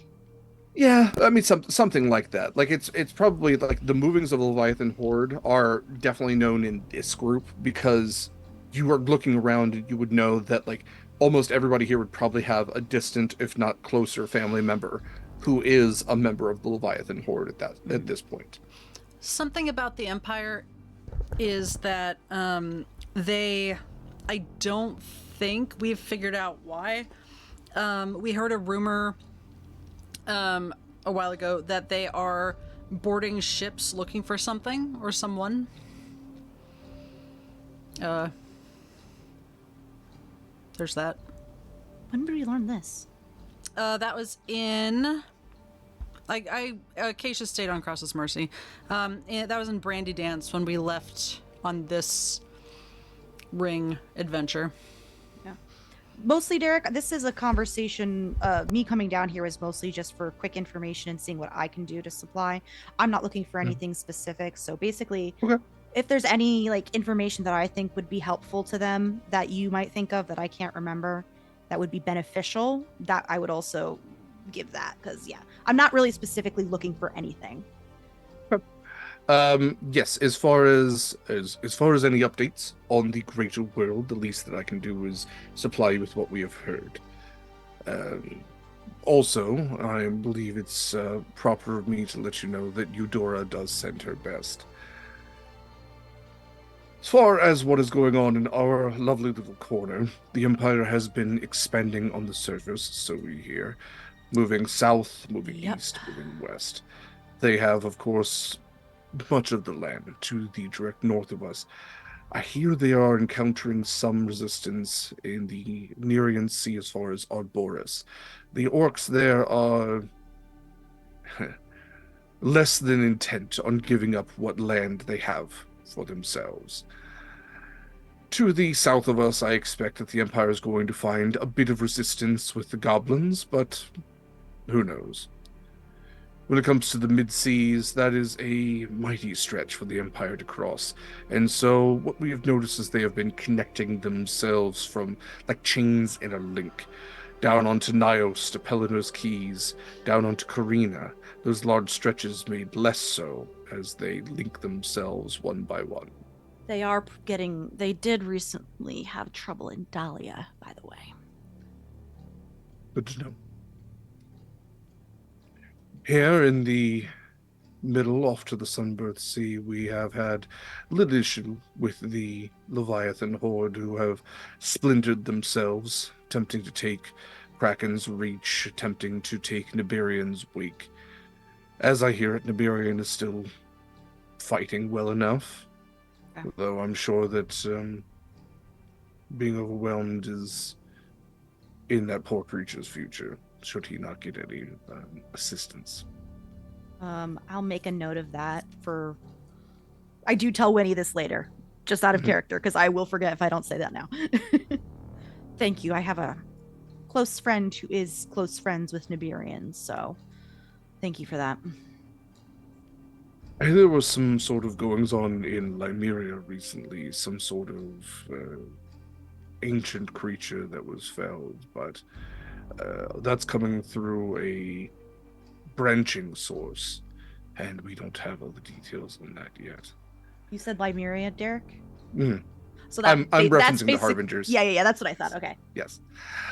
Yeah, I mean something like that. Like it's probably like the movings of the Leviathan Horde are definitely known in this group, because you are looking around and you would know that like almost everybody here would probably have a distant, if not closer, family member who is a member of the Leviathan Horde at this point. Something about the Empire is that I don't think we've figured out why. We heard a rumor a while ago that they are boarding ships looking for something or someone. There's that. When did we learn this? That was in... Acacia stayed on Cross's Mercy. And that was in Brandy Dance when we left on this ring adventure. Yeah. Mostly, Derek, this is a conversation. Me coming down here is mostly just for quick information and seeing what I can do to supply. I'm not looking for anything specific. So basically, if there's any information that I think would be helpful to them that you might think of that I can't remember, that would be beneficial, that I would also give that, because I'm not really specifically looking for anything. Yes, as far as any updates on the greater world, the least that I can do is supply you with what we have heard. Also, I believe it's proper of me to let you know that Eudora does send her best. As far as what is going on in our lovely little corner, the Empire has been expanding on the surface, so we hear. Moving south, moving east, moving west. They have, of course, much of the land to the direct north of us. I hear they are encountering some resistance in the Nerian Sea as far as Arboris. The orcs there are less than intent on giving up what land they have for themselves. To the south of us, I expect that the Empire is going to find a bit of resistance with the goblins, but who knows? When it comes to the mid-seas, that is a mighty stretch for the Empire to cross. And so what we have noticed is they have been connecting themselves from like chains in a link. Down onto Nios to Pelennor Keys, down onto Carina. Those large stretches made less so as they link themselves one by one. They did recently have trouble in Dahlia, by the way. Good to know. Here in the middle, off to the Sunbirth Sea, we have had little issue with the Leviathan Horde, who have splintered themselves, attempting to take Kraken's Reach, attempting to take Nibirian's Wake. As I hear it, Nibirian is still fighting well enough. Okay. Though I'm sure that being overwhelmed is in that poor creature's future, should he not get any assistance. I'll make a note of that for. I do tell Winnie this later, just out of character, because I will forget if I don't say that now. Thank you. I have a close friend who is close friends with Nibirians, so thank you for that. There was some sort of goings on in Lymeria recently, some sort of ancient creature that was felled, but that's coming through a branching source, and we don't have all the details on that yet. You said Lymeria, Derek? Mm. So that, I'm that's referencing the Harbingers. Yeah, that's what I thought. Okay. Yes.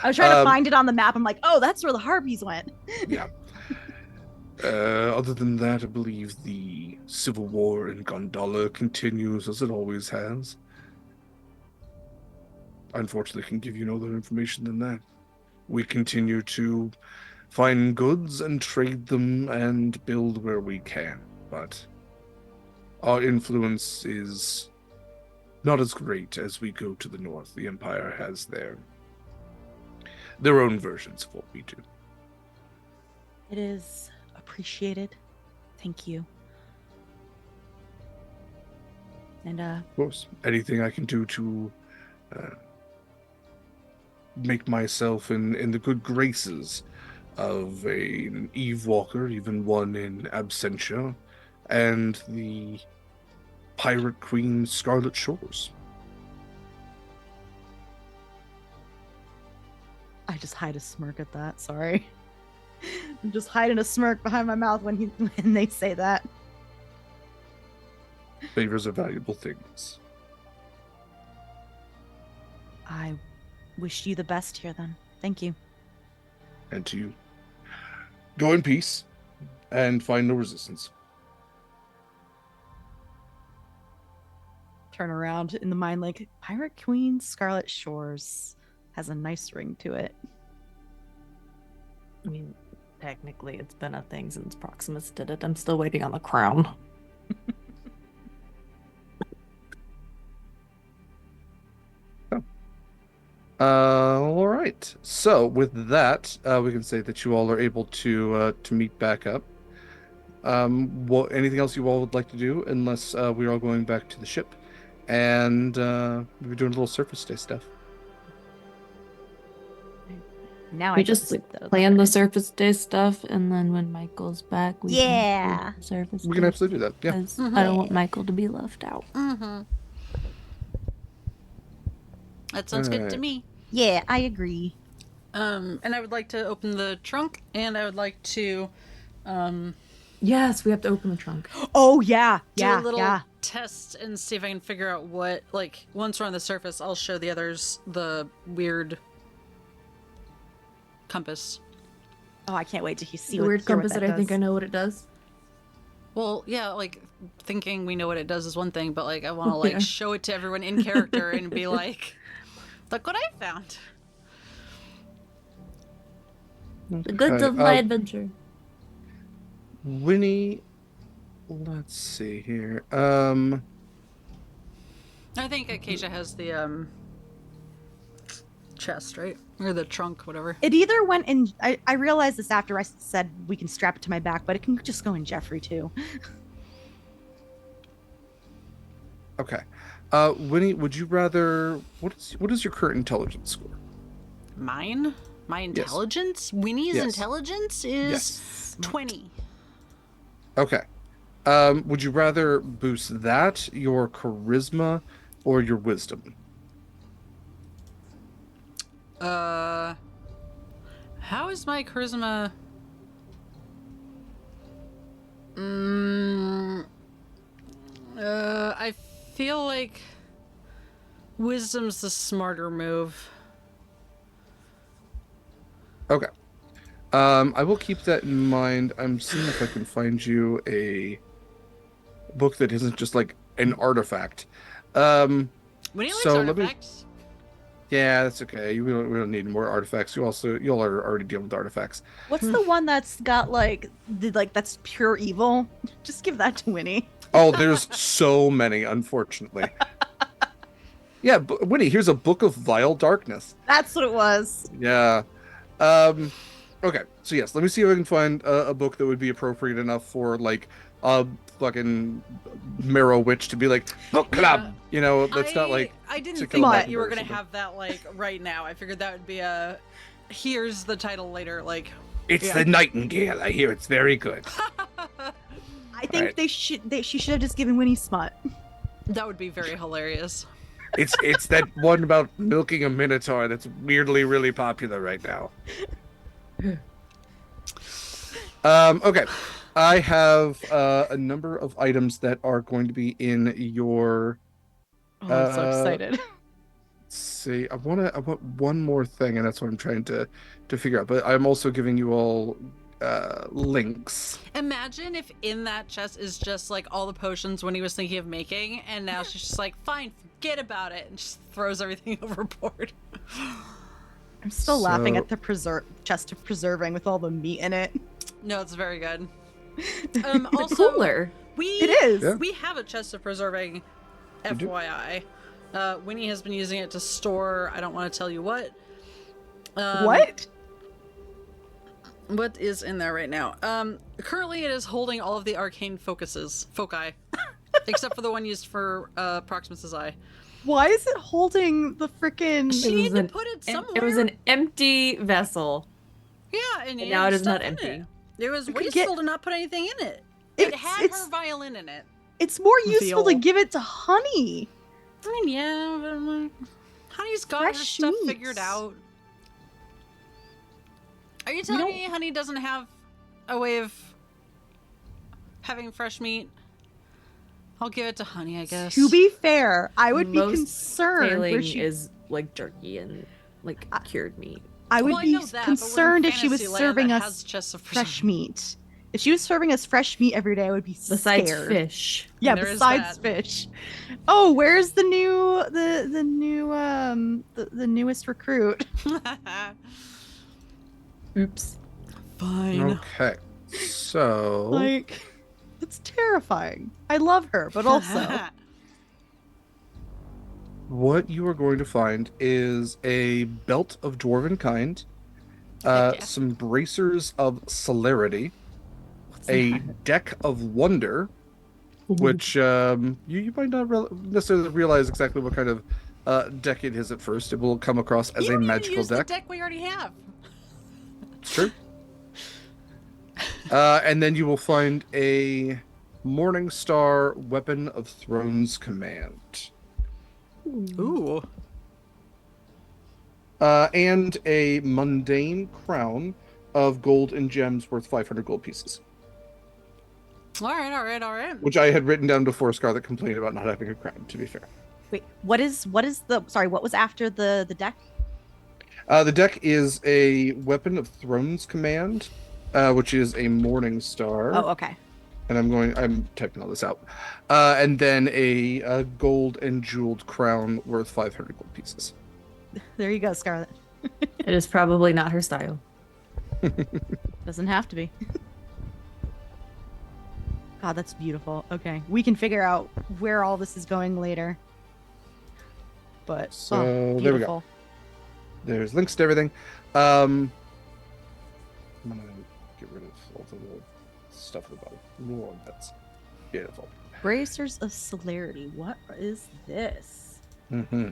I was trying to find it on the map. I'm like, oh, that's where the Harpies went. Yeah. Other than that, I believe the civil war in Gondala continues as it always has. Unfortunately, I can give you no other information than that. We continue to find goods and trade them and build where we can, but our influence is not as great as we go to the north. The Empire has their own versions of what we do. It is appreciated. Thank you. And Of course, anything I can do to make myself in the good graces of an Eve Walker, even one in absentia, and the Pirate Queen Scarlet Shores. I just hide a smirk at that. Sorry. I'm just hiding a smirk behind my mouth when they say that. Favors are valuable things. I wish you the best here then. Thank you. And to you. Go in peace and find no resistance. Turn around in the mind like Pirate Queen Scarlet Shores has a nice ring to it. I mean, technically, it's been a thing since Proximus did it. I'm still waiting on the crown. All right. So with that, we can say that you all are able to meet back up. Anything else you all would like to do, unless we're all going back to the ship, and we're doing a little surface day stuff. Now We I just sleep though. plan the surface day stuff, and then when Michael's back, we can do surface. We can absolutely do that. Yeah. 'Cause I don't want Michael to be left out. Mm-hmm. That sounds good to me. Yeah, I agree. And I would like to open the trunk, and I would like to Yes, we have to open the trunk. Oh yeah, do a little test and see if I can figure out what, like, once we're on the surface, I'll show the others the weird compass. Oh, I can't wait to see The what weird compass that I does. think I know what it does. Well, yeah, like, thinking we know what it does is one thing, but, like, I want to, like, Yeah. show it to everyone in character and be like, look what I found. The goods of my adventure. Winnie, let's see here. I think Acacia has the chest, right? Or the trunk, whatever. It either went in. I realized this after I said we can strap it to my back, but it can just go in Jeffrey too. Okay. Winnie, would you rather? What is your current intelligence score? Mine? My intelligence? Winnie's Yes. intelligence is 20. Okay. Would you rather boost that, your charisma, or your wisdom? How is my charisma? I feel like wisdom's the smarter move. Okay. I will keep that in mind. I'm seeing if I can find you a book that isn't just like an artifact. Winnie likes So let me- artifacts. Yeah, that's okay. We don't need more artifacts. You'll are already dealing with artifacts. What's the one that's got that's pure evil? Just give that to Winnie. Oh, there's so many, unfortunately. Yeah, Winnie, here's a book of vile darkness. That's what it was. Yeah. Okay, so yes, let me see if I can find a book that would be appropriate enough for like a fucking marrow witch to be like book club. That's not like I didn't to think kill that you were Mockingbird or gonna have that like right now. I figured that would be a here's the title later. Like it's the Nightingale. I hear it's very good. I think Right. she should have just given Winnie smut. that would be very hilarious. It's that one about milking a minotaur that's weirdly really popular right now. Okay. I have a number of items that are going to be in your. Oh, I'm so excited. Let's see. I want one more thing, and that's what I'm trying to figure out. But I'm also giving you all links. Imagine if in that chest is just like all the potions when he was thinking of making, and now she's just like, fine, forget about it, and just throws everything overboard. I'm still laughing at the chest of preserving with all the meat in it. No, it's very good. The Also, cooler. It is. Yeah. we have a chest of preserving, You do? FYI. Winnie has been using it to store, I don't want to tell you what. What? What is in there right now? Currently it is holding all of the arcane foci. Except for the one used for Proximus's eye. Why is it holding the freaking? She needed to put it somewhere. It was an empty vessel. Yeah, and now it is stuff not in empty. it. It was You could wasteful to not put anything in it. It had her violin in it. It's more useful to Veal. give it to Honey. I mean, yeah, but I'm like, Honey's got her Fresh stuff meats. figured out. Are you telling me Honey doesn't have a way of having fresh meat? I'll give it to Honey, I guess. To be fair, I would be Most concerned. Failing Where she, is like jerky and like cured meat. I would Well, I be know that, but we're in concerned if she was Fantasyland serving that us has chests of fresh preserving. meat. If she was serving us fresh meat every day, I would be Besides scared. fish. Yeah, There is besides that. fish. Oh, where's the newest recruit? Oops. Fine. Okay. So Like, it's terrifying. I love her, but also what you are going to find is a belt of dwarven kind, Heck yeah. some bracers of celerity, What's a that? deck of wonder, which you might not necessarily realize exactly what kind of deck it is at first. It will come across as You a don't even magical use deck. the deck we already have. It's true. And then you will find a Morningstar Weapon of Thrones Command. Ooh. And a mundane crown of gold and gems worth 500 gold pieces, All right. which I had written down before Scarlet complained about not having a crown, to be fair. wait, what is the sorry, what was after the deck? The deck is a Weapon of Thrones Command, which is a Morning Star. Oh, okay. And I'm typing all this out. And then a gold and jeweled crown worth 500 gold pieces. There you go, Scarlet. It is probably not her style. Doesn't have to be. God, that's beautiful. Okay, we can figure out where all this is going later. But So, oh, there we go. beautiful. There's links to everything. I'm gonna get rid of all the little stuff at the bottom. Whoa, that's beautiful. Bracers of celerity. What is this? Mm-hmm.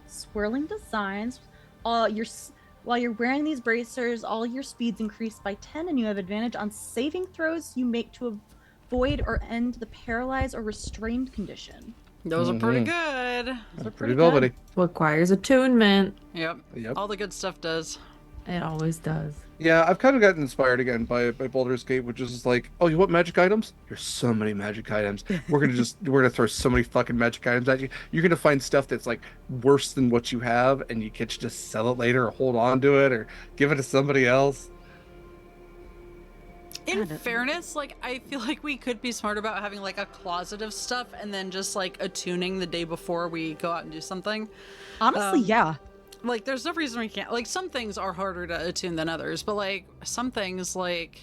Swirling designs. While you're wearing these bracers, all your speeds increase by 10, and you have advantage on saving throws you make to avoid or end the paralyzed or restrained condition. Those are pretty good. Those are Pretty good. velvety. Requires attunement. Yep. Yep. All the good stuff does. It always does. Yeah, I've kind of gotten inspired again by Baldur's Gate, which is like, oh, you want magic items? There's so many magic items. We're gonna throw so many fucking magic items at you. You're gonna find stuff that's like worse than what you have, and you can just sell it later, or hold on to it, or give it to somebody else. In God, fairness, like I feel like we could be smart about having like a closet of stuff and then just like attuning the day before we go out and do something. Honestly, yeah. Like, there's no reason we can't. Like, some things are harder to attune than others, but like some things, like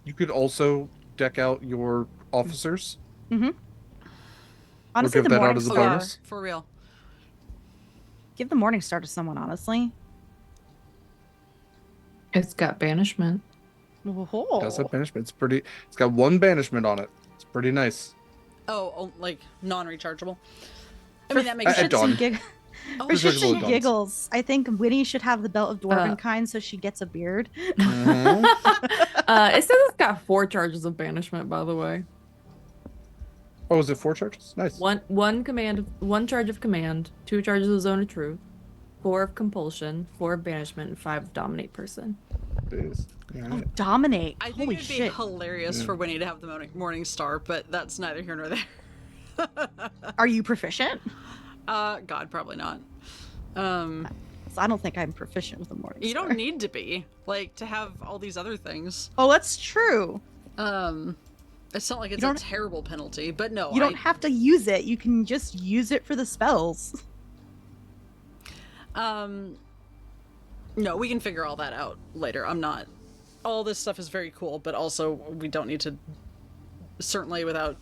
You could also deck out your officers. Mm-hmm. Or Honestly, give the that out morning as a star. bonus. for real. Give the morning star to someone. Honestly. It's got banishment. Oh. Does have banishment. It's pretty. It's got 1 banishment on it. It's pretty nice. Oh, like non-rechargeable. I For- mean, that makes at sense. dawn. Oh, For There's shits little and guns. giggles, I think Winnie should have the belt of dwarven Uh. kind, so she gets a beard. Mhm. It says it's got 4 charges of banishment, by the way. Oh, is it 4 charges? Nice. One charge of command, 2 charges of zone of truth, 4 of compulsion, 4 of banishment, and 5 of dominate person. It is. All Oh, right. dominate! I think Holy it'd be shit! hilarious Yeah. for Winnie to have the morning star, but that's neither here nor there. Are you proficient? God, probably not. 'Cause I don't think I'm proficient with the morning. You star. don't need to be, like, to have all these other things. Oh, that's true. It's not like it's a don't- terrible penalty, but no, You don't have to use it. You can just use it for the spells. No, we can figure all that out later. I'm not. All this stuff is very cool, but also we don't need to. Certainly without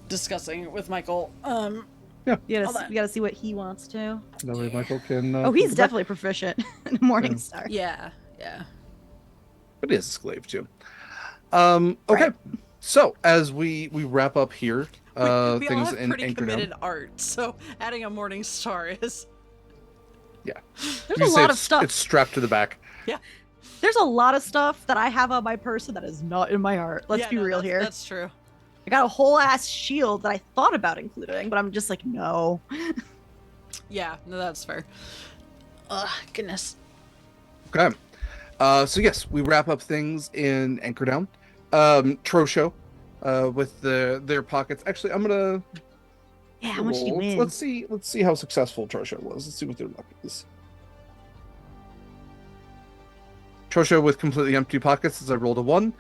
discussing with Mikyl. You All that. gotta see what he wants to. That way Michael can. Oh, he's put it back. definitely proficient in morning Yeah. star. Yeah. But he is a slave too. Okay. Right. So as we wrap up here, We all things have in pretty Anchor committed art, so adding a morning star is. There's You a say lot of it's- stuff. It's strapped to the back. There's a lot of stuff that I have on my person that is not in my art. Let's Yeah, be no, real that's- here. That's true. I got a whole ass shield that I thought about including, but I'm just like, no. Yeah, no, that's fair. Ugh, goodness. Okay. So yes, we wrap up things in Anchor Down. Trosho, with their pockets. Actually, I'm gonna. Yeah, how much do you roll. win? Let's see how successful Trosho was. Let's see what their luck is. Trosho with completely empty pockets as I rolled a 1.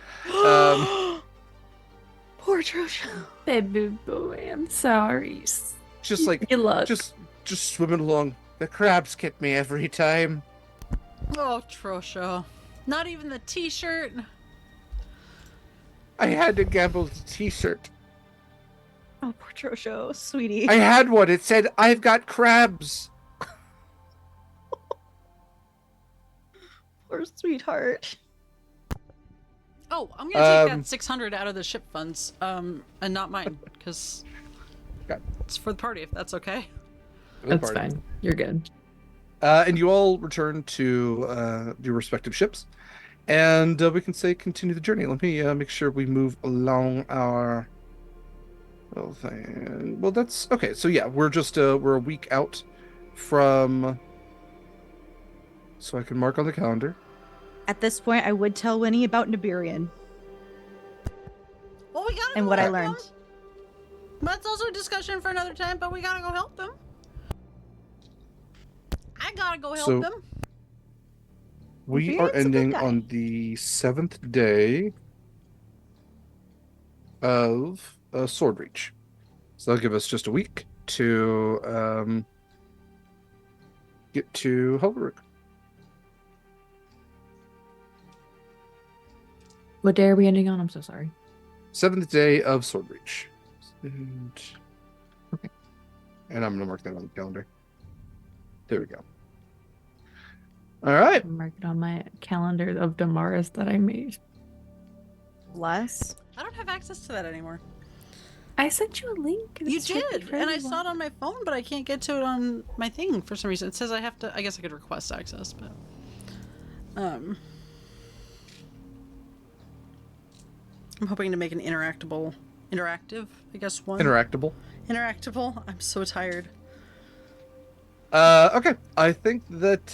Poor Trosha. Baby boy, I'm sorry. Just like Good luck. just swimming along. The crabs get me every time. Oh, Trosha. Not even the t-shirt. I had to gamble the t-shirt. Oh, poor Trosho, sweetie. I had one. It said, "I've got crabs." Poor sweetheart. Oh, I'm gonna take Um, that 600 out of the ship funds, and not mine, because Okay. it's for the party. If that's okay. That's fine. You're good. And you all return to your respective ships, and we can say continue the journey. Let me make sure we move along our little thing. Well, that's okay. So yeah, we're just we're a week out from. So I can mark on the calendar. At this point, I would tell Winnie about Nibirian Well, we gotta and go what I help learned. them. That's also a discussion for another time. But we gotta go help them. I gotta go help So- them. We are Nibirian's a good ending guy. on the 7th day of Sword Reach. So that'll give us just a week to get to Helveruk. What day are we ending on? I'm so sorry. 7th day of Sword Reach. And... Okay. And I'm gonna mark that on the calendar. There we go. All right. Mark it on my calendar of Damaris that I made. Bless. I don't have access to that anymore. I sent you a link. You It's strictly did, for and I everyone. saw it on my phone, but I can't get to it on my thing for some reason. It says I have to. I guess I could request access, but I'm hoping to make an interactive. I guess one Interactable. interactable. I'm so tired. Okay, I think that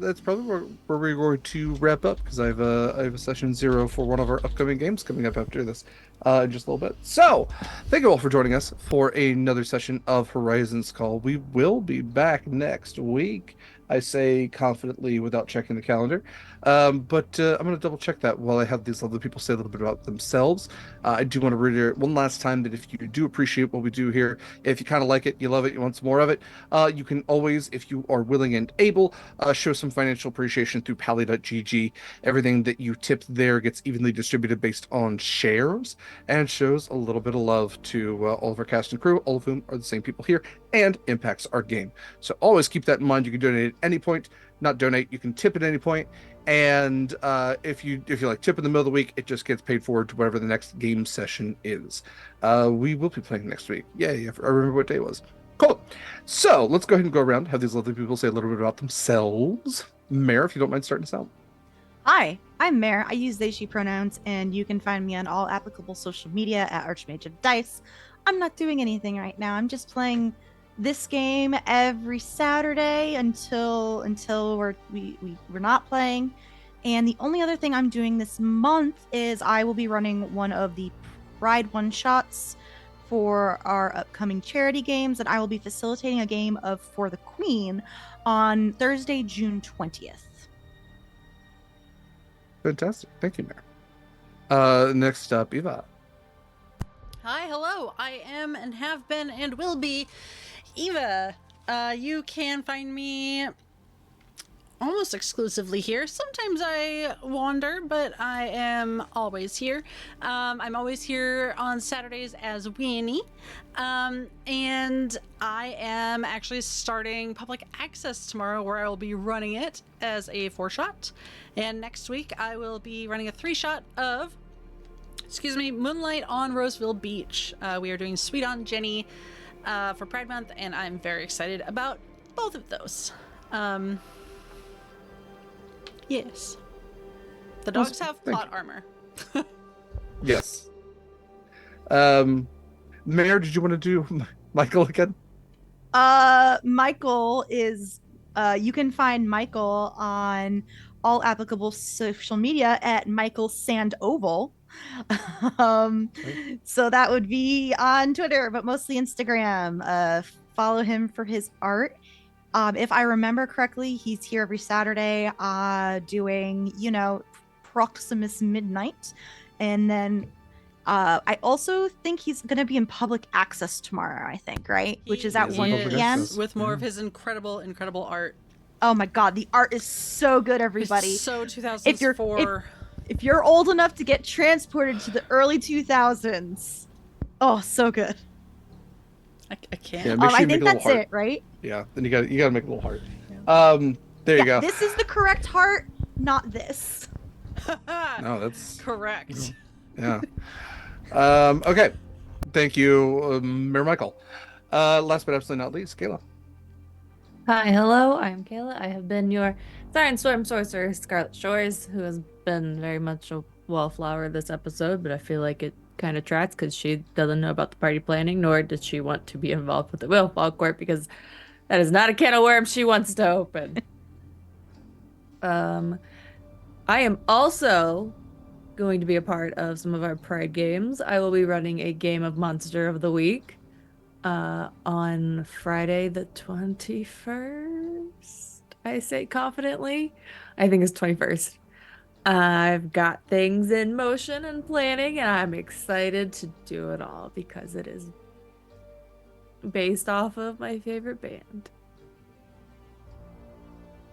that's probably where we're going to wrap up because I have a session 0 for one of our upcoming games coming up after this in just a little bit. So, thank you all for joining us for another session of Horizons Call. We will be back next week. I say confidently without checking the calendar. But I'm going to double check that while I have these other people say a little bit about themselves. I do want to reiterate one last time that if you do appreciate what we do here, if you kind of like it, you love it, you want some more of it, you can always, if you are willing and able, show some financial appreciation through pally.gg. Everything that you tip there gets evenly distributed based on shares and shows a little bit of love to all of our cast and crew, all of whom are the same people here, and impacts our game. So always keep that in mind. You can donate at any point. Not donate, you can tip at any point. And if you like tip in the middle of the week, it just gets paid forward to whatever the next game session is. We will be playing next week. Yay, I remember what day it was. Cool. So let's go ahead and go around, have these lovely people say a little bit about themselves. Mare, if you don't mind starting us out. Hi, I'm Mare. I use they, she pronouns, and you can find me on all applicable social media at Archmage of Dice. I'm not doing anything right now. I'm just playing this game every Saturday until we're not playing. And the only other thing I'm doing this month is I will be running one of the Pride one-shots for our upcoming charity games, and I will be facilitating a game of For the Queen on Thursday, June 20th. Fantastic. Thank you, Mare. Next up, Eva. Hi, hello. I am and have been and will be Eva. You can find me almost exclusively here. Sometimes I wander, but I am always here. I'm always here on Saturdays as Weenie. And I am actually starting public access tomorrow, where I will be running it as a 4-shot. And next week I will be running a 3-shot of Moonlight on Roseville Beach. We are doing Sweet on Jenny for Pride Month, and I'm very excited about both of those. Yes. The dogs have plot armor. Yes. Mare, did you want to do Mikyl again? Mikyl is you can find Mikyl on all applicable social media at Mikyl Sandoval. So that would be on Twitter, but mostly Instagram. Follow him for his art. If I remember correctly, he's here every Saturday doing, Proximus Midnight. And then I also think he's going to be in public access tomorrow, I think, right? Which is at 1 p.m. With more of his incredible art. Oh my God, the art is so good, everybody. It's so 2004. If you're old enough to get transported to the early 2000s, oh, so good. I can't. Yeah, I think that's it, right? Yeah, then you got to make a little heart. There you go. This is the correct heart, not this. No, that's correct. Yeah. Okay. Thank you, Mayor Mikyl. Last but absolutely not least, Kaila. Hi, hello, I'm Kaila. I have been your Siren Storm Sorcerer, Scarlet Shores, who has been very much a wallflower this episode, but I feel like it kind of tracks because she doesn't know about the party planning, nor does she want to be involved with the Willfall Court, because that is not a can of worms she wants to open. I am also going to be a part of some of our Pride games. I will be running a game of Monster of the Week on Friday the 21st. I say confidently. I think it's 21st. I've got things in motion and planning, and I'm excited to do it all because it is based off of my favorite band.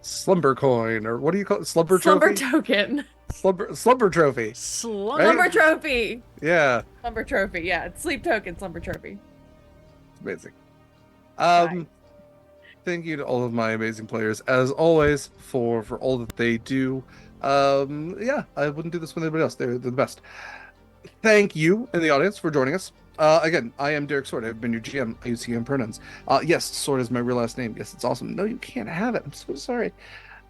Slumber coin, or what do you call it? Slumber Slumber trophy? token. Slumber trophy. Slumber trophy. Yeah. Slumber trophy. Yeah, it's sleep token, slumber trophy. It's amazing. Right. Thank you to all of my amazing players, as always, for all that they do. Yeah, I wouldn't do this with anybody else. They're the best. Thank you in the audience for joining us. Again, I am Derek Sword. I've been your GM. I use he him pronouns. Yes, Sword is my real last name. Yes, it's awesome. No, you can't have it. I'm so sorry.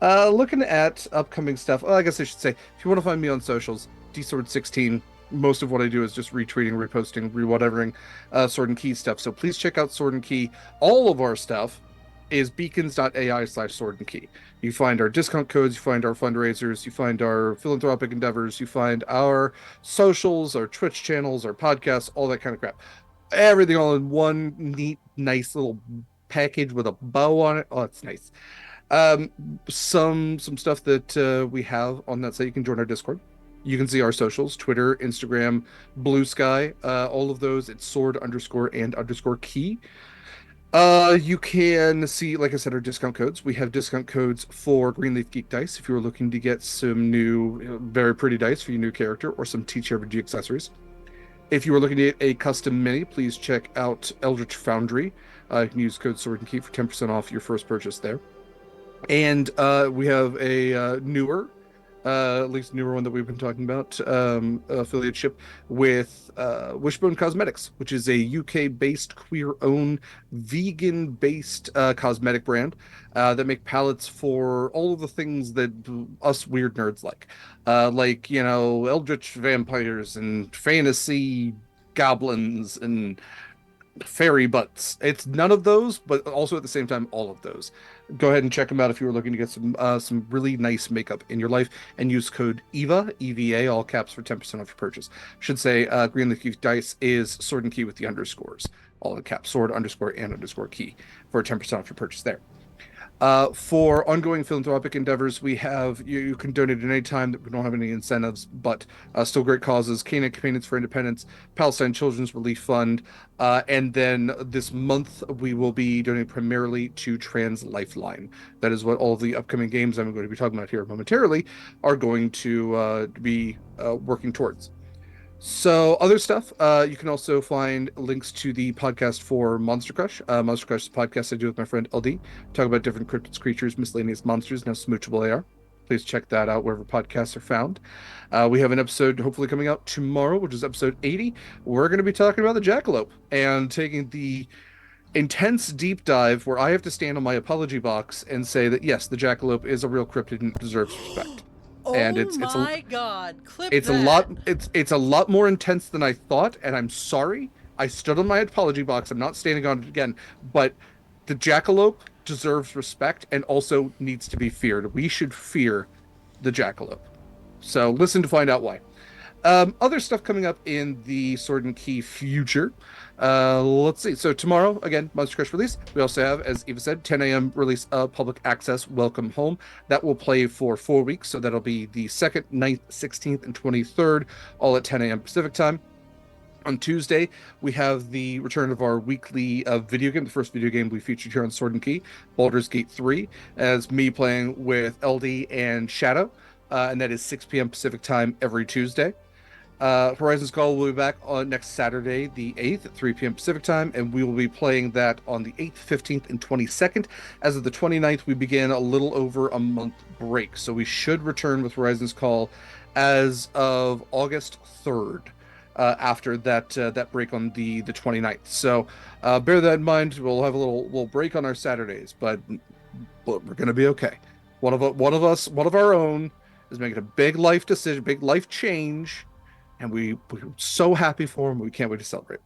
Looking at upcoming stuff. Well, I guess I should say, if you want to find me on socials, dsword16. Most of what I do is just retweeting, reposting, re-whatevering Sword and Key stuff. So please check out Sword and Key. All of our stuff is beacons.ai/Sword and Key. You find our discount codes, you find our fundraisers, you find our philanthropic endeavors, you find our socials, our Twitch channels, our podcasts, all that kind of crap. Everything all in one neat, nice little package with a bow on it. Oh, it's nice. Some stuff that we have on that site. You can join our Discord. You can see our socials: Twitter, Instagram, Blue Sky, all of those. It's sword_and_key. You can see, like I said, our discount codes. We have discount codes for Greenleaf Geek Dice if you are looking to get some new, very pretty dice for your new character, or some TTRPG accessories. If you are looking to get a custom mini, please check out Eldritch Foundry. You can use code Sword and Keep for 10% off your first purchase there. And we have a newer, at least newer one that we've been talking about, affiliate ship with Wishbone Cosmetics, which is a UK-based, queer-owned, vegan-based cosmetic brand that make palettes for all of the things that us weird nerds like, eldritch vampires and fantasy goblins and fairy butts. It's none of those, but also at the same time, all of those. Go ahead and check them out if you were looking to get some really nice makeup in your life, and use code EVA, EVA, all caps, for 10% off your purchase. Should say Greenleaf Geek Dice is Sword and Key with the underscores, all in caps, sword_and_key for 10% off your purchase there. For ongoing philanthropic endeavors, we have you can donate at any time. That we don't have any incentives, but still great causes: Canine Companions for Independence, Palestine Children's Relief Fund, and then this month we will be donating primarily to Trans Lifeline. That is what all the upcoming games I'm going to be talking about here momentarily are going to be working towards. So other stuff, you can also find links to the podcast for Monster Crush. Monster Crush is a podcast I do with my friend LD. Talk about different cryptids, creatures, miscellaneous monsters, and how smoochable they are. Please check that out wherever podcasts are found. We have an episode hopefully coming out tomorrow, which is episode 80. We're going to be talking about the jackalope and taking the intense deep dive where I have to stand on my apology box and say that yes, the jackalope is a real cryptid and deserves respect. And oh my god, clip it's that. a lot more intense than I thought, and I'm sorry. I stood on my apology box. I'm not standing on it again, but the jackalope deserves respect and also needs to be feared. We should fear the jackalope. So listen to find out why. Other stuff coming up in the Sword and Key future. Let's see. So tomorrow, again, Monster Crush release. We also have, as Eva said, 10 a.m. release of Public Access Welcome Home. That will play for 4 weeks. So that'll be the 2nd, 9th, 16th, and 23rd, all at 10 a.m. Pacific time. On Tuesday, we have the return of our weekly video game, the first video game we featured here on Sword and Key, Baldur's Gate 3, as me playing with LD and Shadow. And that is 6 p.m. Pacific time every Tuesday. Horizon's Call will be back on next Saturday, the 8th at 3 p.m. Pacific time, and we will be playing that on the 8th, 15th, and 22nd. As of the 29th, we begin a little over a month break, so we should return with Horizon's Call as of August 3rd. After that break on the 29th. So bear that in mind. We'll have a little break on our Saturdays, but we're gonna be okay. One of our own is making a big life decision, big life change, and we're so happy for him. We can't wait to celebrate.